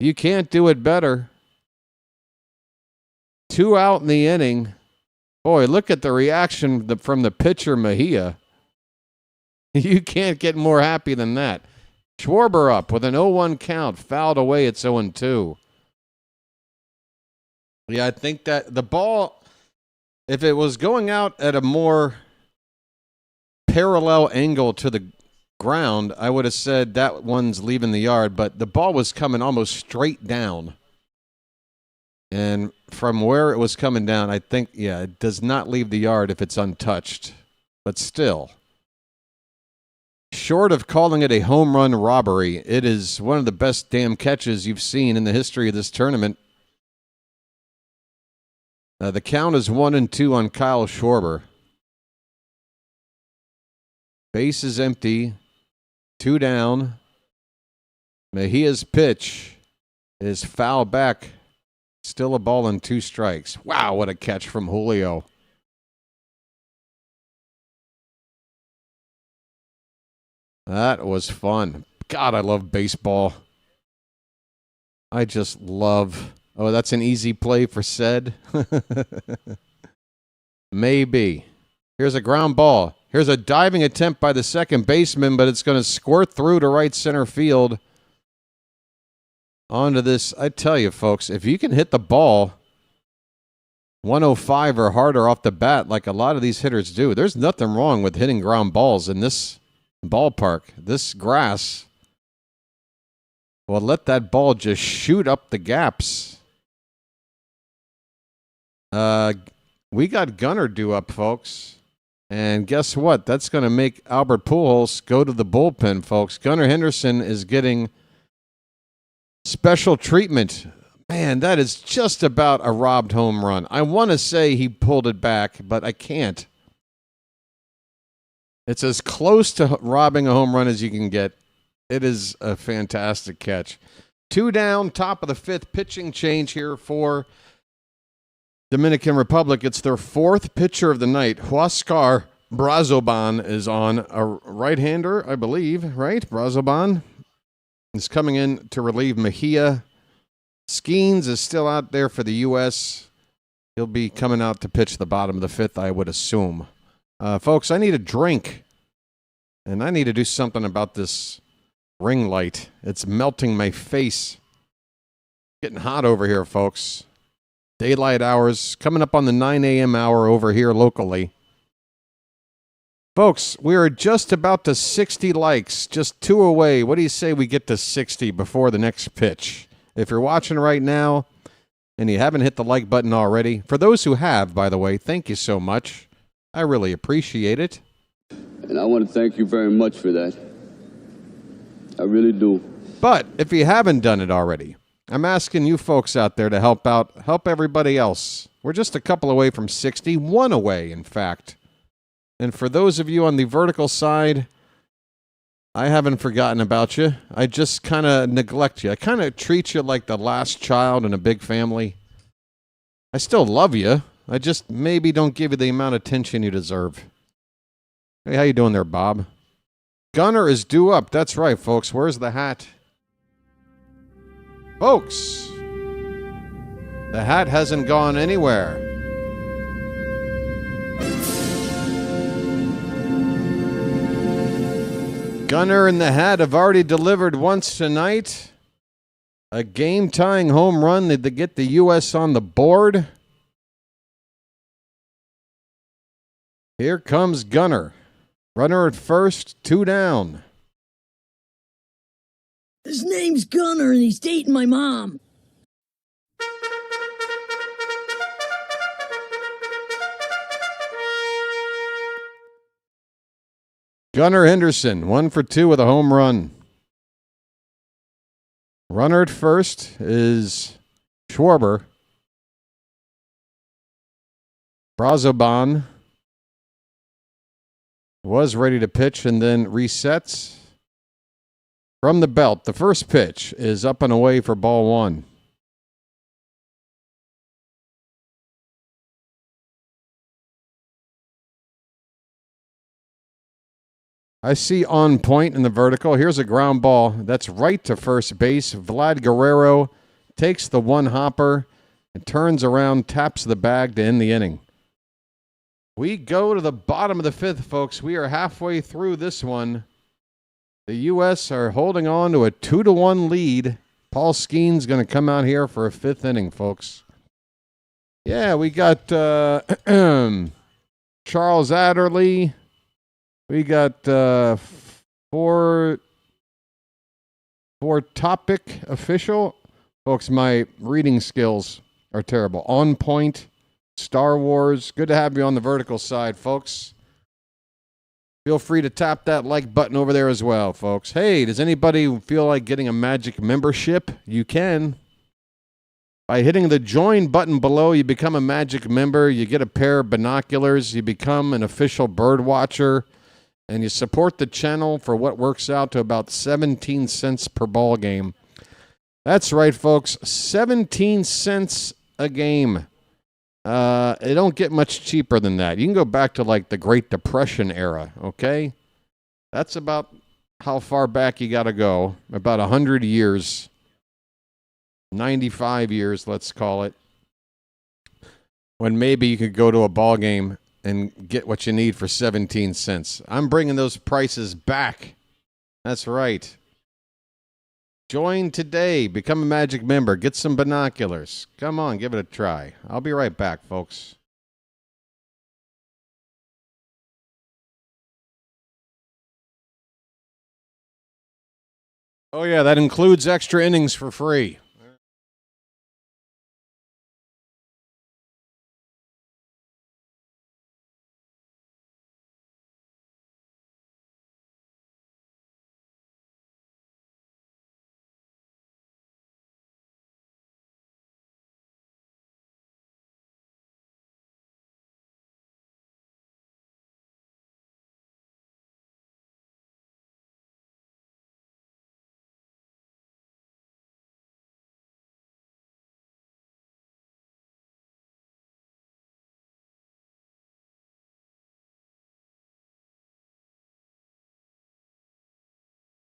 S3: You can't do it better. 2 out in the inning. Boy, look at the reaction from the pitcher, Mejia. You can't get more happy than that. Schwarber up with an 0-1 count. Fouled away. It's 0-2. Yeah, I think that the ball, if it was going out at a more parallel angle to the ground, I would have said that one's leaving the yard, but the ball was coming almost straight down. And from where it was coming down, I think, yeah, it does not leave the yard if it's untouched. But still, short of calling it a home run robbery, it is one of the best damn catches you've seen in the history of this tournament. The count is 1-2 on Kyle Schwarber. Base is empty. 2 down. Mejia's pitch is foul back Still a ball and 2 strikes. Wow, what a catch from Julio. That was fun. God, I love baseball. I just love... Oh, that's an easy play for Sed. Maybe. Here's a ground ball. Here's a diving attempt by the second baseman, but it's going to squirt through to right center field. Onto this. I tell you, folks, if you can hit the ball 105 or harder off the bat like a lot of these hitters do, there's nothing wrong with hitting ground balls in this ballpark. This grass will let that ball just shoot up the gaps. We got Gunnar due up, folks. And guess what? That's going to make Albert Pujols go to the bullpen, folks. Gunnar Henderson is getting special treatment. Man, that is just about a robbed home run. I want to say he pulled it back, but I can't. It's as close to robbing a home run as you can get. It is a fantastic catch. 2 down, top of the 5th, pitching change here for Dominican Republic. It's their 4th pitcher of the night. Huascar Brazoban is on, a right-hander, I believe, right? Brazoban is coming in to relieve Mejia. Skenes is still out there for the U.S. He'll be coming out to pitch the bottom of the 5th, I would assume. Folks, I need a drink, and I need to do something about this ring light. It's melting my face. Getting hot over here, folks. Daylight hours, coming up on the 9 a.m. hour over here locally. Folks, we are just about to 60 likes, just 2 away. What do you say we get to 60 before the next pitch? If you're watching right now and you haven't hit the like button already, for those who have, by the way, thank you so much. I really appreciate it.
S1: And I want to thank you very much for that. I really do.
S3: But if you haven't done it already, I'm asking you folks out there to help out, help everybody else. We're just a couple away from 60, 1 away, in fact. And for those of you on the vertical side, I haven't forgotten about you. I just kind of neglect you. I kind of treat you like the last child in a big family. I still love you. I just maybe don't give you the amount of attention you deserve. Hey, how you doing there, Bob? Gunner is due up. That's right, folks. Where's the hat? Folks, the hat hasn't gone anywhere. Gunner and the hat have already delivered once tonight. A game-tying home run to get the U.S. on the board. Here comes Gunner. Runner at first, 2 down.
S16: His name's Gunner, and he's dating my mom.
S3: Gunnar Henderson, 1 for 2 with a home run. Runner at first is Schwarber. Brazoban was ready to pitch and then resets. From the belt, the first pitch is up and away for ball 1. I see on point in the vertical. Here's a ground ball. That's right to first base. Vlad Guerrero takes the one hopper and turns around, taps the bag to end the inning. We go to the bottom of the 5th, folks. We are halfway through this one. The U.S. are holding on to a 2-1 lead. Paul Skenes going to come out here for a 5th inning, folks. Yeah, we got Charles Adderley. We got four topic official. Folks, my reading skills are terrible. On point, Star Wars. Good to have you on the vertical side, folks. Feel free to tap that like button over there as well, folks. Hey, does anybody feel like getting a Magic membership? You can. By hitting the join button below, you become a Magic member. You get a pair of binoculars. You become an official bird watcher. And you support the channel for what works out to about 17 cents per ball game. That's right, folks. 17 cents a game. It don't get much cheaper than that. You can go back to like the Great Depression era, okay? That's about how far back you got to go. About 100 years. 95 years, let's call it. When maybe you could go to a ball game and get what you need for 17 cents. I'm bringing those prices back. That's right. Join today. Become a Magic member. Get some binoculars. Come on, give it a try. I'll be right back, folks. Oh, yeah, that includes extra innings for free.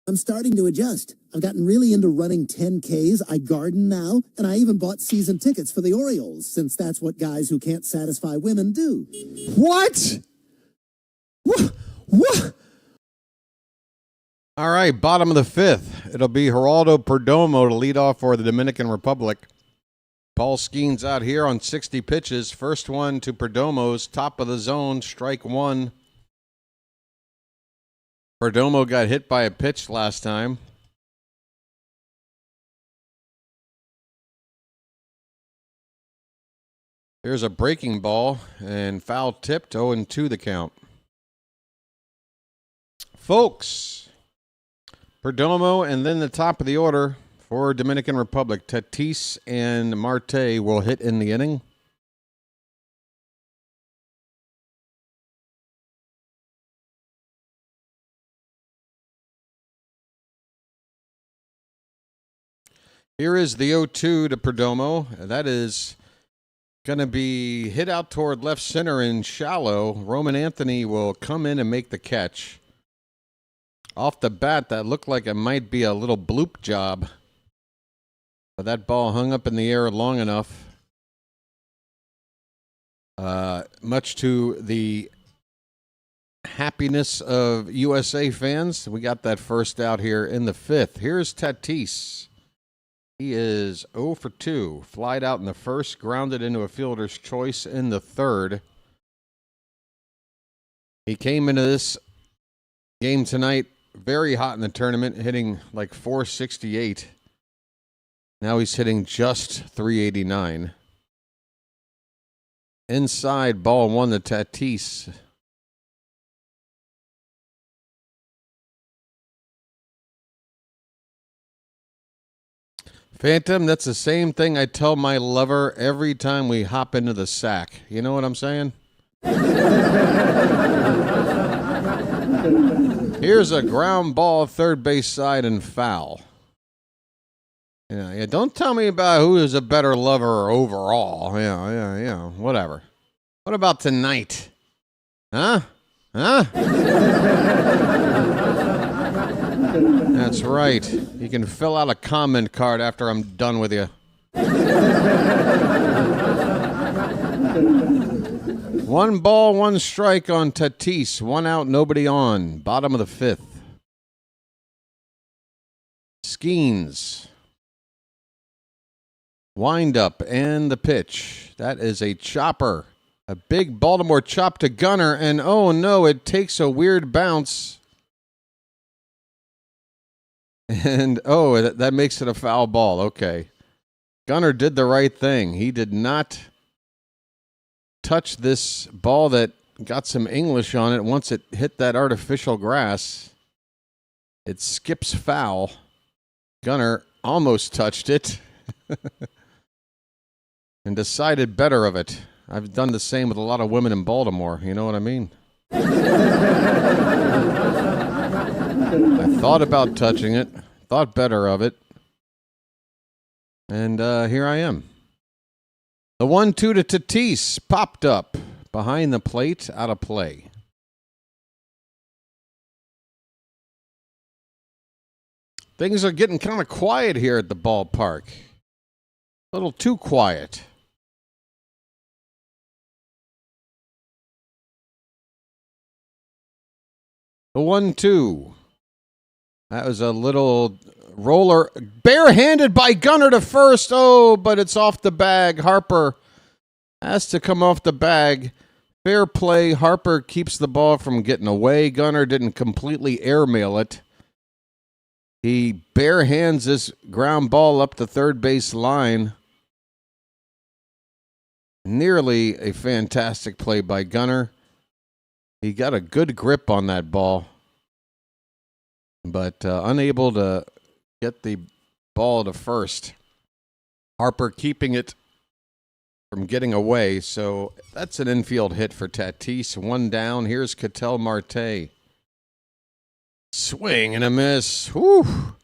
S2: I'm starting to adjust. I've gotten really into running 10Ks. I garden now, and I even bought season tickets for the Orioles, since that's what guys who can't satisfy women do.
S3: What? What? All right, bottom of the fifth. It'll be Geraldo Perdomo to lead off for the Dominican Republic. Paul Skenes out here on 60 pitches. First one to Perdomo's top of the zone, strike one. Perdomo got hit by a pitch last time. Here's a breaking ball and foul tipped, 0-2 the count. Folks, Perdomo and then the top of the order for Dominican Republic. Tatis and Marte will hit in the inning. Here is the 0-2 to Perdomo. That is going to be hit out toward left center in shallow. Roman Anthony will come in and make the catch. Off the bat, that looked like it might be a little bloop job. But that ball hung up in the air long enough. Much to the happiness of USA fans, we got that first out here in the fifth. Here's Tatis. He is 0 for 2. Flied out in the first, grounded into a fielder's choice in the third. He came into this game tonight very hot in the tournament, hitting like 468. Now he's hitting just 389. Inside, ball one to Tatis. Phantom, that's the same thing I tell my lover every time we hop into the sack. You know what I'm saying? Here's a ground ball, third base side, and foul. Yeah, don't tell me about who is a better lover overall. Yeah, whatever. What about tonight? Huh? That's right. You can fill out a comment card after I'm done with you. One ball, one strike on Tatis. One out, nobody on. Bottom of the fifth. Skenes. Wind up and the pitch. That is a chopper. A big Baltimore chop to Gunnar. And oh no, it takes a weird bounce. And, oh, that makes it a foul ball. Okay. Gunnar did the right thing. He did not touch this ball that got some English on it. Once it hit that artificial grass, it skips foul. Gunnar almost touched it and decided better of it. I've done the same with a lot of women in Baltimore. You know what I mean? I thought about touching it, thought better of it, And here I am. The 1-2 to Tatis popped up behind the plate, out of play. Things are getting kind of quiet here at the ballpark. A little too quiet. The 1-2. That was a little roller. Barehanded by Gunnar to first. Oh, but it's off the bag. Harper has to come off the bag. Fair play. Harper keeps the ball from getting away. Gunnar didn't completely airmail it. He barehands this ground ball up the third base line. Nearly a fantastic play by Gunnar. He got a good grip on that ball, but unable to get the ball to first. Harper keeping it from getting away, so that's an infield hit for Tatis. One down. Here's Ketel Marte. Swing and a miss. Whew.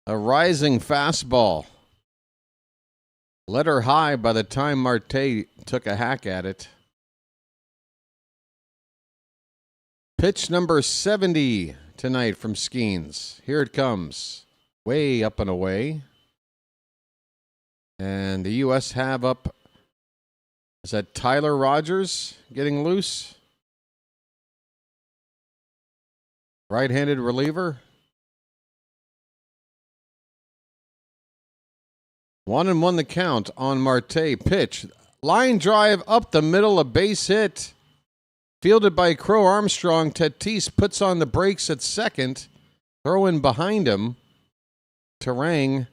S3: A rising fastball. Let her high by the time Marte took a hack at it. Pitch number 70 tonight from Skenes. Here it comes. Way up and away. And the U.S. have up. Is that Tyler Rogers getting loose? Right-handed reliever. 1-1 the count on Marte. Pitch. Line drive up the middle, a base hit. Fielded by Crow Armstrong. Tatis puts on the brakes at second. Throw in behind him. Terang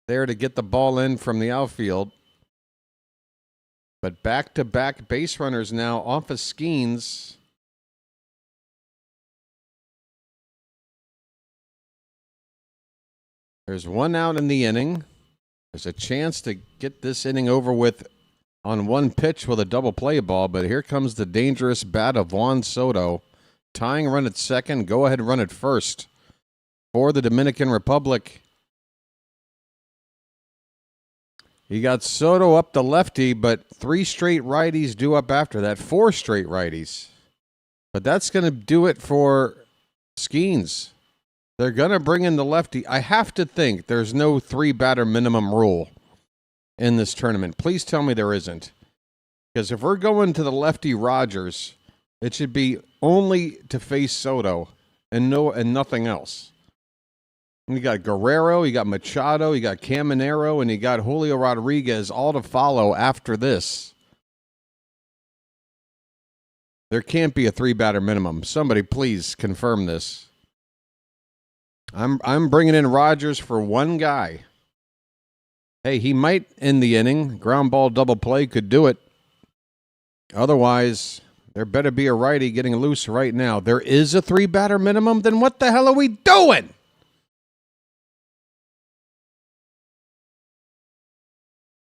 S3: there to get the ball in from the outfield. But back-to-back base runners now off of Skenes. There's one out in the inning. There's a chance to get this inning over with on one pitch with a double play ball, but here comes the dangerous bat of Juan Soto. Tying run at second, go ahead run at first for the Dominican Republic. You got Soto up the lefty, but 3 straight righties due up after that. 4 straight righties. But that's going to do it for Skenes. They're going to bring in the lefty. I have to think there's no 3-batter minimum rule in this tournament. Please tell me there isn't. Because if we're going to the lefty Rogers, it should be only to face Soto and nothing else. And you got Guerrero, you got Machado, you got Caminero, and you got Julio Rodriguez all to follow after this. There can't be a 3-batter minimum. Somebody please confirm this. I'm bringing in Rogers for one guy. Hey, he might end the inning. Ground ball double play could do it. Otherwise, there better be a righty getting loose right now. There is a 3-batter minimum? Then what the hell are we doing?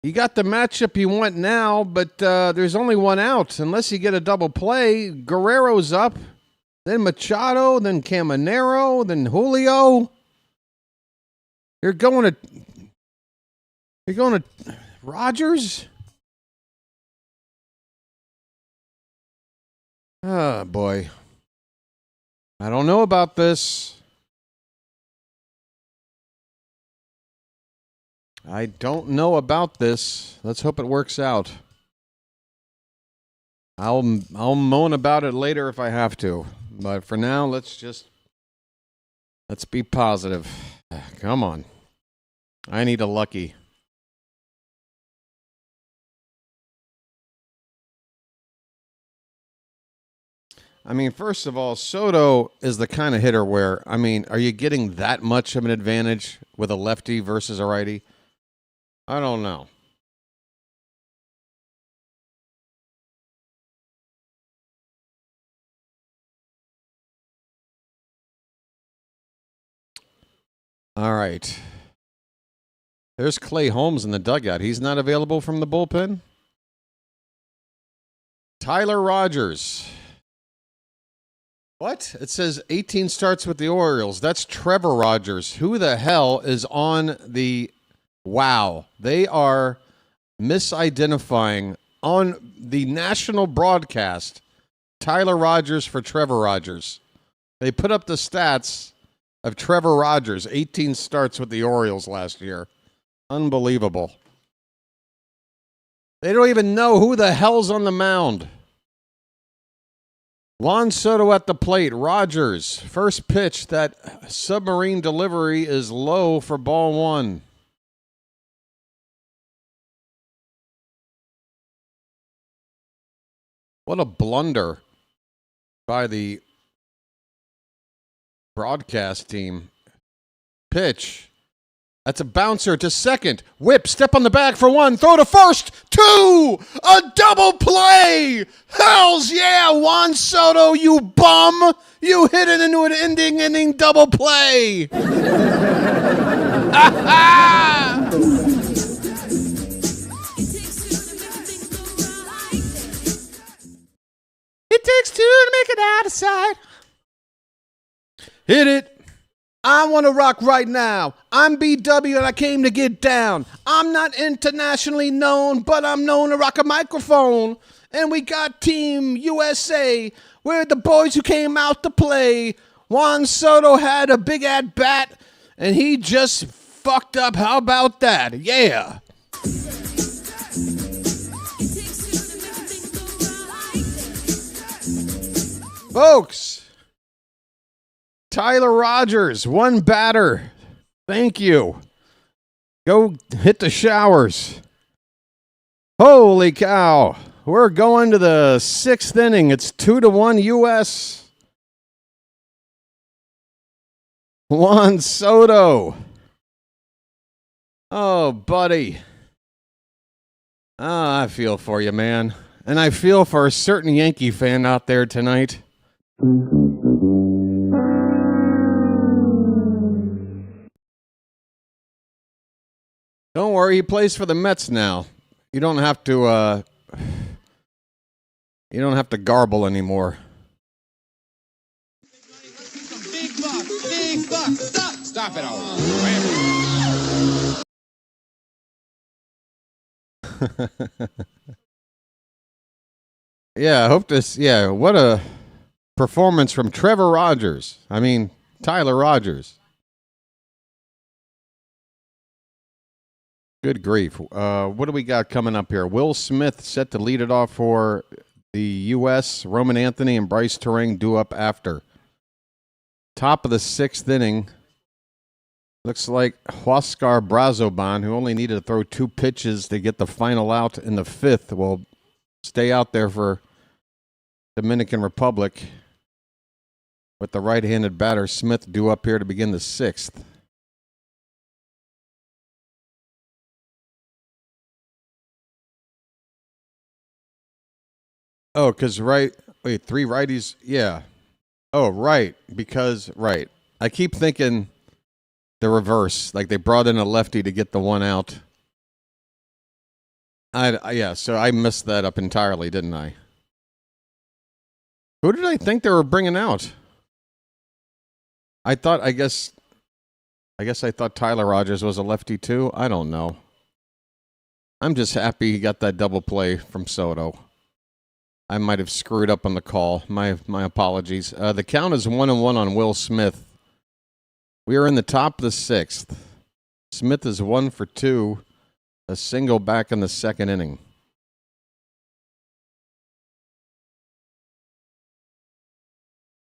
S3: You got the matchup you want now, but there's only one out. Unless you get a double play, Guerrero's up. Then Machado, then Caminero, then Julio. You're going to Rogers? Oh, boy. I don't know about this. I don't know about this. Let's hope it works out. I'll moan about it later if I have to. But for now, let's be positive. Come on. I need a lucky. I mean, first of all, Soto is the kind of hitter where, I mean, are you getting that much of an advantage with a lefty versus a righty? I don't know. All right. There's Clay Holmes in the dugout. He's not available from the bullpen. Tyler Rogers. What? It says 18 starts with the Orioles. That's Trevor Rogers. Who the hell is on the Wow. They are misidentifying on the national broadcast Tyler Rogers for Trevor Rogers. They put up the stats of Trevor Rogers, 18 starts with the Orioles last year. Unbelievable. They don't even know who the hell's on the mound. Juan Soto at the plate. Rogers, first pitch, that submarine delivery is low for ball one. What a blunder by the broadcast team. Pitch. That's a bouncer to second. Whip, step on the bag for one. Throw to first. Two. A double play. Hells yeah, Juan Soto, you bum. You hit it into an inning double play. It takes two to make it out of sight. Hit it. I want to rock right now. I'm BW and I came to get down. I'm not internationally known, but I'm known to rock a microphone. And we got Team USA. We're the boys who came out to play. Juan Soto had a big at bat, and he just fucked up. How about that? Yeah. Folks, Tyler Rogers, one batter. Thank you. Go hit the showers. Holy cow. We're going to the sixth inning. It's 2-1 U.S. Juan Soto. Oh, buddy. I feel for you, man. And I feel for a certain Yankee fan out there tonight. Don't worry, he plays for the Mets now. You don't have to garble anymore.
S6: Big buck, stop it all.
S3: Yeah, I hope this, what a performance from Trevor Rogers. I mean, Tyler Rogers. Good grief. What do we got coming up here? Will Smith set to lead it off for the U.S. Roman Anthony and Bryce Terang due up after. Top of the sixth inning. Looks like Huascar Brazoban, who only needed to throw 2 pitches to get the final out in the fifth, will stay out there for Dominican Republic with the right-handed batter Smith due up here to begin the sixth. Oh, because three righties, yeah. Oh, right, right. I keep thinking the reverse, like they brought in a lefty to get the one out. So I messed that up entirely, didn't I? Who did I think they were bringing out? I guess I thought Tyler Rogers was a lefty too. I don't know. I'm just happy he got that double play from Soto. I might have screwed up on the call. My apologies. The count is 1-1 on Will Smith. We are in the top of the sixth. Smith is 1 for 2. A single back in the second inning.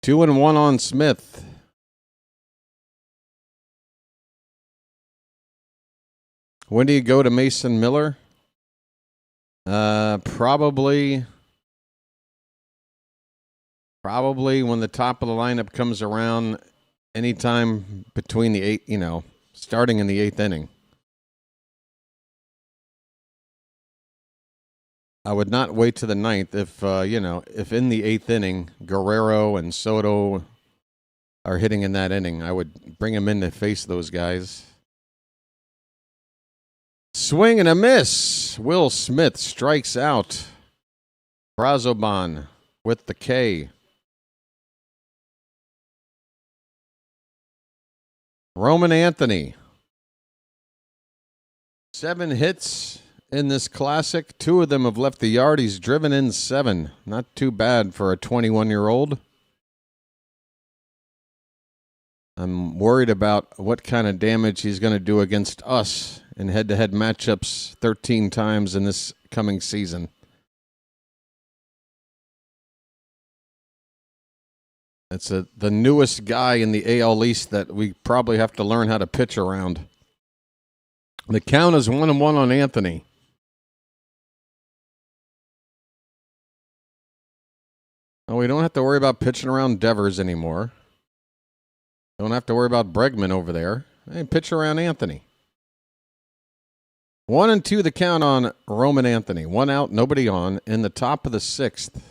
S3: Two and one on Smith. When do you go to Mason Miller? Probably when the top of the lineup comes around, anytime between the starting in the eighth inning. I would not wait to the ninth if in the eighth inning, Guerrero and Soto are hitting in that inning. I would bring them in to face those guys. Swing and a miss. Will Smith strikes out. Brazoban with the K. Roman Anthony. 7 hits in this classic. 2 of them have left the yard. He's driven in 7. Not too bad for a 21-year-old. I'm worried about what kind of damage he's going to do against us in head-to-head matchups 13 times in this coming season. It's the newest guy in the AL East that we probably have to learn how to pitch around. The count is 1-1 on Anthony. Oh, we don't have to worry about pitching around Devers anymore. Don't have to worry about Pregame over there. Hey, pitch around Anthony. 1-2 the count on Roman Anthony. 1 out, nobody on, in the top of the 6th.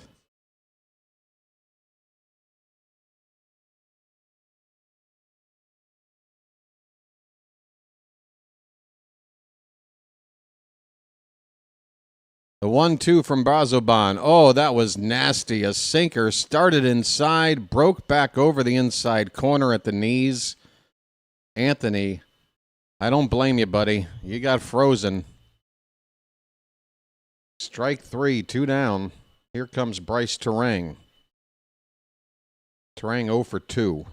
S3: The 1-2 from Brazoban. Oh, that was nasty. A sinker started inside, broke back over the inside corner at the knees. Anthony, I don't blame you, buddy. You got frozen. Strike 3, 2 down. Here comes Bryce Terang. Terang 0 for 2.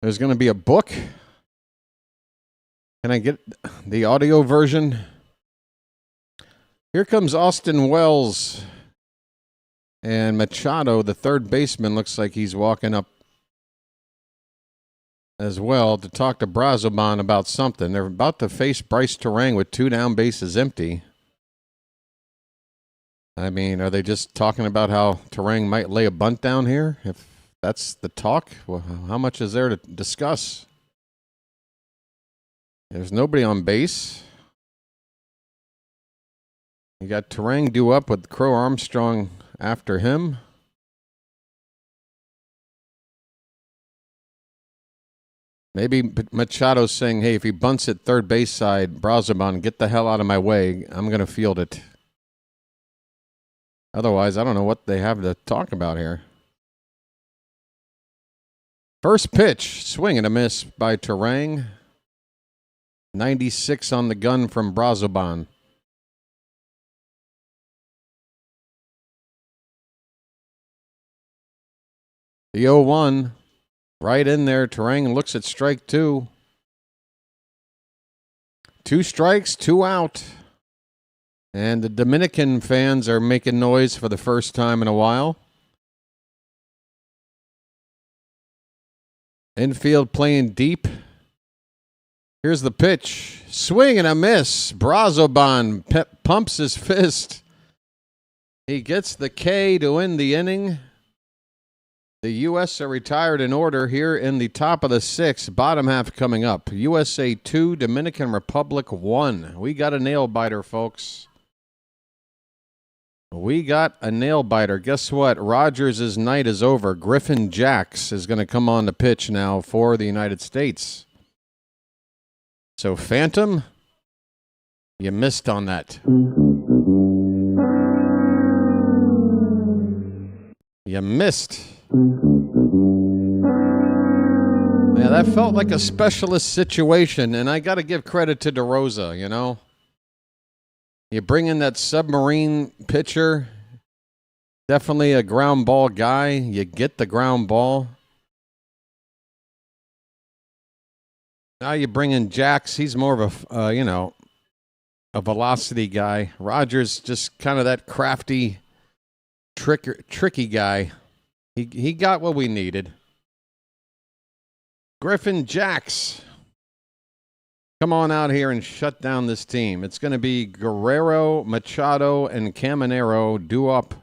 S3: There's going to be a book. Can I get the audio version? Here comes Austin Wells. And Machado, the third baseman, looks like he's walking up as well to talk to Brazoban about something. They're about to face Bryce Terang with 2 down, bases empty. I mean, are they just talking about how Terang might lay a bunt down here? If that's the talk, well, how much is there to discuss? There's nobody on base. You got Terang due up with Crow Armstrong after him. Maybe Machado's saying, hey, if he bunts at third base side, Brazoban, get the hell out of my way. I'm going to field it. Otherwise, I don't know what they have to talk about here. First pitch, swing and a miss by Terang. 96 on the gun from Brazoban. The 0-1, right in there. Terang looks at strike 2. 2 strikes, 2 out. And the Dominican fans are making noise for the first time in a while. Infield playing deep. Here's the pitch. Swing and a miss. Brazoban pumps his fist. He gets the K to end the inning. The U.S. are retired in order here in the top of the 6th. Bottom half coming up. USA 2, Dominican Republic 1. We got a nail-biter, folks. We got a nail-biter. Guess what? Rogers' night is over. Griffin Jax is going to come on the pitch now for the United States. So, Phantom, you missed on that. You missed. Yeah, that felt like a specialist situation, and I got to give credit to DeRosa, you know. You bring in that submarine pitcher, definitely a ground ball guy. You get the ground ball. Now you bring in Jax. He's more of a, a velocity guy. Rogers just kind of that crafty, tricky guy. He got what we needed. Griffin Jax, come on out here and shut down this team. It's going to be Guerrero, Machado, and Caminero due up.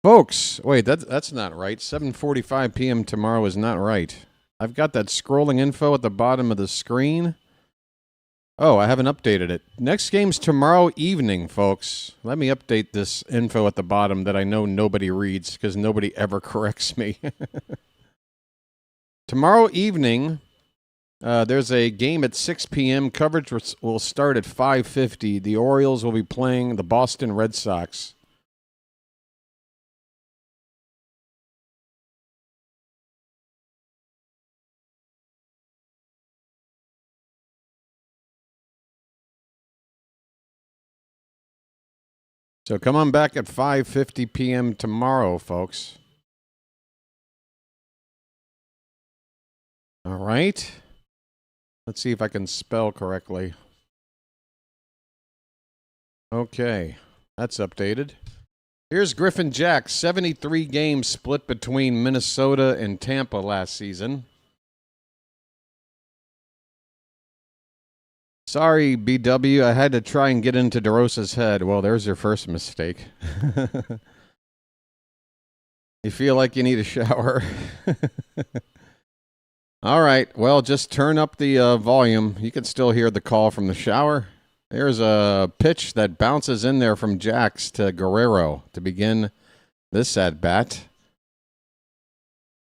S3: Folks, wait, that's not right. 7:45 p.m. tomorrow is not right. I've got that scrolling info at the bottom of the screen. Oh, I haven't updated it. Next game's tomorrow evening, folks. Let me update this info at the bottom that I know nobody reads because nobody ever corrects me. Tomorrow evening, there's a game at 6 p.m. Coverage will start at 5:50. The Orioles will be playing the Boston Red Sox. So come on back at 5:50 p.m. tomorrow, folks. All right. Let's see if I can spell correctly. Okay, that's updated. Here's Griffin Jack, 73 games split between Minnesota and Tampa last season. Sorry, BW, I had to try and get into DeRosa's head. Well, there's your first mistake. You feel like you need a shower? All right, well, just turn up the volume. You can still hear the call from the shower. There's a pitch that bounces in there from Jax to Guerrero to begin this at-bat.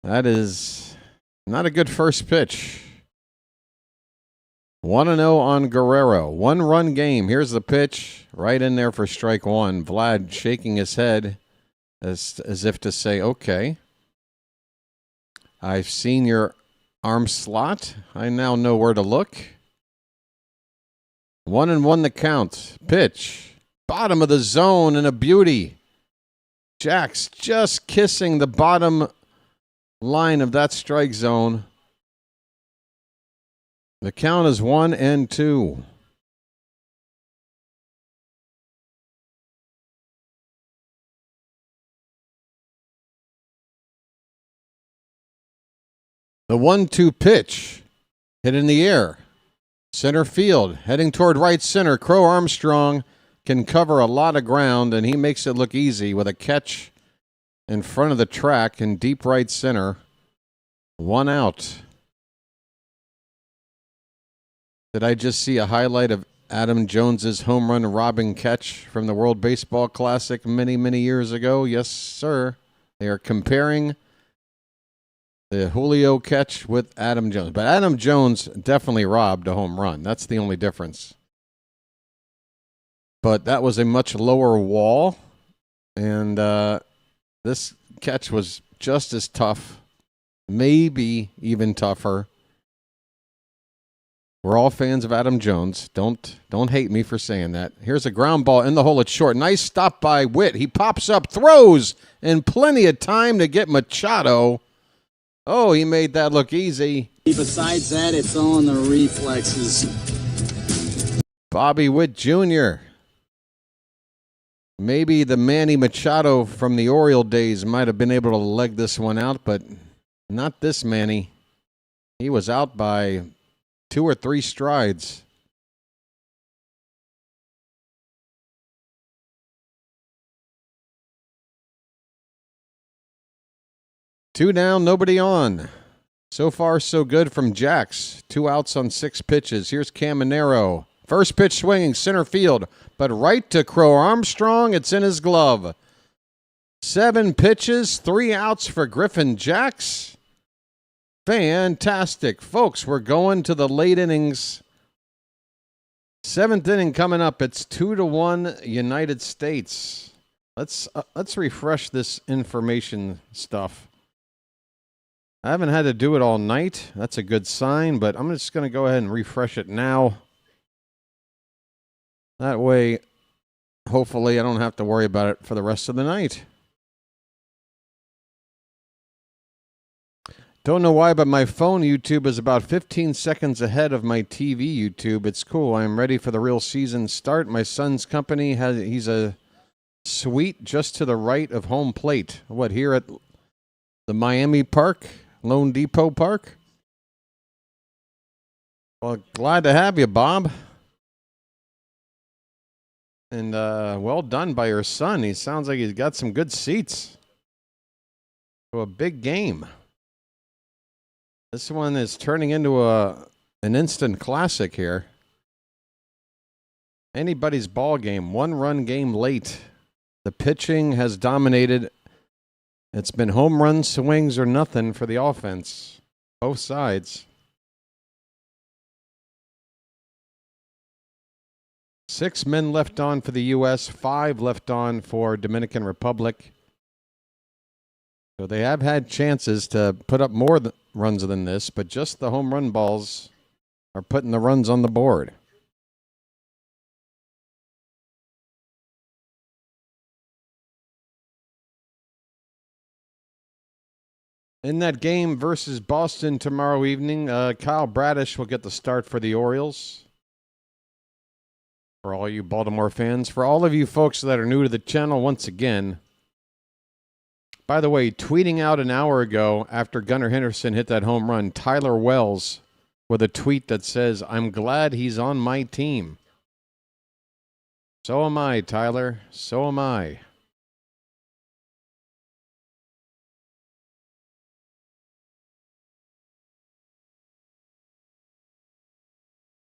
S3: That is not a good first pitch. 1-0 on Guerrero. One-run game. Here's the pitch. Right in there for strike one. Vlad shaking his head as if to say, okay, I've seen your arm slot. I now know where to look. 1-1 the count. Pitch. Bottom of the zone and a beauty. Jax just kissing the bottom line of that strike zone. The count is 1-2. The 1-2 pitch. Hit in the air. Center field. Heading toward right center. Crow Armstrong can cover a lot of ground, and he makes it look easy with a catch in front of the track in deep right center. 1 out. Did I just see a highlight of Adam Jones's home run robbing catch from the World Baseball Classic many, many years ago? Yes, sir. They are comparing the Julio catch with Adam Jones. But Adam Jones definitely robbed a home run. That's the only difference. But that was a much lower wall. And this catch was just as tough, maybe even tougher. We're all fans of Adam Jones. Don't hate me for saying that. Here's a ground ball in the hole. It's short. Nice stop by Witt. He pops up, throws, and plenty of time to get Machado. Oh, he made that look easy.
S7: Besides that, it's all in the reflexes.
S3: Bobby Witt Jr. Maybe the Manny Machado from the Oriole days might have been able to leg this one out, but not this Manny. He was out by 2 or 3 strides. Two down, nobody on. So far, so good from Jax. 2 outs on 6 pitches. Here's Caminero. First pitch swinging, center field, but right to Crow Armstrong. It's in his glove. 7 pitches, 3 outs for Griffin Jax. Fantastic. Folks, we're going to the late innings. 7th inning coming up. It's 2-1 United States. Let's refresh this information stuff. I haven't had to do it all night. That's a good sign, but I'm just going to go ahead and refresh it now. That way, hopefully, I don't have to worry about it for the rest of the night. Don't know why, but my phone YouTube is about 15 seconds ahead of my TV YouTube. It's cool. I'm ready for the real season start. My son's company he's a suite just to the right of home plate. What, here at the Miami Park, Lone Depot Park? Well, glad to have you, Bob. And well done by your son. He sounds like he's got some good seats. So a big game. This one is turning into an instant classic here. Anybody's ball game. 1-run game late. The pitching has dominated. It's been home run swings or nothing for the offense. Both sides. 6 men left on for the U.S., 5 left on for Dominican Republic. So they have had chances to put up more runs than this, but just the home run balls are putting the runs on the board. In that game versus Boston tomorrow evening, Kyle Bradish will get the start for the Orioles. For all you Baltimore fans, for all of you folks that are new to the channel, once again, by the way, tweeting out an hour ago after Gunnar Henderson hit that home run, Tyler Wells with a tweet that says, "I'm glad he's on my team." So am I, Tyler. So am I.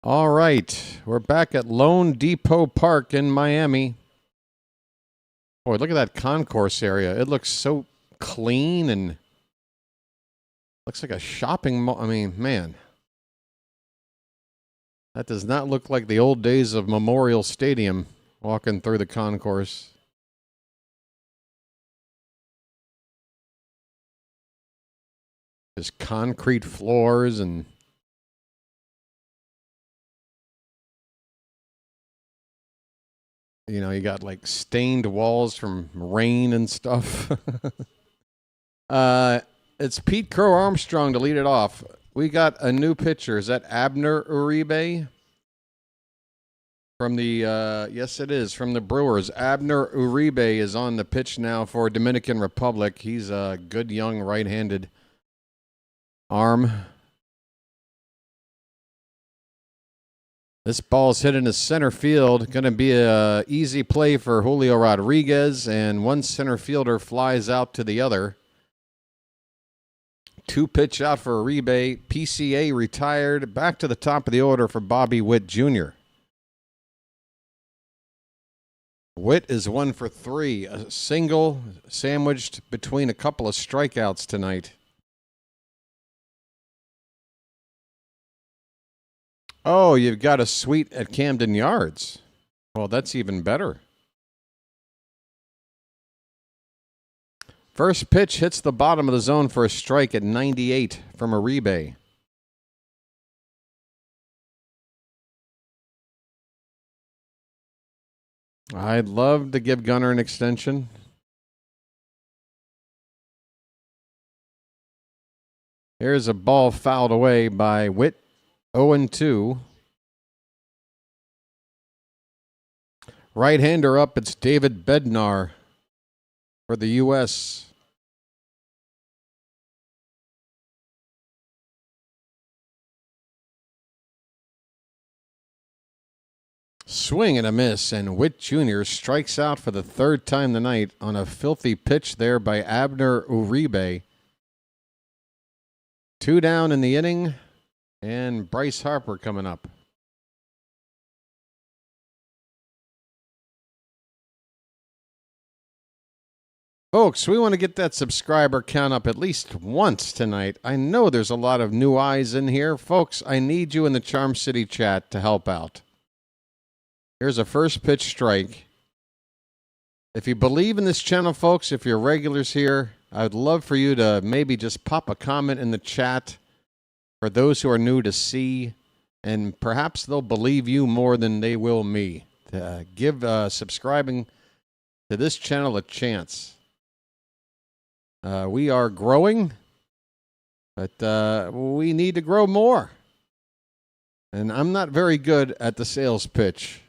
S3: All right, we're back at Lone Depot Park in Miami. Boy, look at that concourse area. It looks so clean and looks like a shopping mall. I mean, man, that does not look like the old days of Memorial Stadium walking through the concourse. There's concrete floors and you know, you got like stained walls from rain and stuff. It's Pete Crow Armstrong to lead it off. We got a new pitcher. Is that Abner Uribe? From the, yes it is, from the Brewers. Abner Uribe is on the pitch now for Dominican Republic. He's a good young right-handed arm. This ball's hit into center field. Going to be a easy play for Julio Rodriguez, and one center fielder flies out to the other. 2-pitch out for Uribe. PCA retired. Back to the top of the order for Bobby Witt Jr. Witt is 1 for 3. A single sandwiched between a couple of strikeouts tonight. Oh, you've got a suite at Camden Yards. Well, that's even better. First pitch hits the bottom of the zone for a strike at 98 from Uribe. I'd love to give Gunnar an extension. Here's a ball fouled away by Witt. 0-2. Right-hander up, it's David Bednar for the U.S. Swing and a miss, and Witt Jr. strikes out for the third time tonight on a filthy pitch there by Abner Uribe. 2 down in the inning. And Bryce Harper coming up. Folks, we want to get that subscriber count up at least once tonight. I know there's a lot of new eyes in here. Folks, I need you in the Charm City chat to help out. Here's a first pitch strike. If you believe in this channel, folks, if you're regulars here, I would love for you to maybe just pop a comment in the chat. For those who are new to see, and perhaps they'll believe you more than they will me. Give subscribing to this channel a chance. We are growing, but we need to grow more. And I'm not very good at the sales pitch.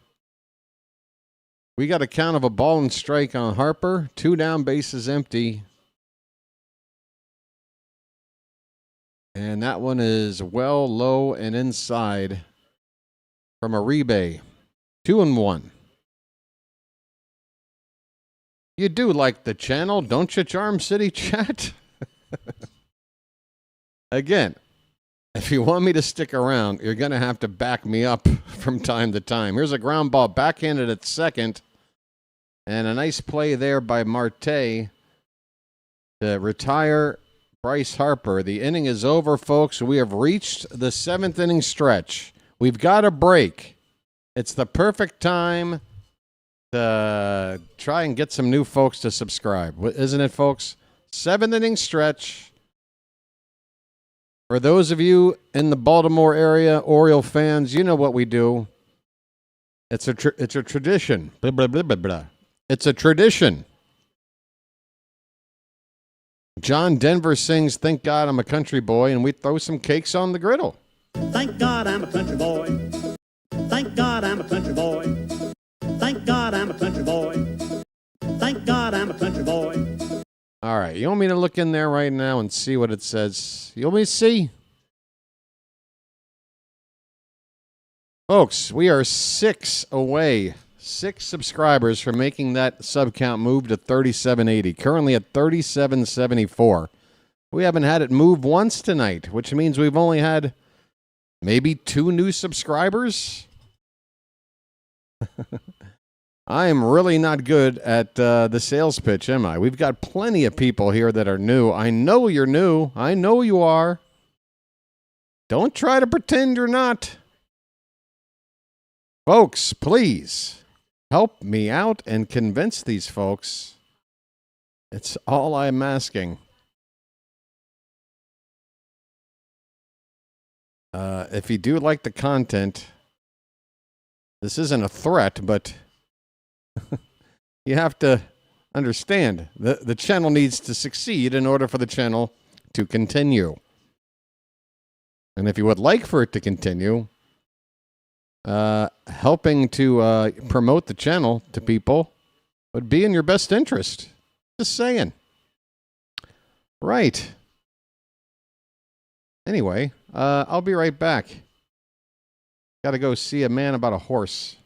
S3: We got a count of a ball and strike on Harper. 2 down, bases empty. And that one is well, low, and inside from Uribe. 2-1. You do like the channel, don't you, Charm City chat? Again, if you want me to stick around, you're going to have to back me up from time to time. Here's a ground ball backhanded at second. And a nice play there by Marte to retire Bryce Harper. The inning is over, folks. We have reached the 7th inning stretch. We've got a break. It's the perfect time to try and get some new folks to subscribe. Isn't it, folks? 7th inning stretch. For those of you in the Baltimore area, Oriole fans, you know what we do. It's a tradition. Blah, blah, blah, blah, blah. It's a tradition. John Denver sings "Thank God I'm a Country Boy," and we throw some cakes on the griddle.
S10: Thank God I'm a country boy. Thank God I'm a country boy. Thank God I'm a country boy. Thank God I'm a country boy.
S3: All right, you want me to look in there right now and see what it says? You want me to see? Folks, we are 6 away. 6 subscribers from making that sub count move to 3780. Currently at 3774. We haven't had it move once tonight, which means we've only had maybe 2 new subscribers. I am really not good at the sales pitch, am I? We've got plenty of people here that are new. I know you're new. I know you are. Don't try to pretend you're not. Folks, please help me out and convince these folks. It's all I'm asking. If you do like the content, this isn't a threat, but you have to understand the channel needs to succeed in order for the channel to continue. And if you would like for it to continue, helping to promote the channel to people would be in your best interest. Just saying. Right. Anyway, I'll be right back. Got to go see a man about a horse.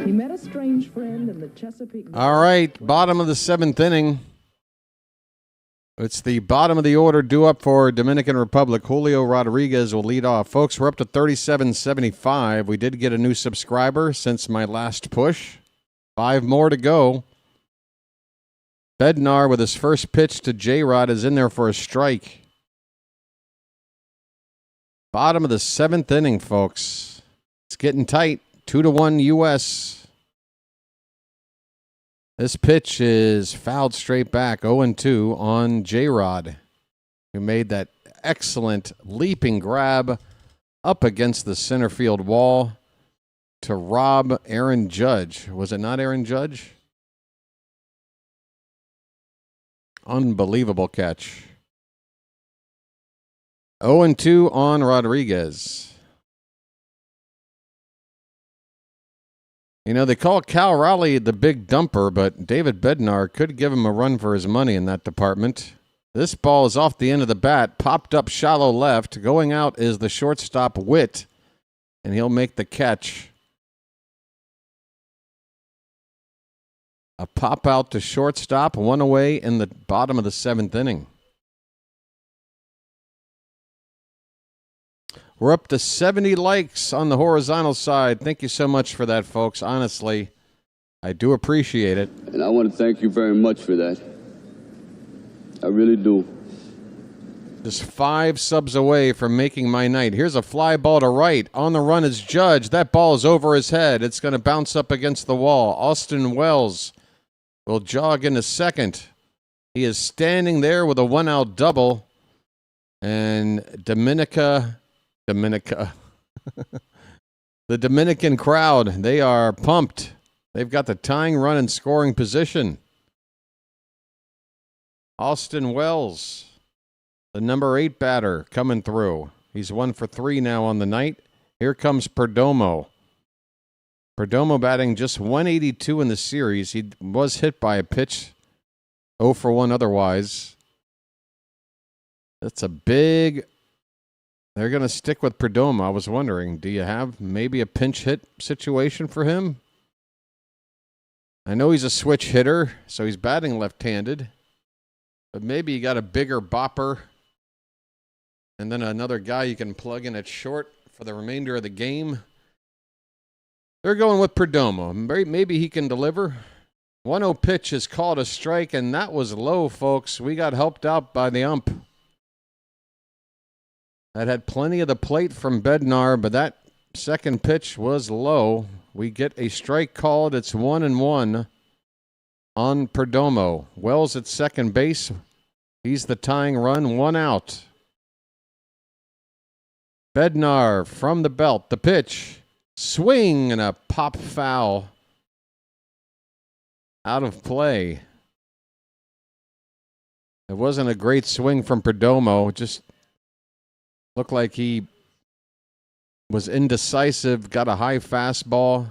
S9: He met a strange friend in the Chesapeake Bay.
S3: All right, bottom of the 7th inning. It's the bottom of the order due up for Dominican Republic. Julio Rodriguez will lead off. Folks, we're up to 3775. We did get a new subscriber since my last push. 5 more to go. Bednar with his first pitch to J-Rod is in there for a strike. Bottom of the 7th inning, folks. It's getting tight. 2-1 U.S. This pitch is fouled straight back, 0-2 on J-Rod, who made that excellent leaping grab up against the center field wall to rob Aaron Judge. Was it not Aaron Judge? Unbelievable catch. 0-2 on Rodriguez. You know, they call Cal Raleigh the big dumper, but David Bednar could give him a run for his money in that department. This ball is off the end of the bat, popped up shallow left. Going out is the shortstop Witt, and he'll make the catch. A pop out to shortstop, 1 away in the bottom of the 7th inning. We're up to 70 likes on the horizontal side. Thank you so much for that, folks. Honestly, I do appreciate it.
S1: And I want to thank you very much for that. I really do.
S3: Just 5 subs away from making my night. Here's a fly ball to right. On the run is Judge. That ball is over his head. It's going to bounce up against the wall. Austin Wells will jog into second. He is standing there with a 1-out double. And Dominica. The Dominican crowd, they are pumped. They've got the tying run in scoring position. Austin Wells, the number 8 batter, coming through. He's 1 for 3 now on the night. Here comes Perdomo. Perdomo batting just 182 in the series. He was hit by a pitch, 0 for 1 otherwise. That's a big... They're going to stick with Perdomo. I was wondering, do you have maybe a pinch hit situation for him? I know he's a switch hitter, so he's batting left-handed. But maybe you got a bigger bopper and then another guy you can plug in at short for the remainder of the game. They're going with Perdomo. Maybe he can deliver. 1-0 pitch is called a strike, and that was low, folks. We got helped out by the ump. That had plenty of the plate from Bednar, but that second pitch was low. We get a strike called. It's 1-1 on Perdomo. Wells at second base. He's the tying run, 1 out. Bednar from the belt. The pitch. Swing and a pop foul. Out of play. It wasn't a great swing from Perdomo. It just looked like he was indecisive, got a high fastball,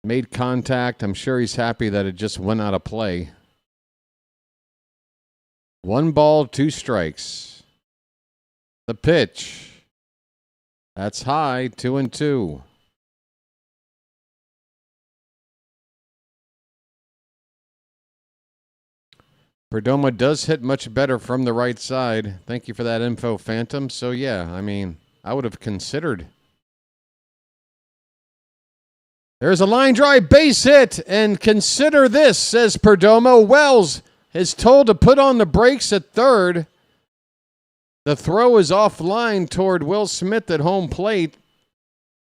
S3: made contact. I'm sure he's happy that it just went out of play. 1 ball, 2 strikes. The pitch. That's high, 2-2. Perdomo does hit much better from the right side. Thank you for that info, Phantom. So, yeah, I mean, I would have considered. There's a line drive base hit, and consider this, says Perdomo. Wells is told to put on the brakes at third. The throw is offline toward Will Smith at home plate.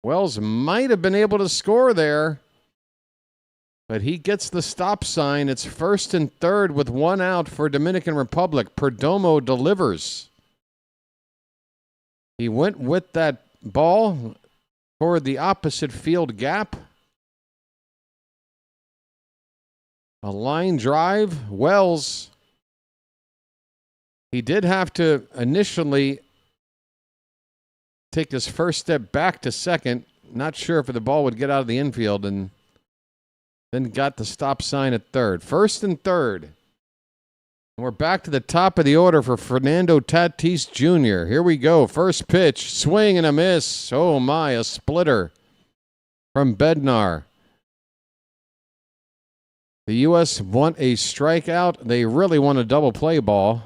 S3: Wells might have been able to score there. But he gets the stop sign. It's 1st and 3rd with 1 out for Dominican Republic. Perdomo delivers. He went with that ball toward the opposite field gap. A line drive. Wells. He did have to initially take his first step back to second. Not sure if the ball would get out of the infield, and then got the stop sign at third. 1st and 3rd. And we're back to the top of the order for Fernando Tatis Jr. Here we go. First pitch. Swing and a miss. Oh, my. A splitter from Bednar. The U.S. want a strikeout. They really want a double play ball.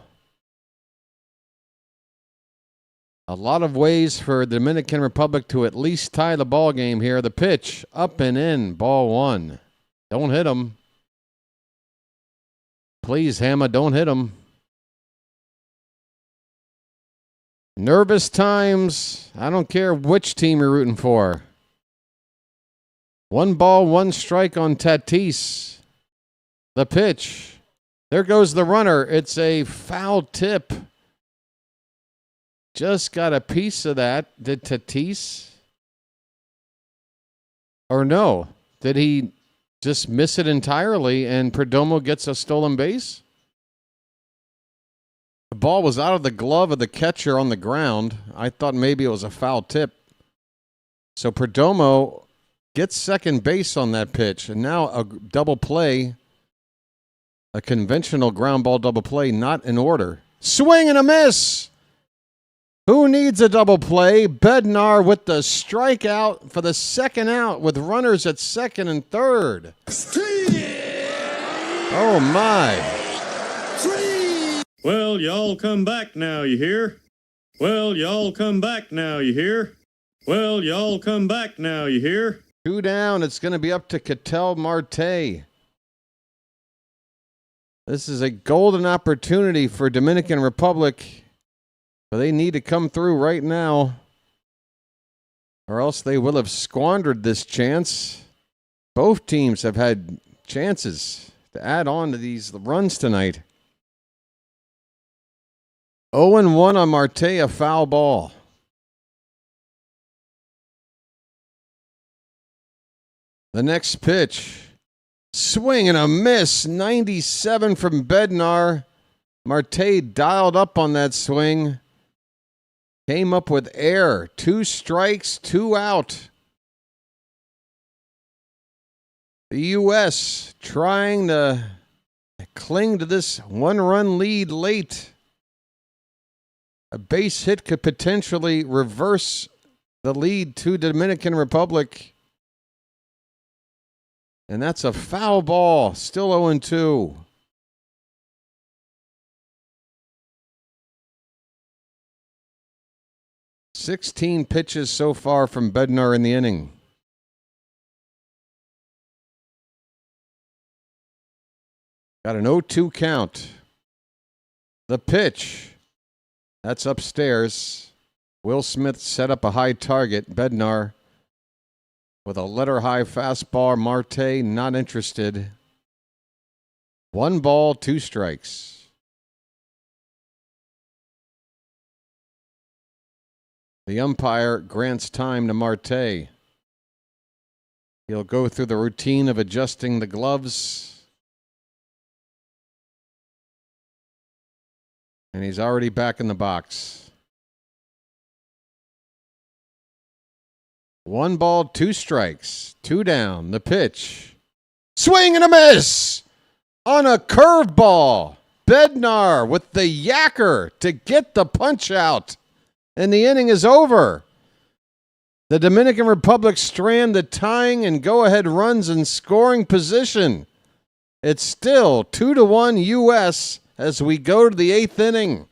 S3: A lot of ways for the Dominican Republic to at least tie the ball game here. The pitch. Up and in. Ball 1. Don't hit him. Please, Hammer, don't hit him. Nervous times. I don't care which team you're rooting for. 1 ball, 1 strike on Tatis. The pitch. There goes the runner. It's a foul tip. Just got a piece of that. Did Tatis? Or no? Did he just miss it entirely and Perdomo gets a stolen base? The ball was out of the glove of the catcher on the ground. I thought maybe it was a foul tip. So Perdomo gets second base on that pitch, and now a double play, a conventional ground ball double play, not in order. Swing and a miss! Who needs a double play? Bednar with the strikeout for the second out with runners at second and third. Oh, my.
S17: Well, y'all come back now, you hear? Well, y'all come back now, you hear? Well, y'all come back now, you hear?
S3: 2 down. It's going to be up to Ketel Marte. This is a golden opportunity for Dominican Republic. But they need to come through right now, or else they will have squandered this chance. Both teams have had chances to add on to these runs tonight. 0-1 on Marte, a foul ball. The next pitch. Swing and a miss. 97 from Bednar. Marte dialed up on that swing. Came up with air. 2 strikes, 2 out. The U.S. trying to cling to this 1-run lead late. A base hit could potentially reverse the lead to Dominican Republic. And that's a foul ball. Still 0-2. $16 pitches so far from Bednar in the inning. Got an 0-2 count. The pitch. That's upstairs. Will Smith set up a high target. Bednar with a letter-high fastball. Marte not interested. 1 ball, 2 strikes. The umpire grants time to Marte. He'll go through the routine of adjusting the gloves. And he's already back in the box. 1 ball, 2 strikes. 2 down. The pitch. Swing and a miss on a curveball. Bednar with the yacker to get the punch out. And the inning is over. The Dominican Republic strand the tying and go-ahead runs in scoring position. It's still 2-1 U.S. as we go to the 8th inning.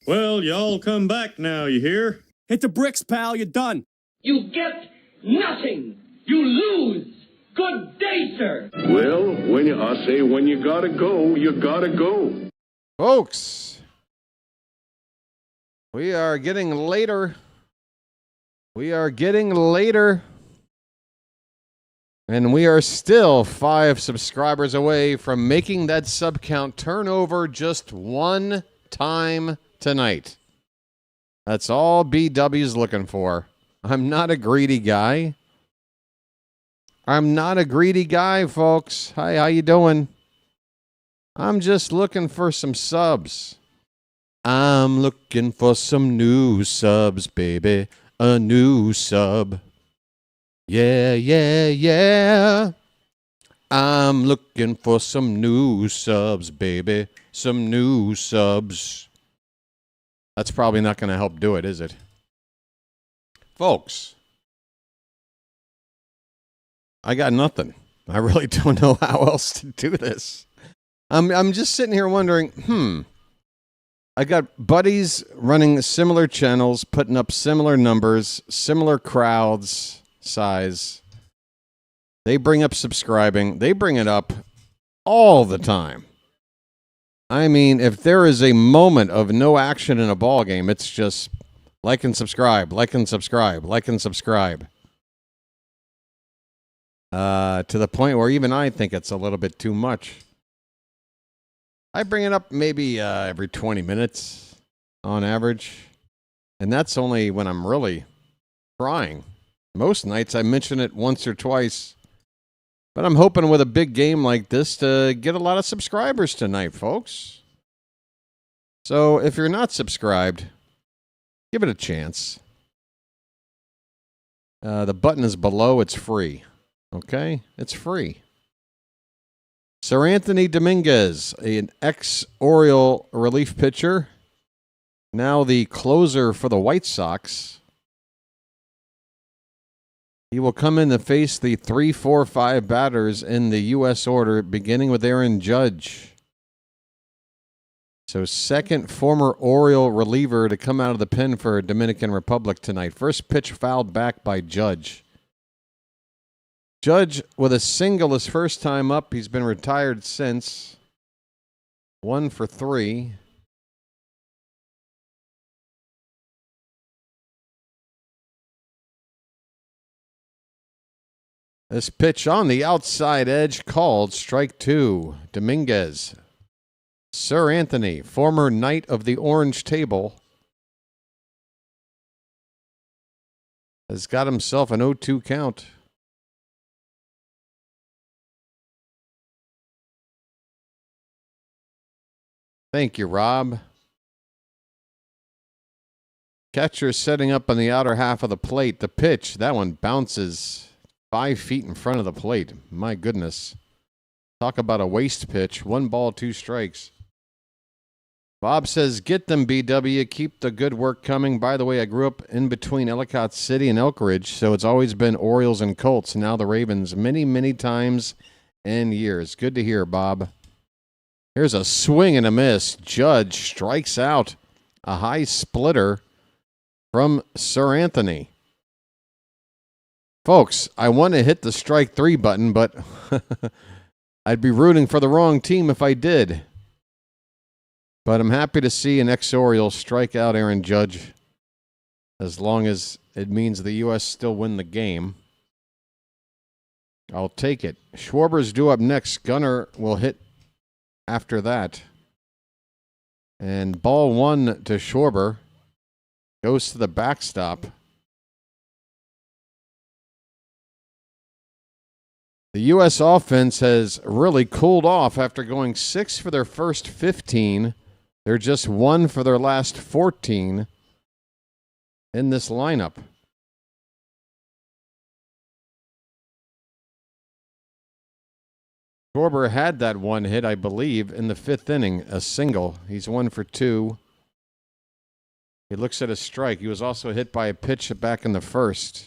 S17: Well, y'all come back now, you hear?
S12: Hit the bricks, pal. You're done.
S11: You get nothing. You lose. Good day, sir.
S13: Well, I say when you gotta go, you gotta go.
S3: Folks, we are getting later. And we are still 5 subscribers away from making that sub count turn over just 1 time tonight. That's all BW's looking for. I'm not a greedy guy. Folks. Hi, how you doing? I'm just looking for some subs. I'm looking for some new subs, baby. A new sub. Yeah. I'm looking for some new subs, baby. Some new subs. That's probably not going to help do it, is it? Folks, I got nothing. I really don't know how else to do this. I'm just sitting here wondering, I got buddies running similar channels, putting up similar numbers, similar crowds, size. They bring up subscribing. They bring it up all the time. I mean, if there is a moment of no action in a ball game, it's just like and subscribe. To the point where even I think it's a little bit too much. I bring it up maybe every 20 minutes on average. And that's only when I'm really trying. Most nights I mention it once or twice. But I'm hoping with a big game like this to get a lot of subscribers tonight, folks. So if you're not subscribed, give it a chance. The button is below. It's free. Okay? It's free. Sir Anthony Dominguez, an ex-Oriole relief pitcher, now the closer for the White Sox. He will come in to face the 3, 4, 5 batters in the U.S. order, beginning with Aaron Judge. So second former Oriole reliever to come out of the pen for Dominican Republic tonight. First pitch fouled back by Judge. Judge with a single his first time up. He's been retired since. 1 for 3. This pitch on the outside edge called strike 2. Dominguez. Sir Anthony, former knight of the Orange Table, has got himself an 0-2 count. Thank you, Rob. Catcher setting up on the outer half of the plate. The pitch, that one bounces 5 feet in front of the plate. My goodness. Talk about a waste pitch. 1 ball, 2 strikes. Bob says, get them, BW. Keep the good work coming. By the way, I grew up in between Ellicott City and Elk Ridge, so it's always been Orioles and Colts. Now the Ravens many, many times and years. Good to hear, Bob. Here's a swing and a miss. Judge strikes out. A high splitter from Sir Anthony. Folks, I want to hit the strike 3 button, but I'd be rooting for the wrong team if I did. But I'm happy to see an ex-Oriole strike out Aaron Judge, as long as it means the U.S. still win the game. I'll take it. Schwarber's due up next. Gunnar will hit after that. And ball one to Schwarber. Goes to the backstop. The U.S. offense has really cooled off after going 6 for their first 15. They're just 1 for their last 14 in this lineup. Schwarber had that one hit, I believe, in the 5th inning, a single. He's 1 for 2. He looks at a strike. He was also hit by a pitch back in the 1st.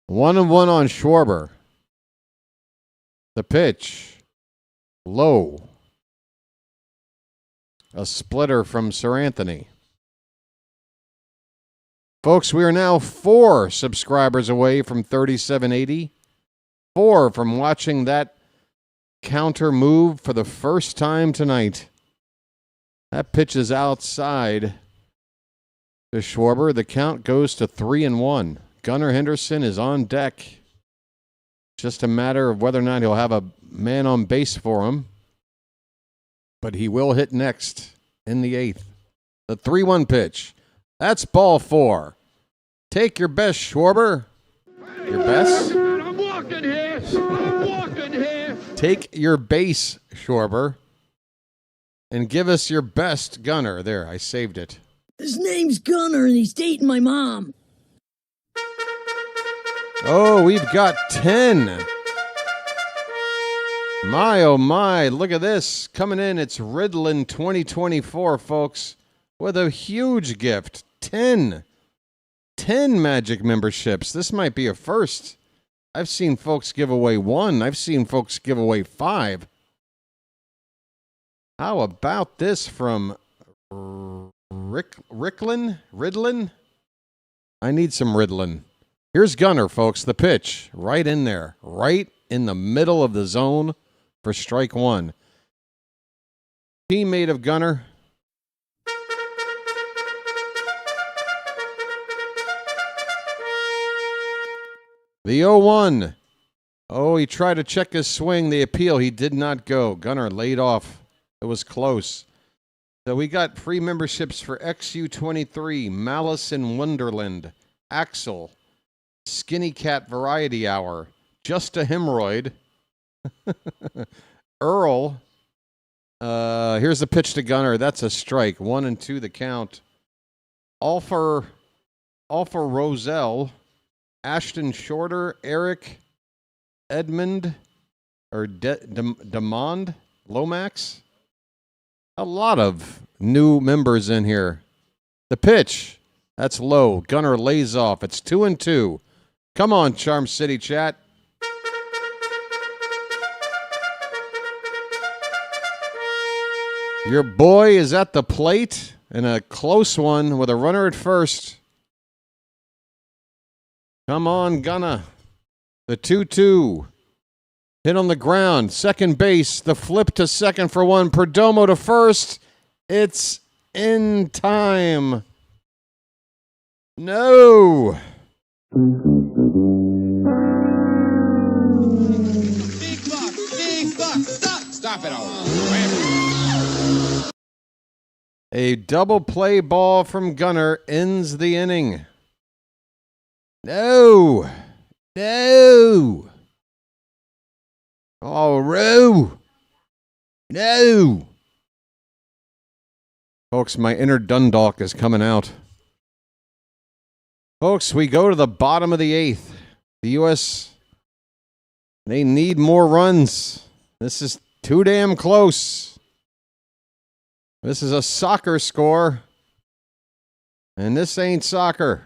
S3: One and one on Schwarber. The pitch. Low. A splitter from Sir Anthony. Folks, we are now 4 subscribers away from 3780. 4 from watching that counter move for the first time tonight. That pitch is outside to Schwarber. The count goes to 3-1. Gunnar Henderson is on deck. Just a matter of whether or not he'll have a man on base for him. But he will hit next in the 8th. The 3-1 pitch. That's ball 4. Take your best, Schwarber. Your best?
S6: I'm walking here. I'm walking here.
S3: Take your base, Schwarber. And give us your best, Gunnar. There, I saved it.
S16: His name's Gunnar and he's dating my mom.
S3: Oh, we've got 10. My, oh my, look at this. Coming in, it's Riddlin 2024, folks, with a huge gift. 10 Magic memberships. This might be a first. I've seen folks give away 1. I've seen folks give away 5. How about this from Riddlin? I need some Riddlin. Here's Gunnar, folks. The pitch. Right in there. Right in the middle of the zone for strike 1. Teammate of Gunnar. The 0-1. Oh, he tried to check his swing. The appeal. He did not go. Gunnar laid off. It was close. So we got free memberships for XU23, Malice in Wonderland, Axel, Skinny Cat Variety Hour, Just a Hemorrhoid, Earl. Here's the pitch to Gunnar. That's a strike. 1-2 the count. Alfer Roselle, Ashton Shorter, Eric, Edmund, or Demond, Lomax. A lot of new members in here. The pitch. That's low. Gunnar lays off. It's 2-2. Come on, Charm City chat. Your boy is at the plate in a close one with a runner at first. Come on, Gunnar. The 2-2. Hit on the ground. Second base. The flip to second for 1. Perdomo to first. It's in time. No.
S6: Big buck. Big buck. Stop it all.
S3: A double play ball from Gunnar ends the inning. No. No. Oh, Roo. No. Folks, my inner Dundalk is coming out. Folks, we go to the bottom of the 8th. The U.S., they need more runs. This is too damn close. This is a soccer score. And this ain't soccer.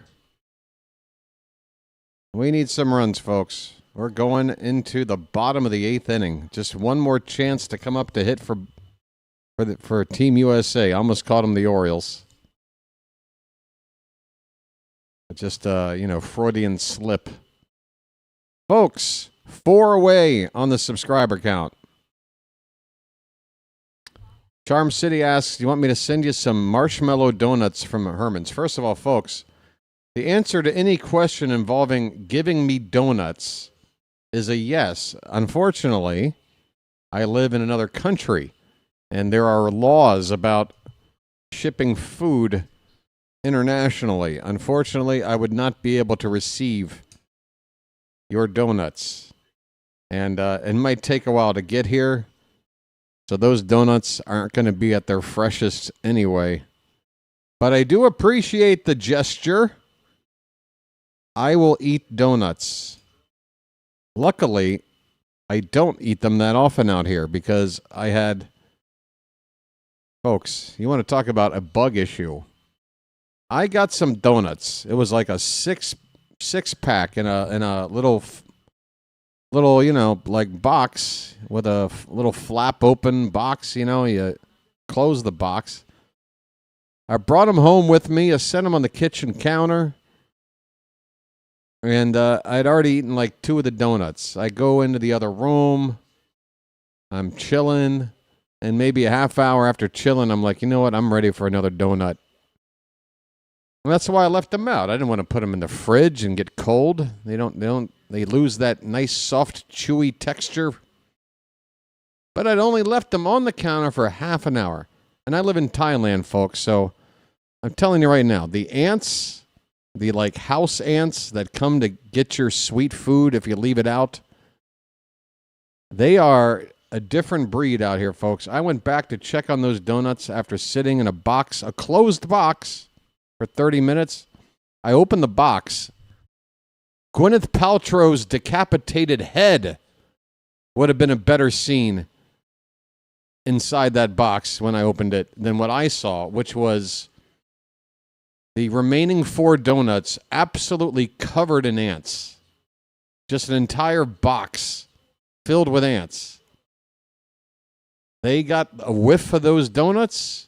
S3: We need some runs, folks. We're going into the bottom of the 8th inning. Just one more chance to come up to hit for Team USA. I almost called them the Orioles. Just, Freudian slip. Folks, 4 away on the subscriber count. Charm City asks, do you want me to send you some marshmallow donuts from Herman's? First of all, folks, the answer to any question involving giving me donuts is a yes. Unfortunately, I live in another country, and there are laws about shipping food internationally. Unfortunately, I would not be able to receive your donuts. And it might take a while to get here, so those donuts aren't going to be at their freshest anyway. But I do appreciate the gesture. I will eat donuts. Luckily, I don't eat them that often out here because I had... Folks, you want to talk about a bug issue. I got some donuts. It was like a six pack in a little box with a little flap open box. You close the box. I brought them home with me. I set them on the kitchen counter, and I'd already eaten like 2 of the donuts. I go into the other room. I'm chilling, and maybe a half hour after chilling, I'm like, you know what? I'm ready for another donut. And that's why I left them out. I didn't want to put them in the fridge and get cold. They lose that nice, soft, chewy texture. But I'd only left them on the counter for half an hour. And I live in Thailand, folks, so I'm telling you right now, the ants, the house ants that come to get your sweet food if you leave it out, they are a different breed out here, folks. I went back to check on those donuts after sitting in a closed box, for 30 minutes. I opened the box. Gwyneth Paltrow's decapitated head would have been a better scene inside that box when I opened it than what I saw, which was the remaining 4 donuts absolutely covered in ants. Just an entire box filled with ants. They got a whiff of those donuts,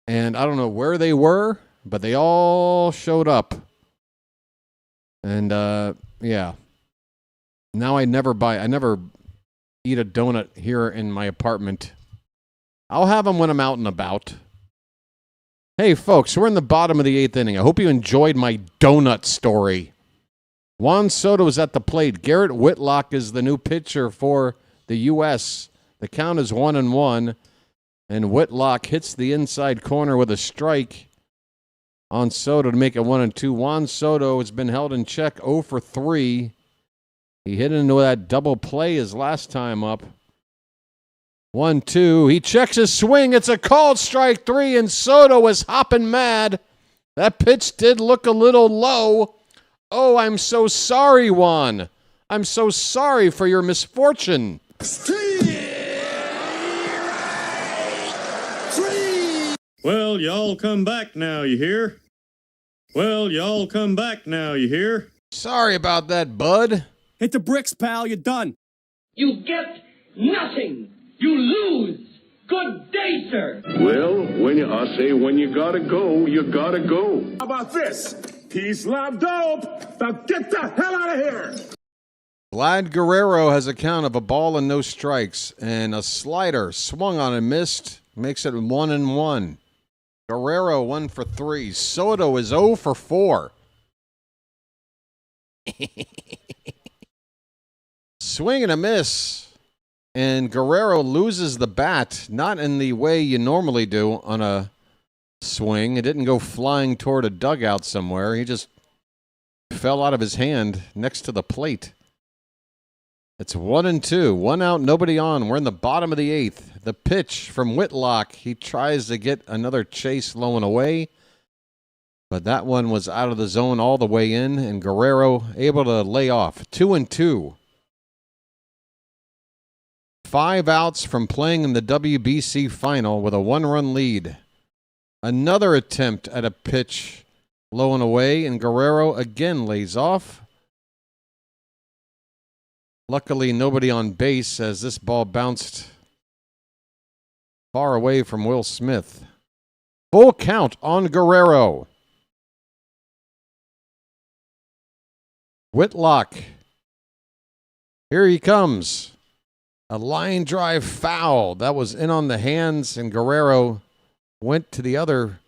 S3: and I don't know where they were, but they all showed up. And, yeah. Now I never eat a donut here in my apartment. I'll have them when I'm out and about. Hey, folks, we're in the bottom of the 8th inning. I hope you enjoyed my donut story. Juan Soto is at the plate. Garrett Whitlock is the new pitcher for the U.S. The count is 1-1. And Whitlock hits the inside corner with a strike on Soto to make it 1-2. Juan Soto has been held in check 0 for 3. He hit into that double play his last time up. 1-2. He checks his swing. It's a called strike 3, and Soto was hopping mad. That pitch did look a little low. Oh, I'm so sorry, Juan. I'm so sorry for your misfortune.
S17: Well, y'all come back now, you hear? Well, y'all come back now, you hear?
S3: Sorry about that, bud.
S12: Hit the bricks, pal. You're done.
S11: You get nothing. You lose. Good day, sir.
S13: Well, I say when you gotta go, you gotta go.
S5: How about this? Peace, love, dope. Now get the hell out of here.
S3: Vlad Guerrero has a count of 1-0 strikes, and a slider swung on and missed. Makes it 1-1. Guerrero 1 for 3. Soto is 0 for 4. Swing and a miss. And Guerrero loses the bat, not in the way you normally do on a swing. It didn't go flying toward a dugout somewhere. He just fell out of his hand next to the plate. It's 1-2. 1 out, nobody on. We're in the bottom of the 8th. The pitch from Whitlock. He tries to get another chase low and away, but that one was out of the zone all the way in, and Guerrero able to lay off. 2-2. 5 outs from playing in the WBC final with a 1-run lead. Another attempt at a pitch low and away, and Guerrero again lays off. Luckily, nobody on base as this ball bounced far away from Will Smith. Full count on Guerrero. Whitlock. Here he comes. A line drive foul. That was in on the hands, and Guerrero went to the other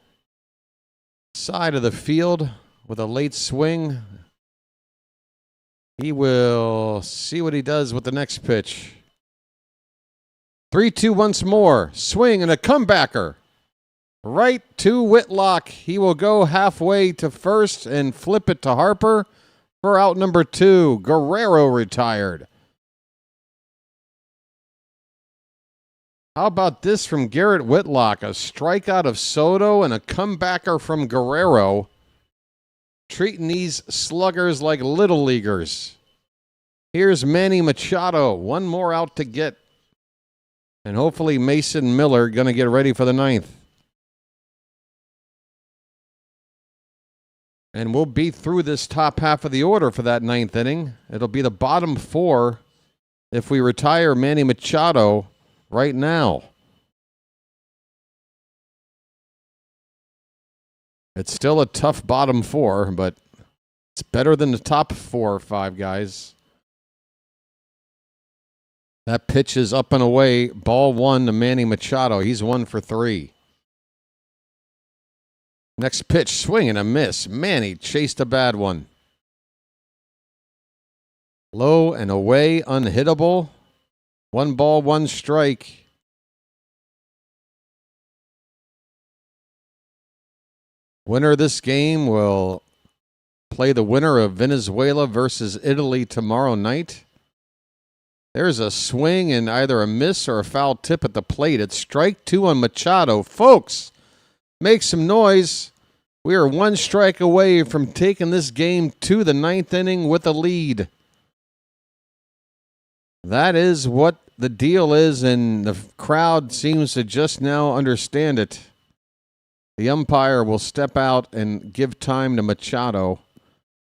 S3: side of the field with a late swing. He will see what he does with the next pitch. 3-2 once more. Swing and a comebacker. Right to Whitlock. He will go halfway to first and flip it to Harper for out number 2. Guerrero retired. How about this from Garrett Whitlock? A strikeout of Soto and a comebacker from Guerrero. Treating these sluggers like little leaguers. Here's Manny Machado. One more out to get. And hopefully Mason Miller going to get ready for the 9th. And we'll be through this top half of the order for that 9th inning. It'll be the bottom 4 if we retire Manny Machado right now. It's still a tough bottom 4, but it's better than the top 4 or 5 guys. That pitch is up and away. Ball 1 to Manny Machado. He's 1 for 3. Next pitch, swing and a miss. Manny chased a bad one. Low and away, unhittable. 1 ball, 1 strike. Winner of this game will play the winner of Venezuela versus Italy tomorrow night. There's a swing and either a miss or a foul tip at the plate. It's strike 2 on Machado. Folks, make some noise. We are 1 strike away from taking this game to the 9th inning with a lead. That is what the deal is, and the crowd seems to just now understand it. The umpire will step out and give time to Machado,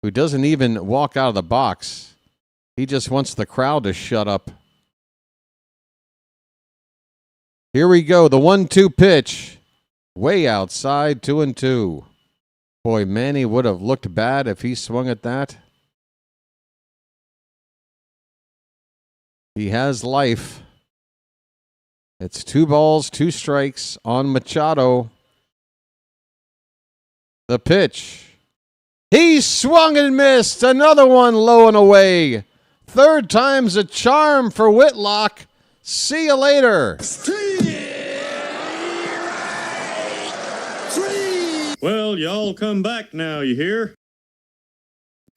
S3: who doesn't even walk out of the box. He just wants the crowd to shut up. Here we go, the 1-2 pitch. Way outside, 2-2. Boy, Manny would have looked bad if he swung at that. He has life. It's 2 balls, 2 strikes on Machado. The pitch. He swung and missed. Another one low and away. 3rd time's a charm for Whitlock. See you later.
S17: Well, y'all come back now, you hear?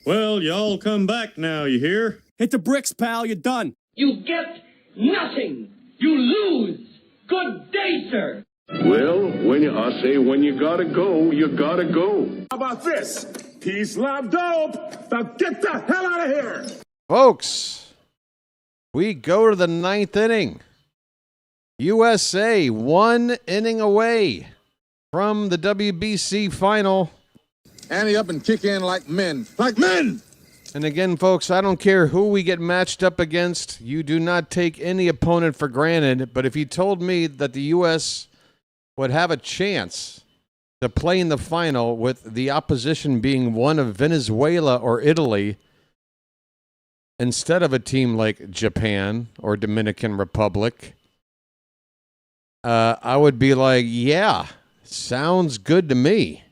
S17: Well, y'all come back now, you hear?
S12: Hit the bricks, pal. You're done.
S11: You get nothing. You lose. Good day, sir.
S13: Well, I say when you gotta go, you gotta go.
S5: How about this? Peace, love, dope. Now get the hell out of here.
S3: Folks, we go to the 9th inning. USA 1 inning away from the WBC final.
S14: Ante up and kick in like men. Like men!
S3: And again, folks, I don't care who we get matched up against. You do not take any opponent for granted. But if you told me that the U.S. would have a chance to play in the final with the opposition being one of Venezuela or Italy instead of a team like Japan or Dominican Republic, I would be like, yeah, sounds good to me.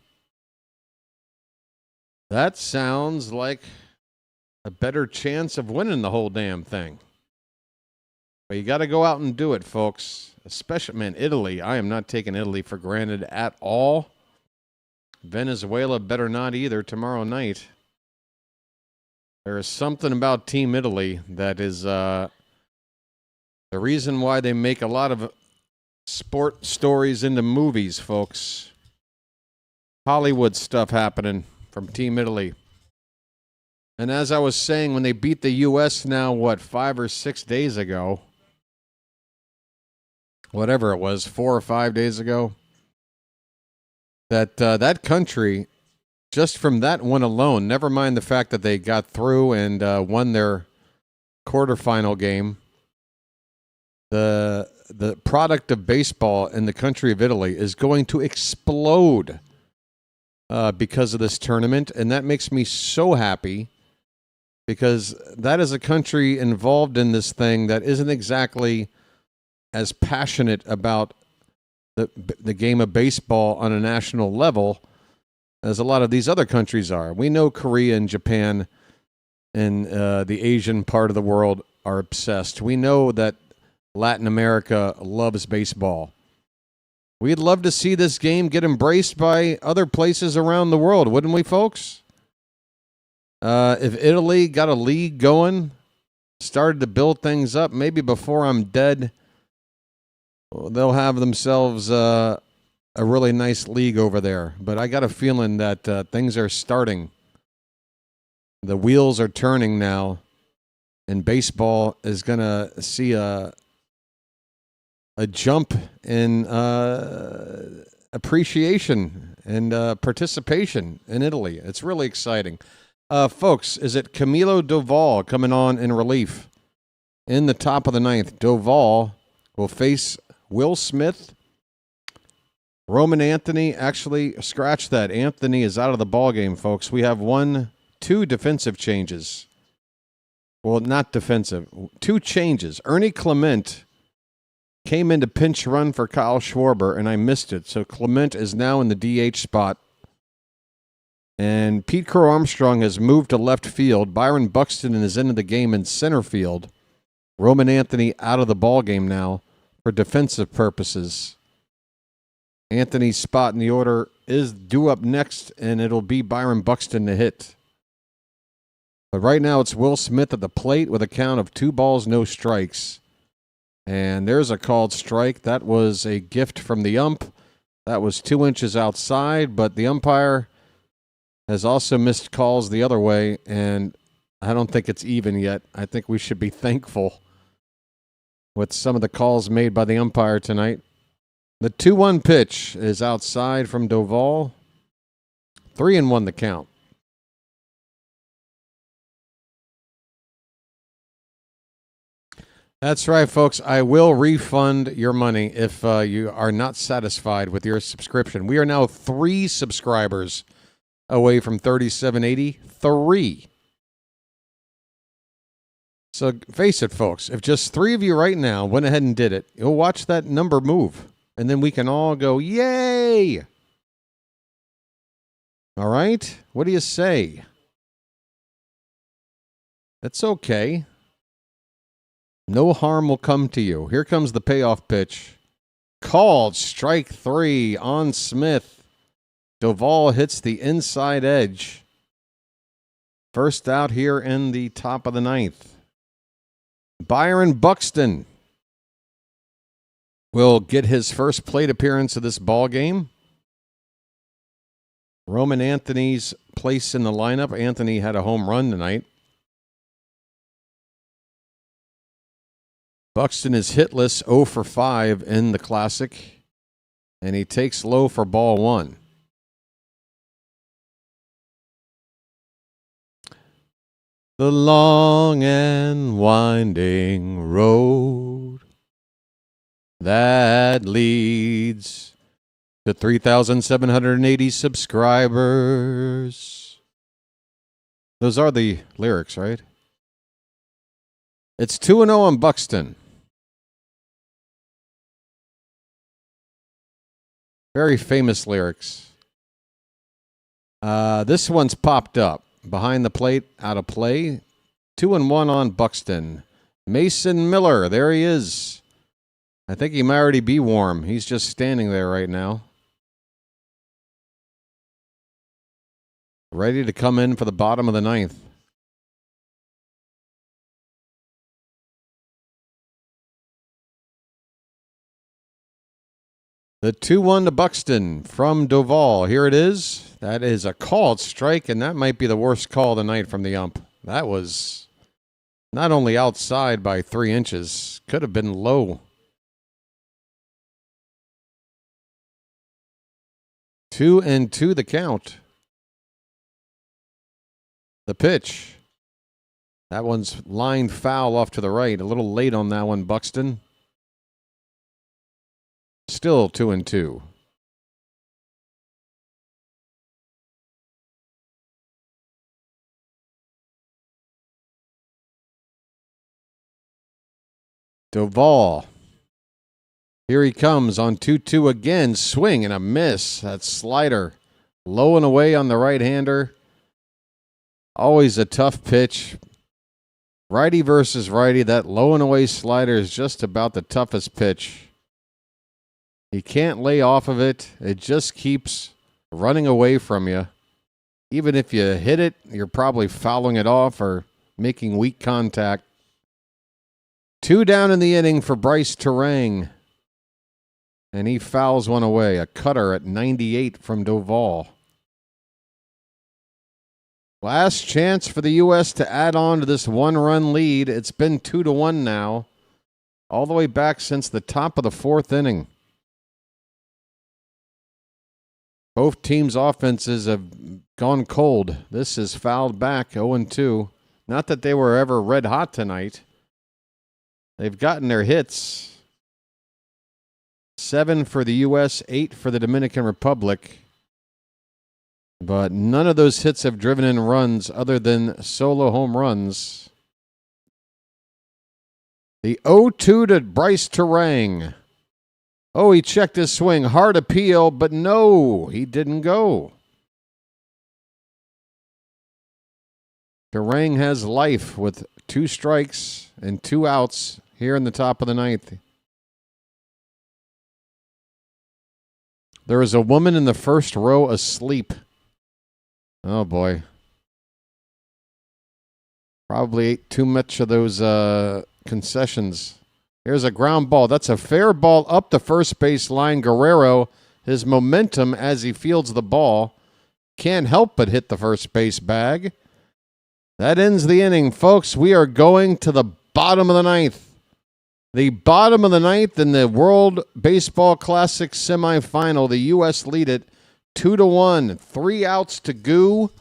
S3: That sounds like a better chance of winning the whole damn thing. But you got to go out and do it, folks. Especially, man, Italy. I am not taking Italy for granted at all. Venezuela better not either tomorrow night. There is something about Team Italy that is the reason why they make a lot of sport stories into movies, folks. Hollywood stuff happening from Team Italy. And as I was saying, when they beat the U.S. now, 5 or 6 days ago, whatever it was, 4 or 5 days ago, that country, just from that one alone, never mind the fact that they got through and won their quarterfinal game, the product of baseball in the country of Italy is going to explode because of this tournament, and that makes me so happy because that is a country involved in this thing that isn't exactly as passionate about the game of baseball on a national level as a lot of these other countries are. We know Korea and Japan and the Asian part of the world are obsessed. We know that Latin America loves baseball. We'd love to see this game get embraced by other places around the world, wouldn't we, folks? If Italy got a league going, started to build things up, maybe before I'm dead, they'll have themselves a really nice league over there. But I got a feeling that things are starting. The wheels are turning now, and baseball is going to see a jump in appreciation and participation in Italy. It's really exciting. Folks, is it Camilo Doval coming on in relief in the top of the ninth? Doval will face Will Smith. Roman Anthony, actually, scratch that. Anthony is out of the ballgame, folks. We have two defensive changes. Well, not defensive. Two changes. Ernie Clement came in to pinch run for Kyle Schwarber, and I missed it. So Clement is now in the DH spot. And Pete Crow Armstrong has moved to left field. Byron Buxton is into the game in center field. Roman Anthony out of the ballgame now for defensive purposes. Anthony's spot in the order is due up next, and it'll be Byron Buxton to hit. But right now it's Will Smith at the plate with a count of 2 balls, no strikes. And there's a called strike. That was a gift from the ump. That was 2 inches outside, but the umpire has also missed calls the other way, and I don't think it's even yet. I think we should be thankful with some of the calls made by the umpire tonight. The 2-1 pitch is outside from Doval. 3-1 the count. That's right, folks. I will refund your money if you are not satisfied with your subscription. We are now 3 subscribers away from $37.80. 3. So face it, folks. If just 3 of you right now went ahead and did it, you'll watch that number move. And then we can all go, yay! All right? What do you say? It's okay. No harm will come to you. Here comes the payoff pitch. Called strike 3 on Smith. Doval hits the inside edge. First out here in the top of the ninth. Byron Buxton will get his first plate appearance of this ball game. Roman Anthony's place in the lineup. Anthony had a home run tonight. Buxton is hitless, 0 for 5 in the Classic, and he takes low for ball 1. The long and winding road that leads to 3,780 subscribers. Those are the lyrics, right? It's 2-0 on Buxton. Very famous lyrics. This one's popped up. Behind the plate, out of play. 2-1 on Buxton. Mason Miller, there he is. I think he might already be warm. He's just standing there right now. Ready to come in for the bottom of the ninth. The 2-1 to Buxton from Doval. Here it is. That is a called strike, and that might be the worst call of the night from the ump. That was not only outside by 3 inches, could have been low. 2-2 the count. The pitch. That one's lined foul off to the right. A little late on that one, Buxton. Still 2-2. Duvall. Here he comes on 2-2 again. Swing and a miss. That slider. Low and away on the right-hander. Always a tough pitch. Righty versus righty. That low and away slider is just about the toughest pitch. You can't lay off of it. It just keeps running away from you. Even if you hit it, you're probably fouling it off or making weak contact. 2 down in the inning for Bryce Terang. And he fouls one away. A cutter at 98 from Duvall. Last chance for the U.S. to add on to this 1-run lead. It's been 2-1 now. All the way back since the top of the 4th inning. Both teams' offenses have gone cold. This is fouled back 0-2. Not that they were ever red hot tonight. They've gotten their hits. 7 for the U.S., 8 for the Dominican Republic. But none of those hits have driven in runs other than solo home runs. The 0-2 to Bryce Terang. Oh, he checked his swing. Hard appeal, but no, he didn't go. Terang has life with 2 strikes and 2 outs here in the top of the 9th. There is a woman in the first row asleep. Oh, boy. Probably ate too much of those concessions. Here's a ground ball. That's a fair ball up the first base line. Guerrero, his momentum as he fields the ball, can't help but hit the first base bag. That ends the inning, folks. We are going to the bottom of the 9th. The bottom of the 9th in the World Baseball Classic semifinal. The U.S. lead it 2-1. 3 outs to go.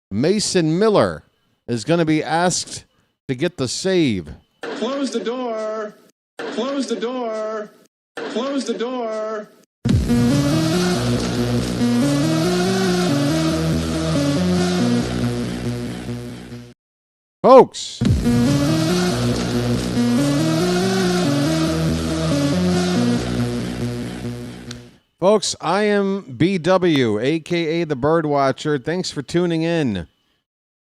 S3: Mason Miller is going to be asked to get the save.
S5: Close the door. Close the door. Close the door.
S3: Folks. Folks, I am BW, a.k.a. the Birdwatcher. Thanks for tuning in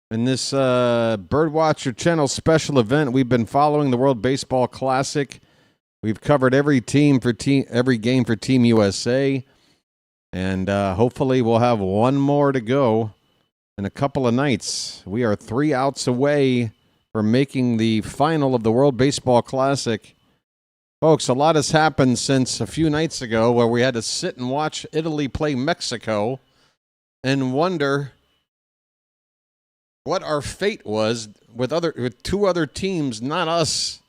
S3: this Birdwatcher Channel special event. We've been following the World Baseball Classic. We've covered every game for Team USA. And hopefully we'll have one more to go in a couple of nights. We are 3 outs away from making the final of the World Baseball Classic. Folks, a lot has happened since a few nights ago where we had to sit and watch Italy play Mexico and wonder what our fate was with 2 other teams, not us,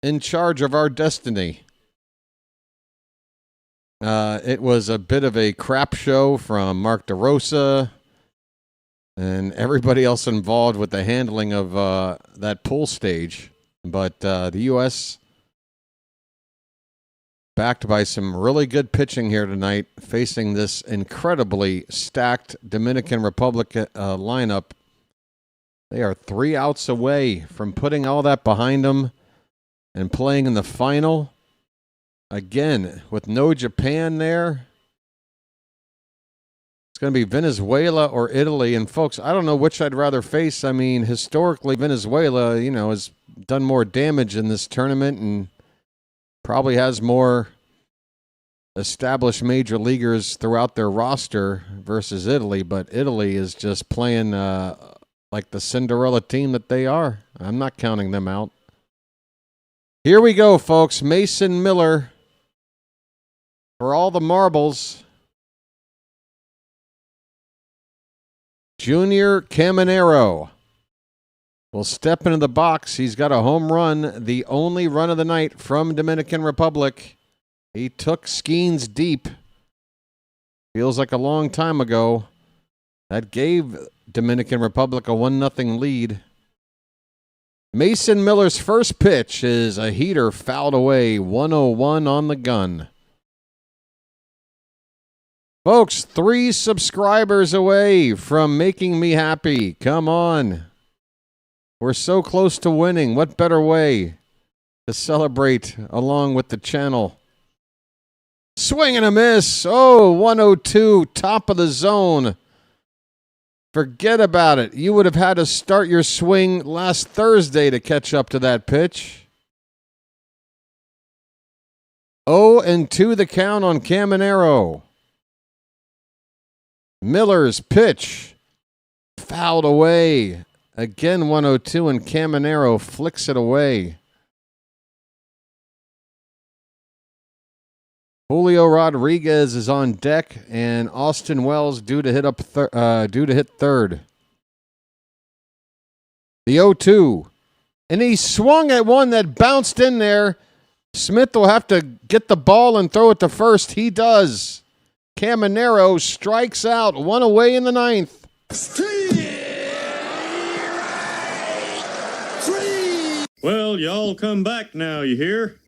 S3: in charge of our destiny. It was a bit of a crap show from Mark DeRosa and everybody else involved with the handling of that pool stage. But the U.S., backed by some really good pitching here tonight, facing this incredibly stacked Dominican Republic lineup. They are 3 outs away from putting all that behind them and playing in the final. Again, with no Japan there, it's going to be Venezuela or Italy. And folks, I don't know which I'd rather face. I mean, historically, Venezuela, has done more damage in this tournament and probably has more established major leaguers throughout their roster versus Italy, but Italy is just playing like the Cinderella team that they are. I'm not counting them out. Here we go, folks. Mason Miller for all the marbles. Junior Caminero will step into the box. He's got a home run, the only run of the night from Dominican Republic. He took Skenes deep. Feels like a long time ago. That gave Dominican Republic a 1-0 lead. Mason Miller's first pitch is a heater fouled away, 101 on the gun. Folks, 3 subscribers away from making me happy. Come on. We're so close to winning. What better way to celebrate along with the channel. Swing and a miss. Oh, 102, top of the zone. Forget about it. You would have had to start your swing last Thursday to catch up to that pitch. 0-2 the count on Caminero. Miller's pitch fouled away. Again 102, and Caminero flicks it away. Julio Rodriguez is on deck, and Austin Wells due to hit third. The 0-2, and he swung at one that bounced in there. Smith will have to get the ball and throw it to first. He does. Caminero strikes out, one away in the ninth.
S17: Well, y'all come back now, you hear?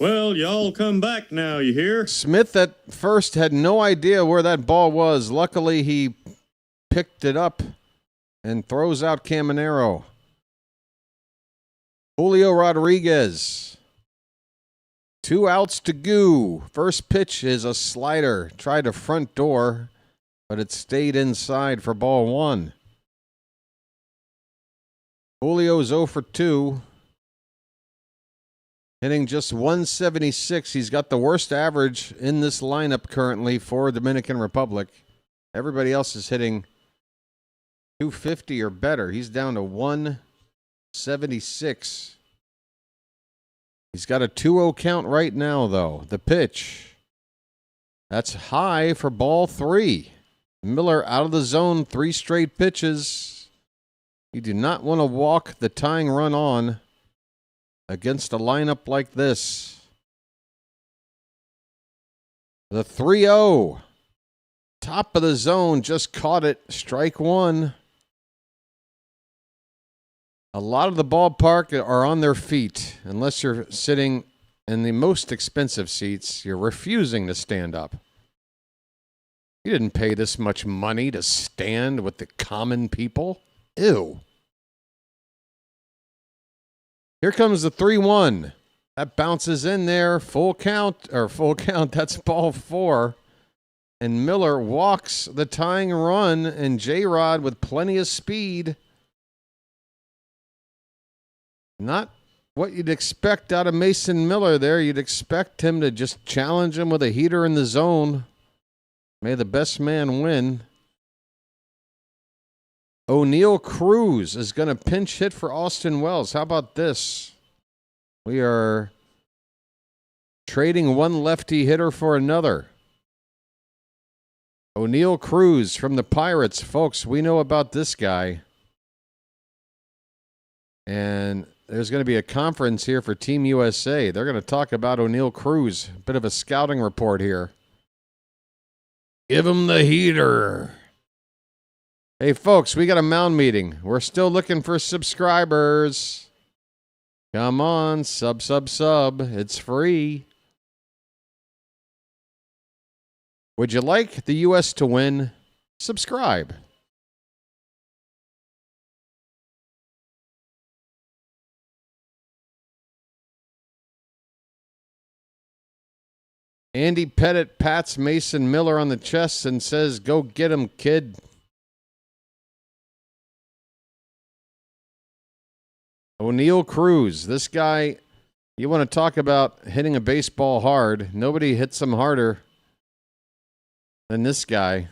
S17: Well, y'all come back now, you hear?
S3: Smith at first had no idea where that ball was. Luckily, he picked it up and throws out Caminero. Julio Rodriguez. 2 outs to go. First pitch is a slider. Tried a front door, but it stayed inside for ball 1. Julio's 0 for 2. Hitting just 176. He's got the worst average in this lineup currently for Dominican Republic. Everybody else is hitting 250 or better. He's down to 176. He's got a 2-0 count right now, though. The pitch. That's high for ball 3. Miller out of the zone, 3 straight pitches. You do not want to walk the tying run on against a lineup like this. The 3-0. Top of the zone, just caught it. Strike 1. A lot of the ballpark are on their feet. Unless you're sitting in the most expensive seats, you're refusing to stand up. You didn't pay this much money to stand with the common people. Ew. Here comes the 3-1. That bounces in there. Full count. That's ball 4. And Miller walks the tying run, and J-Rod with plenty of speed. Not what you'd expect out of Mason Miller there. You'd expect him to just challenge him with a heater in the zone. May the best man win. O'Neal Cruz is going to pinch hit for Austin Wells. How about this? We are trading one lefty hitter for another. O'Neal Cruz from the Pirates. Folks, we know about this guy. And there's going to be a conference here for Team USA. They're going to talk about O'Neal Cruz. Bit of a scouting report here. Give him the heater. Hey, folks, we got a mound meeting. We're still looking for subscribers. Come on, sub. It's free. Would you like the U.S. to win? Subscribe. Andy Pettit pats Mason Miller on the chest and says, "Go get him, kid." O'Neal Cruz, this guy, you want to talk about hitting a baseball hard. Nobody hits him harder than this guy.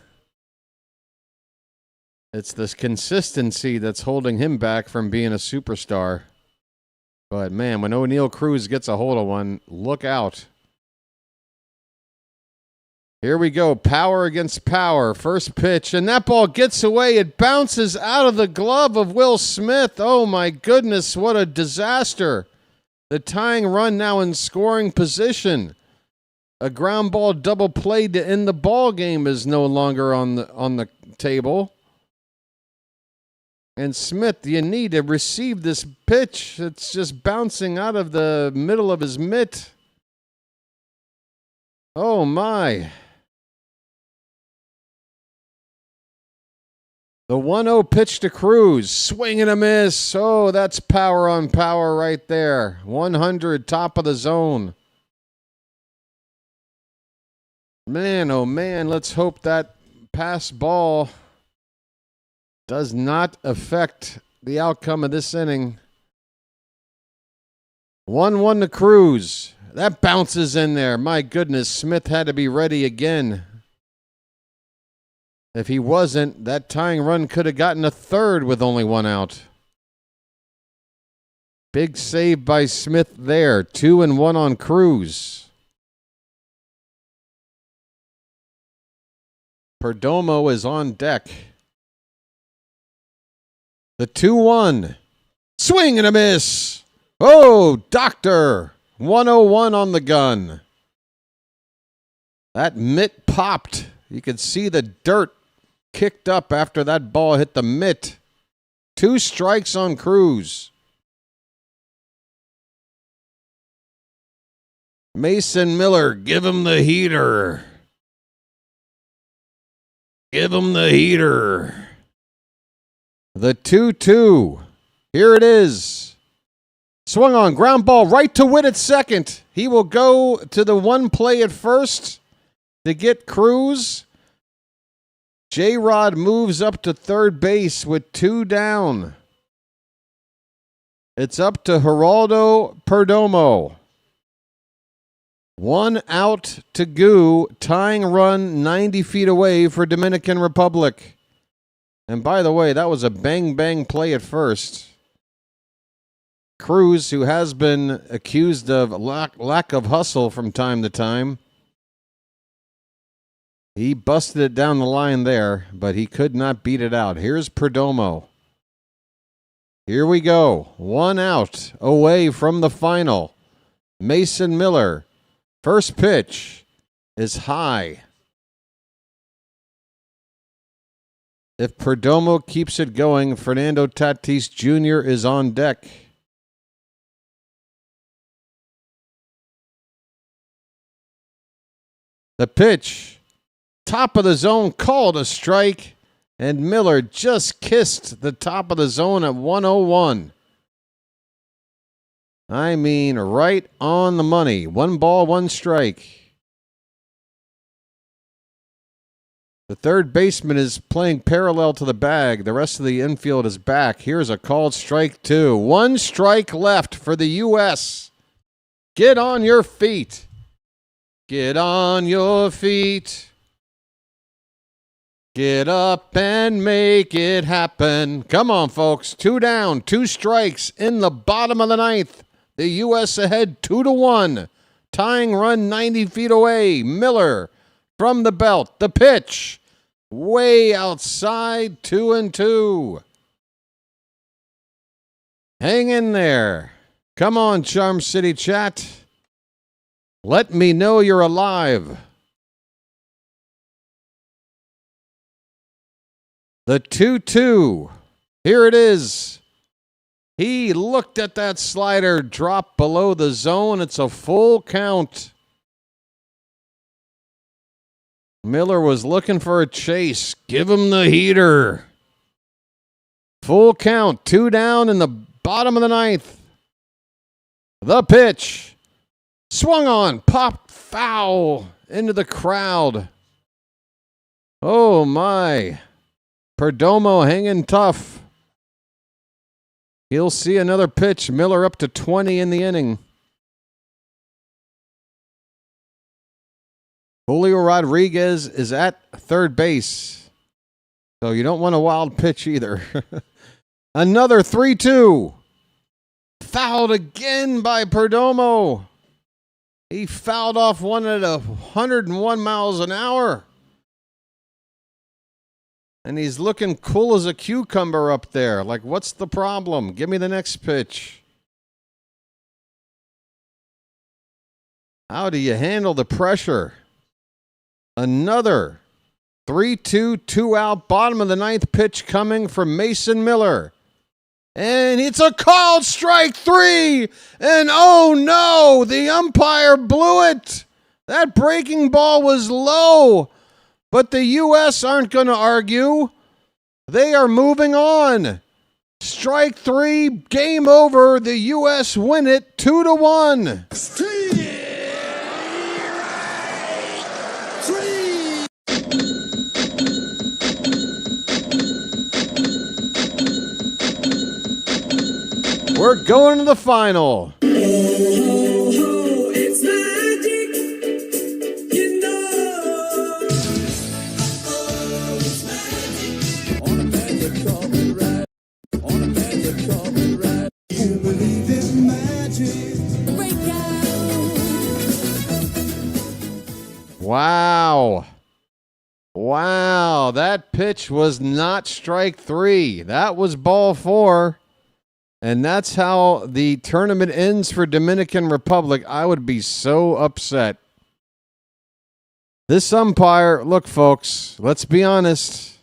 S3: It's this consistency that's holding him back from being a superstar. But, man, when O'Neal Cruz gets a hold of one, look out. Here we go. Power against power. First pitch. And that ball gets away. It bounces out of the glove of Will Smith. Oh, my goodness. What a disaster. The tying run now in scoring position. A ground ball double play to end the ball game is no longer on the table. And Smith, you need to receive this pitch. It's just bouncing out of the middle of his mitt. Oh, my. The 1-0 pitch to Cruz. Swing and a miss. Oh, that's power on power right there. 100, top of the zone. Man, oh man, let's hope that pass ball does not affect the outcome of this inning. 1-1 to Cruz. That bounces in there. My goodness, Smith had to be ready again. If he wasn't, that tying run could have gotten a third with only one out. Big save by Smith there. 2-1 on Cruz. Perdomo is on deck. The 2-1. Swing and a miss. Oh, doctor. 101 on the gun. That mitt popped. You could see the dirt kicked up after that ball hit the mitt. 2 strikes on Cruz. Mason Miller, give him the heater. Give him the heater. The 2-2. Here it is. Swung on, ground ball right to Witt at second. He will go to the one play at first to get Cruz. J-Rod moves up to third base with 2 down. It's up to Geraldo Perdomo. 1 out to go. Tying run 90 feet away for Dominican Republic. And by the way, that was a bang-bang play at first. Cruz, who has been accused of lack of hustle from time to time, he busted it down the line there, but he could not beat it out. Here's Perdomo. Here we go. 1 out away from the final. Mason Miller. First pitch is high. If Perdomo keeps it going, Fernando Tatis Jr. is on deck. The pitch, top of the zone, called a strike, and Miller just kissed the top of the zone at 101. I mean, right on the money. 1 ball, 1 strike. The third baseman is playing parallel to the bag. The rest of the infield is back. Here's a called strike 2. 1 strike left for the U.S. Get on your feet. Get on your feet. Get up and make it happen. Come on, folks. 2 down, 2 strikes in the bottom of the 9th. The U.S. ahead 2-1. Tying run 90 feet away. Miller from the belt. The pitch. Way outside. 2-2. Hang in there. Come on, Charm City chat. Let me know you're alive. The 2-2. Here it is. He looked at that slider drop below the zone. It's a full count. Miller was looking for a chase. Give him the heater. Full count. 2 down in the bottom of the 9th. The pitch. Swung on. Popped foul into the crowd. Oh, my. Perdomo hanging tough. He'll see another pitch. Miller up to 20 in the inning. Julio Rodriguez is at third base. So you don't want a wild pitch either. Another 3-2. Fouled again by Perdomo. He fouled off one at 101 miles an hour. And he's looking cool as a cucumber up there. Like, what's the problem? Give me the next pitch. How do you handle the pressure? Another 3-2, 2 out, bottom of the 9th pitch coming from Mason Miller. And it's a called strike 3. And oh no, the umpire blew it. That breaking ball was low. But the U.S. aren't going to argue. They are moving on. Strike 3, game over. The U.S. win it 2-1. We're going to the final.
S20: It's magic, you know. It's magic. On a magic carpet ride. On a magic carpet ride. You believe in magic.
S3: Wow. Wow. That pitch was not strike 3. That was ball 4. And that's how the tournament ends for Dominican Republic. I would be so upset. This umpire, look, folks, let's be honest.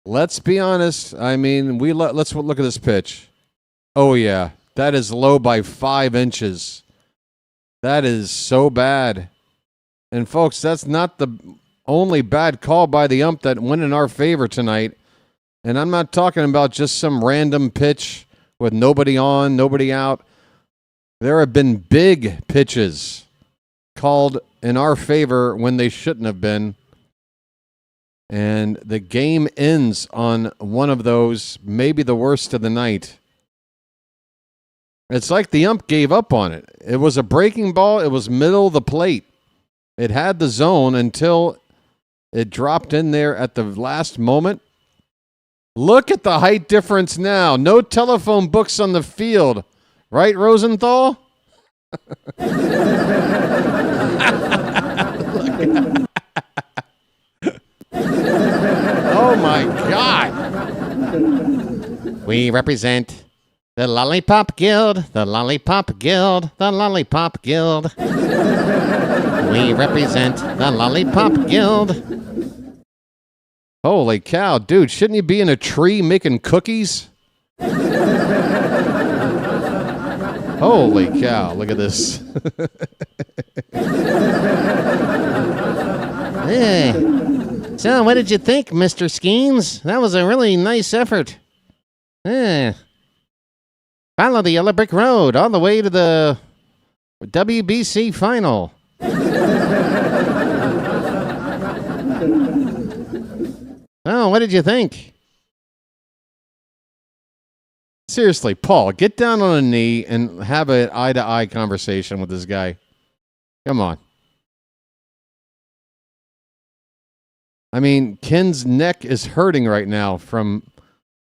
S3: Let's be honest. I mean, let's look at this pitch. Oh, yeah. That is low by 5 inches. That is so bad. And, folks, that's not the only bad call by the ump that went in our favor tonight. And I'm not talking about just some random pitch with nobody on, nobody out. There have been big pitches called in our favor when they shouldn't have been. And the game ends on one of those, maybe the worst of the night. It's like the ump gave up on it. It was a breaking ball. It was middle of the plate. It had the zone until it dropped in there at the last moment. Look at the height difference now. No telephone books on the field. Right, Rosenthal? Oh, my God. We represent the Lollipop Guild, the Lollipop Guild, the Lollipop Guild. We represent the Lollipop Guild. Holy cow, dude, shouldn't you be in a tree making cookies? Holy cow, look at this. Hey. So, what did you think, Mr. Skenes? That was a really nice effort. Follow the yellow brick road all the way to the WBC final. Oh, what did you think? Seriously, Paul, get down on a knee and have an eye-to-eye conversation with this guy. Come on. I mean, Ken's neck is hurting right now from...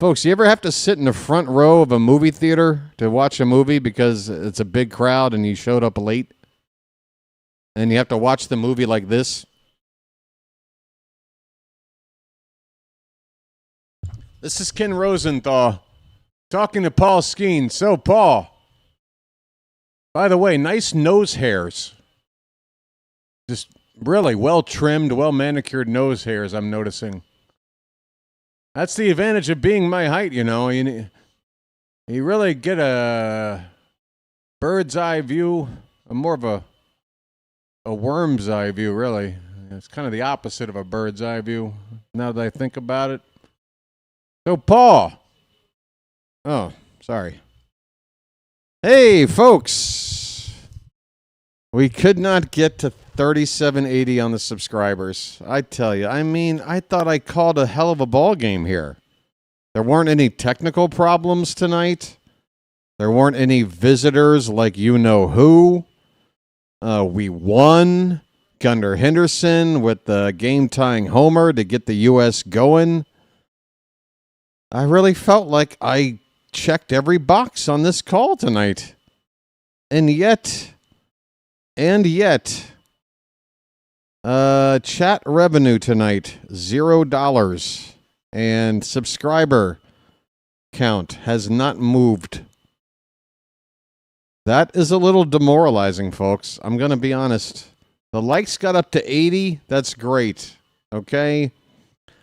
S3: Folks, you ever have to sit in the front row of a movie theater to watch a movie because it's a big crowd and you showed up late? And you have to watch the movie like this? This is Ken Rosenthal talking to Paul Skenes. So, Paul, by the way, nice nose hairs. Just really well-trimmed, well-manicured nose hairs, I'm noticing. That's the advantage of being my height, you know. You really get a bird's eye view, more of a worm's eye view, really. It's kind of the opposite of a bird's eye view, now that I think about it. So, Paul. Oh, sorry. Hey, folks. We could not get to 3780 on the subscribers. I tell you, I mean, I thought I called a hell of a ball game here. There weren't any technical problems tonight. There weren't any visitors like you know who. We won. Gunnar Henderson with the game-tying homer to get the U.S. going. I really felt like I checked every box on this call tonight. And yet, chat revenue tonight, $0. And subscriber count has not moved. That is a little demoralizing, folks. I'm going to be honest. The likes got up to 80. That's great. Okay?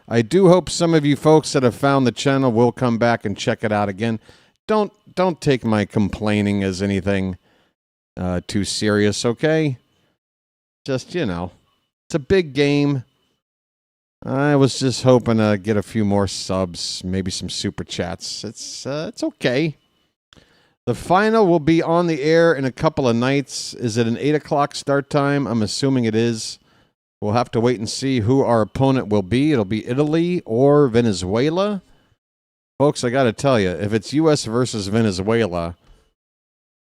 S3: I do hope some of you folks that have found the channel will come back and check it out again. Don't take my complaining as anything too serious, okay? Just, you know, it's a big game. I was just hoping to get a few more subs, maybe some super chats. It's okay. The final will be on the air in a couple of nights. Is it an 8 o'clock start time? I'm assuming it is. We'll have to wait and see who our opponent will be. It'll be Italy or Venezuela. Folks, I got to tell you, if it's U.S. versus Venezuela,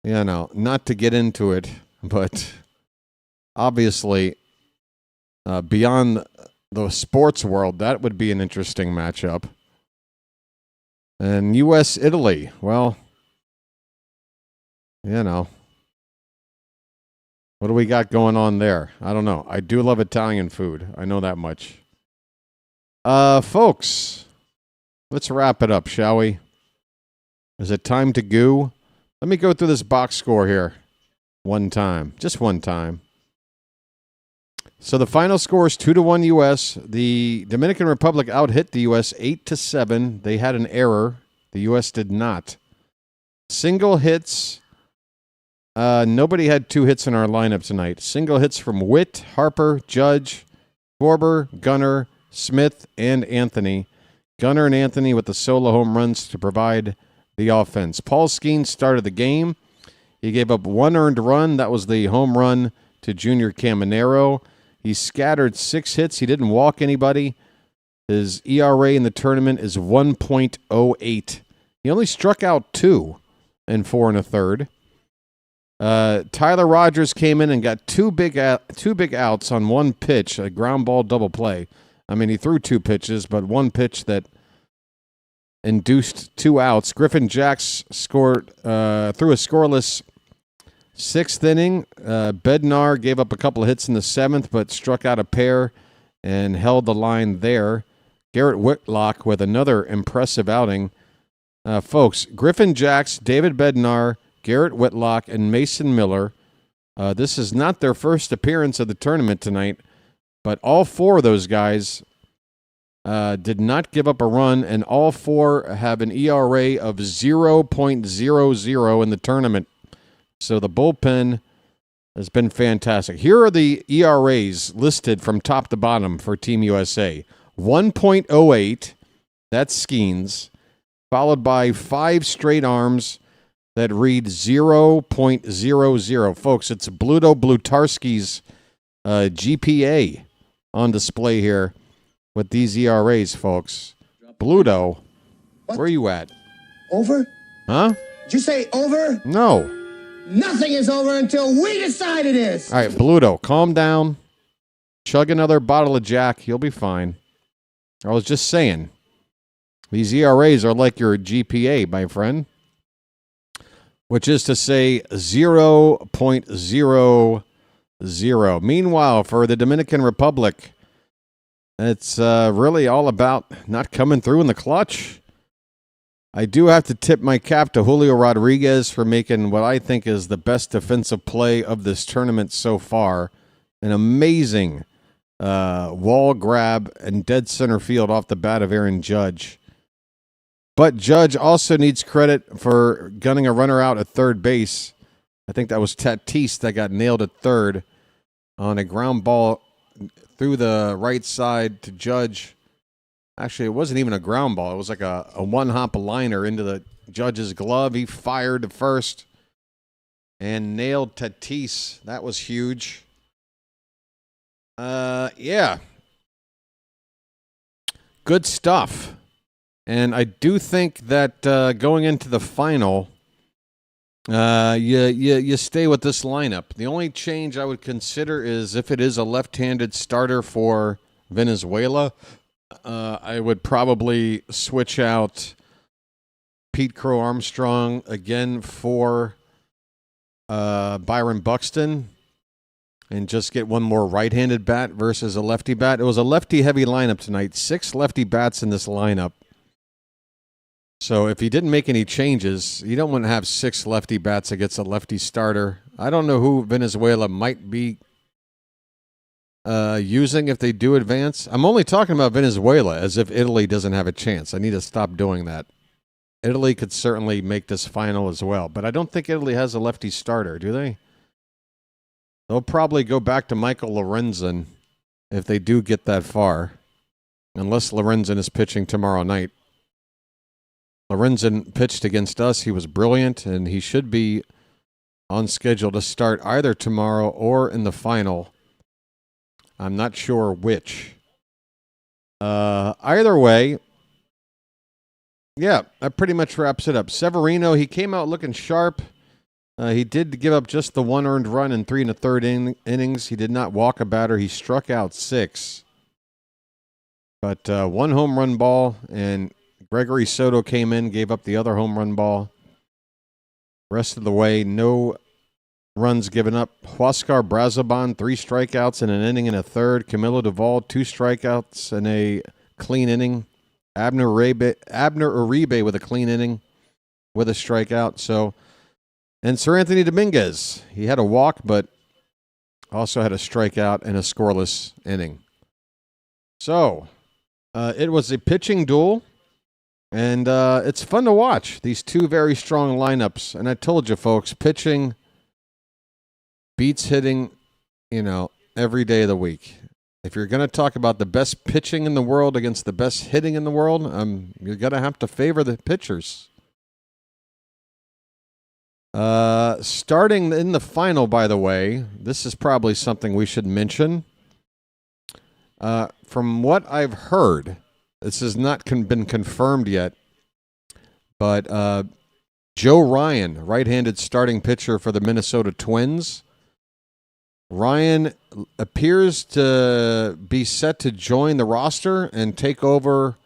S3: you know, not to get into it, but obviously beyond the sports world, that would be an interesting matchup. And U.S.-Italy, well, you know, what do we got going on there? I don't know. I do love Italian food. I know that much. Folks, let's wrap it up, shall we? Is it time to goo? Let me go through this box score here one time. Just one time. So the final score is 2-1 U.S. The Dominican Republic out-hit the U.S. 8-7. They had an error. The U.S. did not. Single hits. Nobody had 2 hits in our lineup tonight. Single hits from Witt, Harper, Judge, Schwarber, Gunnar, Smith, and Anthony. Gunnar and Anthony with the solo home runs to provide the offense. Paul Skenes started the game. He gave up 1 earned run. That was the home run to Junior Caminero. He scattered 6 hits. He didn't walk anybody. His ERA in the tournament is 1.08. He only struck out 2 in 4 1/3. Tyler Rogers came in and got two big outs on one pitch, a ground ball double play. I mean, he threw 2 pitches, but one pitch that induced 2 outs. Griffin Jacks scored through a scoreless 6th inning. Bednar gave up a couple of hits in the 7th, but struck out a pair and held the line there. Garrett Whitlock with another impressive outing. Folks, Griffin Jacks, David Bednar, Garrett Whitlock, and Mason Miller. This is not their first appearance of the tournament tonight, but all 4 of those guys did not give up a run, and all 4 have an ERA of 0.00 in the tournament. So the bullpen has been fantastic. Here are the ERAs listed from top to bottom for Team USA. 1.08, that's Skenes, followed by 5 straight arms that read 0.00. Folks, it's Bluto Blutarski's GPA on display here with these ERAs, folks. Bluto, where are you at?
S8: Over?
S3: Huh?
S8: Did you say over?
S3: No.
S8: Nothing is over until we decide it is.
S3: All right, Bluto, calm down. Chug another bottle of Jack. You'll be fine. I was just saying. These ERAs are like your GPA, my friend. Which is to say 0.00. Meanwhile, for the Dominican Republic, it's really all about not coming through in the clutch. I do have to tip my cap to Julio Rodriguez for making what I think is the best defensive play of this tournament so far. An amazing wall grab and dead center field off the bat of Aaron Judge. But Judge also needs credit for gunning a runner out at third base. I think that was Tatis that got nailed at third on a ground ball through the right side to Judge. Actually, it wasn't even a ground ball. It was like a one-hop liner into the Judge's glove. He fired to first and nailed Tatis. That was huge. Yeah. Good stuff. And I do think that going into the final, you stay with this lineup. The only change I would consider is if it is a left-handed starter for Venezuela, I would probably switch out Pete Crow Armstrong again for Byron Buxton and just get one more right-handed bat versus a lefty bat. It was a lefty-heavy lineup tonight. 6 lefty bats in this lineup. So if he didn't make any changes, you don't want to have 6 lefty bats against a lefty starter. I don't know who Venezuela might be using if they do advance. I'm only talking about Venezuela as if Italy doesn't have a chance. I need to stop doing that. Italy could certainly make this final as well, but I don't think Italy has a lefty starter, do they? They'll probably go back to Michael Lorenzen if they do get that far. unless Lorenzen is pitching tomorrow night. Lorenzen pitched against us. He was brilliant, and he should be on schedule to start either tomorrow or in the final. I'm not sure which. Either way, yeah, that pretty much wraps it up. Severino, he came out looking sharp. He did give up just the 1 earned run in 3 1/3 innings. He did not walk a batter. He struck out 6. But 1 home run ball, and Gregory Soto came in, gave up the other home run ball. Rest of the way, no runs given up. Huascar Brazoban, 3 strikeouts in an inning and a third. Camilo Duvall, 2 strikeouts in a clean inning. Abner Uribe with a clean inning with a strikeout. So, and Sir Anthony Dominguez, he had a walk, but also had a strikeout and a scoreless inning. So, it was a pitching duel, and it's fun to watch. These two very strong lineups. And I told you, folks, pitching beats hitting, every day of the week. If you're going to talk about the best pitching in the world against the best hitting in the world, you're going to have to favor the pitchers. Starting in the final, by the way, this is probably something we should mention. From what I've heard, this has not been confirmed yet, but Joe Ryan, right-handed starting pitcher for the Minnesota Twins, Ryan appears to be set to join the roster and take over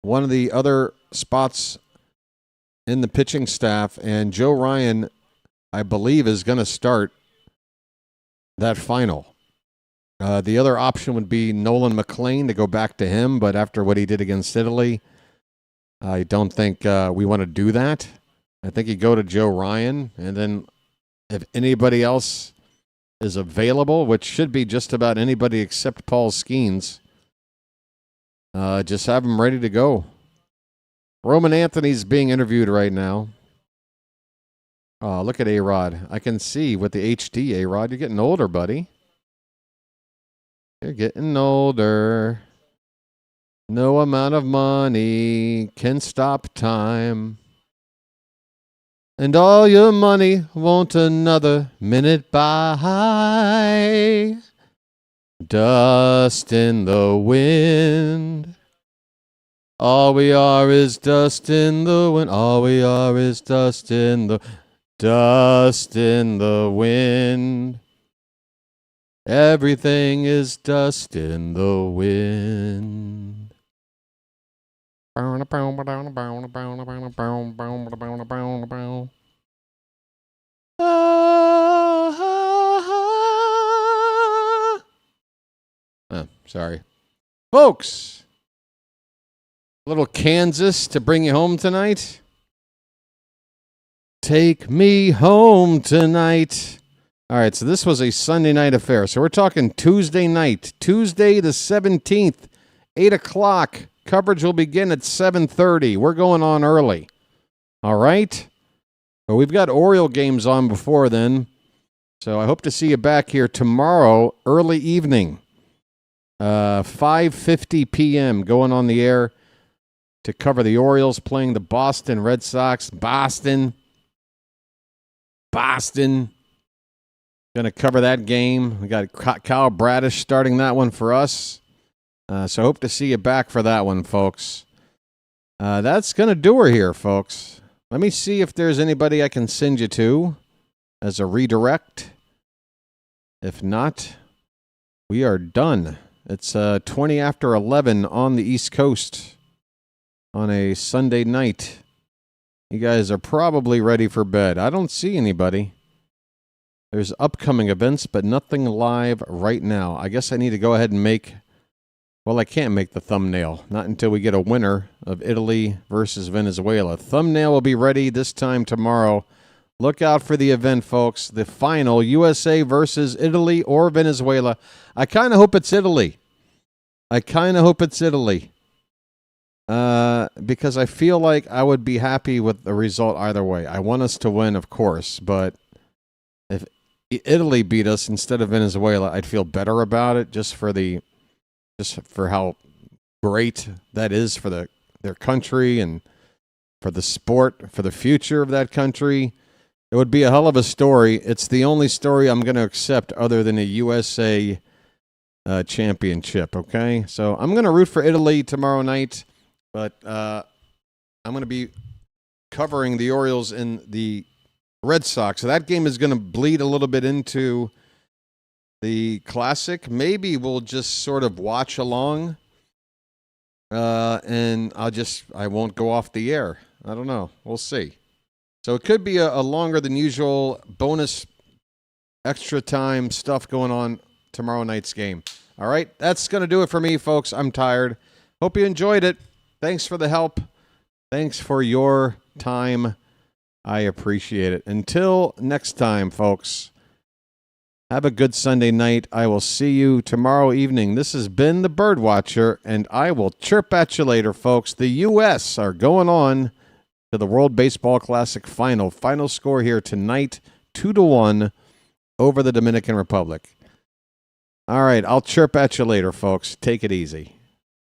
S3: one of the other spots in the pitching staff. And Joe Ryan, I believe, is going to start that final. The other option would be Nolan McLean to go back to him, but after what he did against Italy, I don't think we want to do that. I think you go to Joe Ryan, and then if anybody else is available, which should be just about anybody except Paul Skenes, just have him ready to go. Roman Anthony's being interviewed right now. Oh, look at A-Rod. I can see with the HD, A-Rod. You're getting older, buddy. You're getting older. No amount of money can stop time. And all your money won't another minute by. Dust in the wind. All we are is dust in the wind. All we are is dust in the wind. Everything is dust in the wind. Sorry. Folks, a little Kansas to bring you home tonight. Take me home tonight. All right, so this was a Sunday night affair. So we're talking Tuesday night, Tuesday the 17th, 8 o'clock. Coverage will begin at 7:30. We're going on early. All right? But we've got Oriole games on before then. So I hope to see you back here tomorrow, early evening. 5:50 p.m. going on the air to cover the Orioles playing the Boston Red Sox. Boston. Going to cover that game. We got Kyle Bradish starting that one for us. So I hope to see you back for that one, folks. That's going to do her here, folks. Let me see if there's anybody I can send you to as a redirect. If not, we are done. It's 20 after 11 on the East Coast on a Sunday night. You guys are probably ready for bed. I don't see anybody. There's upcoming events, but nothing live right now. I guess I need to go ahead and I can't make the thumbnail. Not until we get a winner of Italy versus Venezuela. Thumbnail will be ready this time tomorrow. Look out for the event, folks. The final, USA versus Italy or Venezuela. I kind of hope it's Italy. Because I feel like I would be happy with the result either way. I want us to win, of course, but if Italy beat us instead of Venezuela, I'd feel better about it just for how great that is for their country and for the sport, for the future of that country. It would be a hell of a story. It's the only story I'm going to accept other than a USA championship, okay? So I'm going to root for Italy tomorrow night, but I'm going to be covering the Orioles in the Red Sox. So that game is going to bleed a little bit into the Classic. Maybe we'll just sort of watch along, and I won't go off the air. I don't know. We'll see. So it could be a longer than usual bonus extra time stuff going on tomorrow night's game. All right, that's going to do it for me, folks. I'm tired. Hope you enjoyed it. Thanks for the help. Thanks for your time. I appreciate it. Until next time, folks, have a good Sunday night. I will see you tomorrow evening. This has been the Birdwatcher, and I will chirp at you later, folks. The U.S. are going on to the World Baseball Classic final. Final score here tonight, 2-1 over the Dominican Republic. All right, I'll chirp at you later, folks. Take it easy.